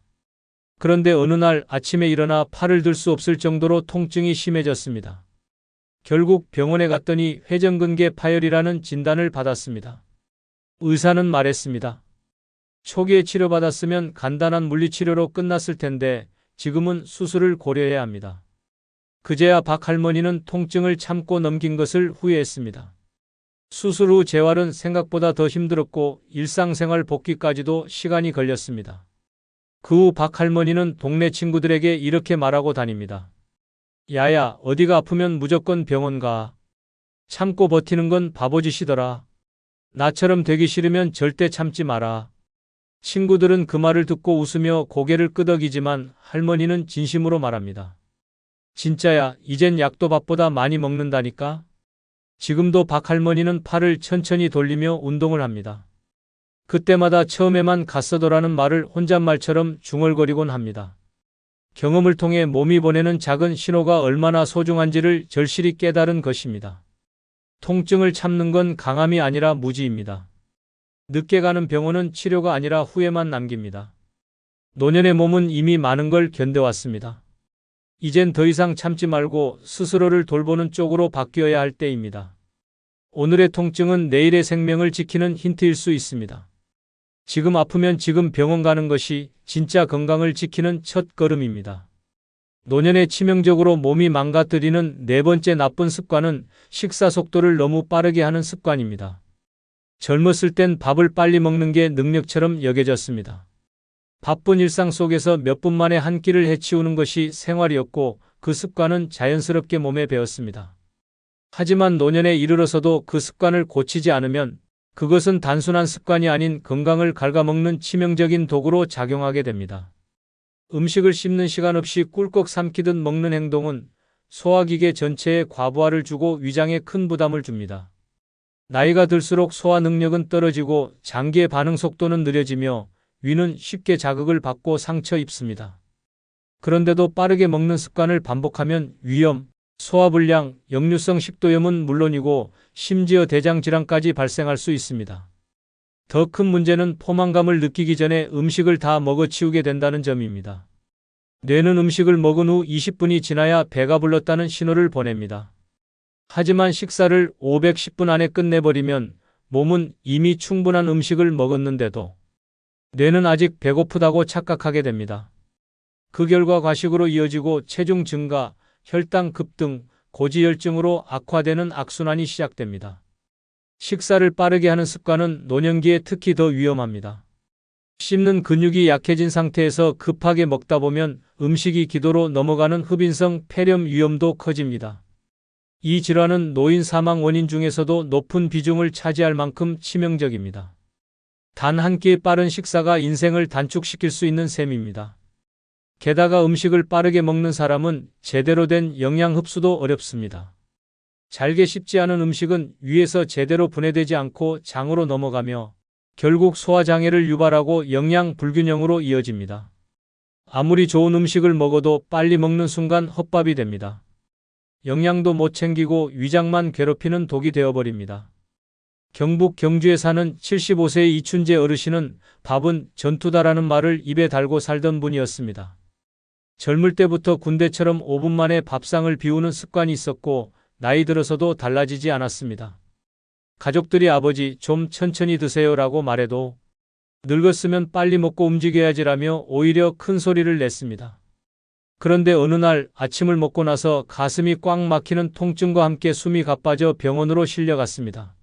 Speaker 1: 그런데 어느 날 아침에 일어나 팔을 들 수 없을 정도로 통증이 심해졌습니다. 결국 병원에 갔더니 회전근개 파열이라는 진단을 받았습니다. 의사는 말했습니다. 초기에 치료받았으면 간단한 물리치료로 끝났을 텐데 지금은 수술을 고려해야 합니다. 그제야 박 할머니는 통증을 참고 넘긴 것을 후회했습니다. 수술 후 재활은 생각보다 더 힘들었고 일상생활 복귀까지도 시간이 걸렸습니다. 그 후 박 할머니는 동네 친구들에게 이렇게 말하고 다닙니다. 야야, 어디가 아프면 무조건 병원 가. 참고 버티는 건 바보짓이더라. 나처럼 되기 싫으면 절대 참지 마라. 친구들은 그 말을 듣고 웃으며 고개를 끄덕이지만 할머니는 진심으로 말합니다. 진짜야, 이젠 약도 밥보다 많이 먹는다니까? 지금도 박 할머니는 팔을 천천히 돌리며 운동을 합니다. 그때마다 처음에만 갔어도라는 말을 혼잣말처럼 중얼거리곤 합니다. 경험을 통해 몸이 보내는 작은 신호가 얼마나 소중한지를 절실히 깨달은 것입니다. 통증을 참는 건 강함이 아니라 무지입니다. 늦게 가는 병원은 치료가 아니라 후회만 남깁니다. 노년의 몸은 이미 많은 걸 견뎌왔습니다. 이젠 더 이상 참지 말고 스스로를 돌보는 쪽으로 바뀌어야 할 때입니다. 오늘의 통증은 내일의 생명을 지키는 힌트일 수 있습니다. 지금 아프면 지금 병원 가는 것이 진짜 건강을 지키는 첫 걸음입니다. 노년에 치명적으로 몸이 망가뜨리는 네 번째 나쁜 습관은 식사 속도를 너무 빠르게 하는 습관입니다. 젊었을 땐 밥을 빨리 먹는 게 능력처럼 여겨졌습니다. 바쁜 일상 속에서 몇 분 만에 한 끼를 해치우는 것이 생활이었고 그 습관은 자연스럽게 몸에 배었습니다. 하지만 노년에 이르러서도 그 습관을 고치지 않으면 그것은 단순한 습관이 아닌 건강을 갉아먹는 치명적인 도구로 작용하게 됩니다. 음식을 씹는 시간 없이 꿀꺽 삼키듯 먹는 행동은 소화기계 전체에 과부하를 주고 위장에 큰 부담을 줍니다. 나이가 들수록 소화 능력은 떨어지고 장기의 반응 속도는 느려지며 위는 쉽게 자극을 받고 상처 입습니다. 그런데도 빠르게 먹는 습관을 반복하면 위염, 소화불량, 역류성 식도염은 물론이고 심지어 대장질환까지 발생할 수 있습니다. 더 큰 문제는 포만감을 느끼기 전에 음식을 다 먹어치우게 된다는 점입니다. 뇌는 음식을 먹은 후 20분이 지나야 배가 불렀다는 신호를 보냅니다. 하지만 식사를 510분 안에 끝내버리면 몸은 이미 충분한 음식을 먹었는데도 뇌는 아직 배고프다고 착각하게 됩니다. 그 결과 과식으로 이어지고 체중 증가, 혈당 급등, 고지혈증으로 악화되는 악순환이 시작됩니다. 식사를 빠르게 하는 습관은 노년기에 특히 더 위험합니다. 씹는 근육이 약해진 상태에서 급하게 먹다 보면 음식이 기도로 넘어가는 흡인성 폐렴 위험도 커집니다. 이 질환은 노인 사망 원인 중에서도 높은 비중을 차지할 만큼 치명적입니다. 단 한 끼의 빠른 식사가 인생을 단축시킬 수 있는 셈입니다. 게다가 음식을 빠르게 먹는 사람은 제대로 된 영양 흡수도 어렵습니다. 잘게 씹지 않은 음식은 위에서 제대로 분해되지 않고 장으로 넘어가며 결국 소화장애를 유발하고 영양 불균형으로 이어집니다. 아무리 좋은 음식을 먹어도 빨리 먹는 순간 헛밥이 됩니다. 영양도 못 챙기고 위장만 괴롭히는 독이 되어버립니다. 경북 경주에 사는 75세의 이춘재 어르신은 밥은 전투다라는 말을 입에 달고 살던 분이었습니다. 젊을 때부터 군대처럼 5분 만에 밥상을 비우는 습관이 있었고 나이 들어서도 달라지지 않았습니다. 가족들이 아버지 좀 천천히 드세요라고 말해도 늙었으면 빨리 먹고 움직여야지라며 오히려 큰 소리를 냈습니다. 그런데 어느 날 아침을 먹고 나서 가슴이 꽉 막히는 통증과 함께 숨이 가빠져 병원으로 실려갔습니다.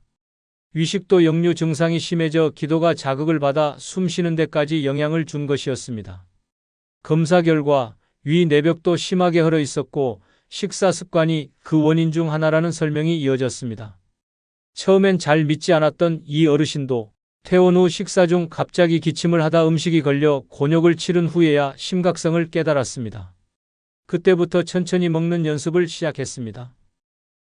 Speaker 1: 위식도 역류 증상이 심해져 기도가 자극을 받아 숨 쉬는 데까지 영향을 준 것이었습니다. 검사 결과 위 내벽도 심하게 헐어 있었고 식사 습관이 그 원인 중 하나라는 설명이 이어졌습니다. 처음엔 잘 믿지 않았던 이 어르신도 퇴원 후 식사 중 갑자기 기침을 하다 음식이 걸려 곤욕을 치른 후에야 심각성을 깨달았습니다. 그때부터 천천히 먹는 연습을 시작했습니다.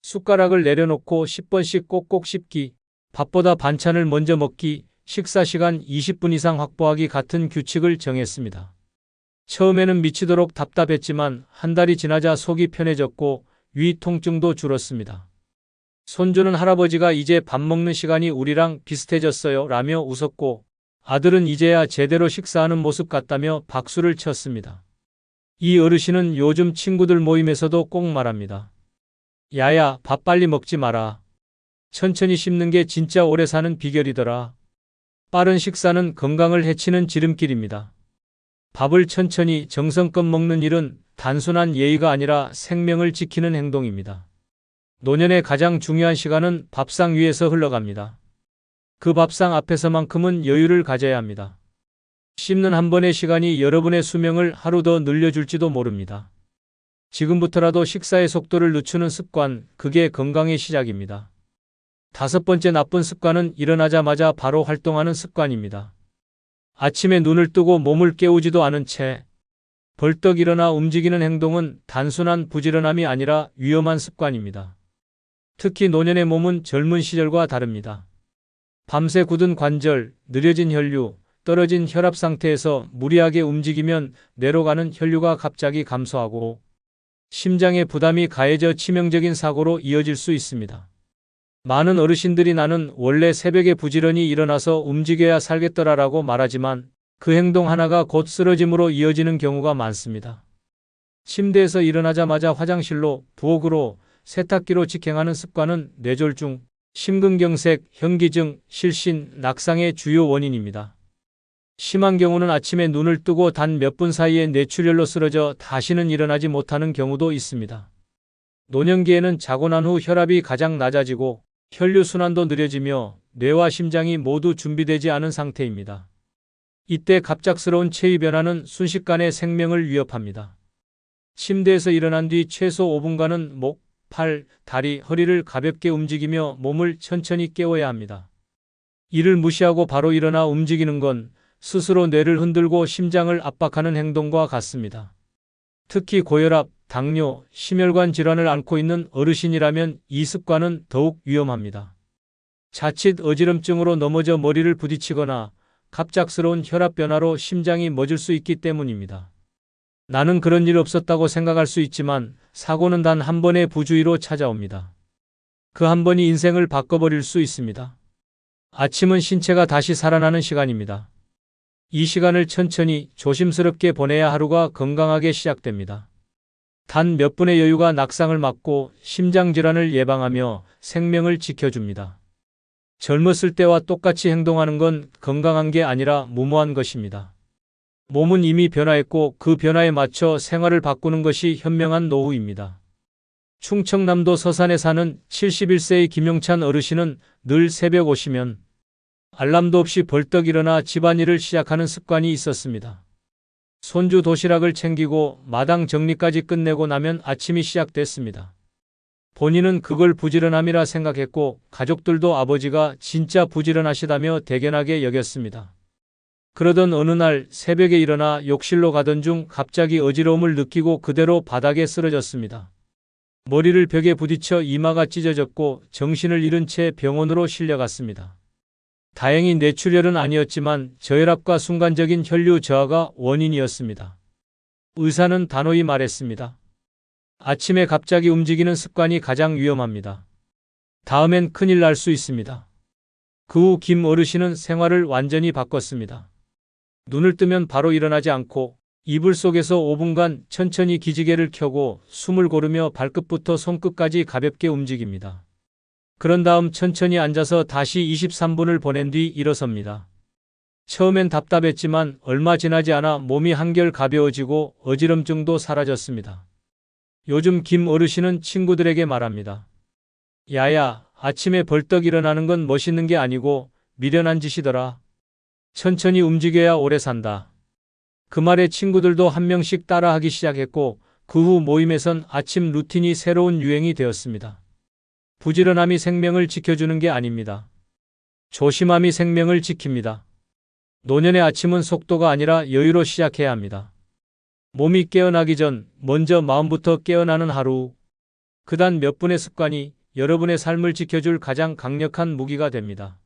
Speaker 1: 숟가락을 내려놓고 10번씩 꼭꼭 씹기, 밥보다 반찬을 먼저 먹기, 식사 시간 20분 이상 확보하기 같은 규칙을 정했습니다. 처음에는 미치도록 답답했지만 한 달이 지나자 속이 편해졌고 위 통증도 줄었습니다. 손주는 할아버지가 이제 밥 먹는 시간이 우리랑 비슷해졌어요 라며 웃었고 아들은 이제야 제대로 식사하는 모습 같다며 박수를 쳤습니다. 이 어르신은 요즘 친구들 모임에서도 꼭 말합니다. 야야, 밥 빨리 먹지 마라. 천천히 씹는 게 진짜 오래 사는 비결이더라. 빠른 식사는 건강을 해치는 지름길입니다. 밥을 천천히 정성껏 먹는 일은 단순한 예의가 아니라 생명을 지키는 행동입니다. 노년의 가장 중요한 시간은 밥상 위에서 흘러갑니다. 그 밥상 앞에서만큼은 여유를 가져야 합니다. 씹는 한 번의 시간이 여러분의 수명을 하루 더 늘려줄지도 모릅니다. 지금부터라도 식사의 속도를 늦추는 습관, 그게 건강의 시작입니다. 5번째 나쁜 습관은 일어나자마자 바로 활동하는 습관입니다. 아침에 눈을 뜨고 몸을 깨우지도 않은 채 벌떡 일어나 움직이는 행동은 단순한 부지런함이 아니라 위험한 습관입니다. 특히 노년의 몸은 젊은 시절과 다릅니다. 밤새 굳은 관절, 느려진 혈류, 떨어진 혈압 상태에서 무리하게 움직이면 뇌로 가는 혈류가 갑자기 감소하고 심장에 부담이 가해져 치명적인 사고로 이어질 수 있습니다. 많은 어르신들이 나는 원래 새벽에 부지런히 일어나서 움직여야 살겠더라라고 말하지만 그 행동 하나가 곧 쓰러짐으로 이어지는 경우가 많습니다. 침대에서 일어나자마자 화장실로, 부엌으로, 세탁기로 직행하는 습관은 뇌졸중, 심근경색, 현기증, 실신, 낙상의 주요 원인입니다. 심한 경우는 아침에 눈을 뜨고 단 몇 분 사이에 뇌출혈로 쓰러져 다시는 일어나지 못하는 경우도 있습니다. 노년기에는 자고 난 후 혈압이 가장 낮아지고 혈류순환도 느려지며 뇌와 심장이 모두 준비되지 않은 상태입니다. 이때 갑작스러운 체위 변화는 순식간에 생명을 위협합니다. 침대에서 일어난 뒤 최소 5분간은 목, 팔, 다리, 허리를 가볍게 움직이며 몸을 천천히 깨워야 합니다. 이를 무시하고 바로 일어나 움직이는 건 스스로 뇌를 흔들고 심장을 압박하는 행동과 같습니다. 특히 고혈압, 당뇨, 심혈관 질환을 앓고 있는 어르신이라면 이 습관은 더욱 위험합니다. 자칫 어지럼증으로 넘어져 머리를 부딪히거나 갑작스러운 혈압 변화로 심장이 멎을 수 있기 때문입니다. 나는 그런 일 없었다고 생각할 수 있지만 사고는 단 한 번의 부주의로 찾아옵니다. 그 한 번이 인생을 바꿔버릴 수 있습니다. 아침은 신체가 다시 살아나는 시간입니다. 이 시간을 천천히 조심스럽게 보내야 하루가 건강하게 시작됩니다. 단 몇 분의 여유가 낙상을 막고 심장질환을 예방하며 생명을 지켜줍니다. 젊었을 때와 똑같이 행동하는 건 건강한 게 아니라 무모한 것입니다. 몸은 이미 변화했고 그 변화에 맞춰 생활을 바꾸는 것이 현명한 노후입니다. 충청남도 서산에 사는 71세의 김용찬 어르신은 늘 새벽 오시면 알람도 없이 벌떡 일어나 집안일을 시작하는 습관이 있었습니다. 손주 도시락을 챙기고 마당 정리까지 끝내고 나면 아침이 시작됐습니다. 본인은 그걸 부지런함이라 생각했고 가족들도 아버지가 진짜 부지런하시다며 대견하게 여겼습니다. 그러던 어느 날 새벽에 일어나 욕실로 가던 중 갑자기 어지러움을 느끼고 그대로 바닥에 쓰러졌습니다. 머리를 벽에 부딪혀 이마가 찢어졌고 정신을 잃은 채 병원으로 실려갔습니다. 다행히 뇌출혈은 아니었지만 저혈압과 순간적인 혈류 저하가 원인이었습니다. 의사는 단호히 말했습니다. 아침에 갑자기 움직이는 습관이 가장 위험합니다. 다음엔 큰일 날 수 있습니다. 그 후 김 어르신은 생활을 완전히 바꿨습니다. 눈을 뜨면 바로 일어나지 않고 이불 속에서 5분간 천천히 기지개를 켜고 숨을 고르며 발끝부터 손끝까지 가볍게 움직입니다. 그런 다음 천천히 앉아서 다시 23분을 보낸 뒤 일어섭니다. 처음엔 답답했지만 얼마 지나지 않아 몸이 한결 가벼워지고 어지럼증도 사라졌습니다. 요즘 김 어르신은 친구들에게 말합니다. 야야, 아침에 벌떡 일어나는 건 멋있는 게 아니고 미련한 짓이더라. 천천히 움직여야 오래 산다. 그 말에 친구들도 한 명씩 따라하기 시작했고 그 후 모임에선 아침 루틴이 새로운 유행이 되었습니다. 부지런함이 생명을 지켜주는 게 아닙니다. 조심함이 생명을 지킵니다. 노년의 아침은 속도가 아니라 여유로 시작해야 합니다. 몸이 깨어나기 전 먼저 마음부터 깨어나는 하루. 그단 몇 분의 습관이 여러분의 삶을 지켜줄 가장 강력한 무기가 됩니다.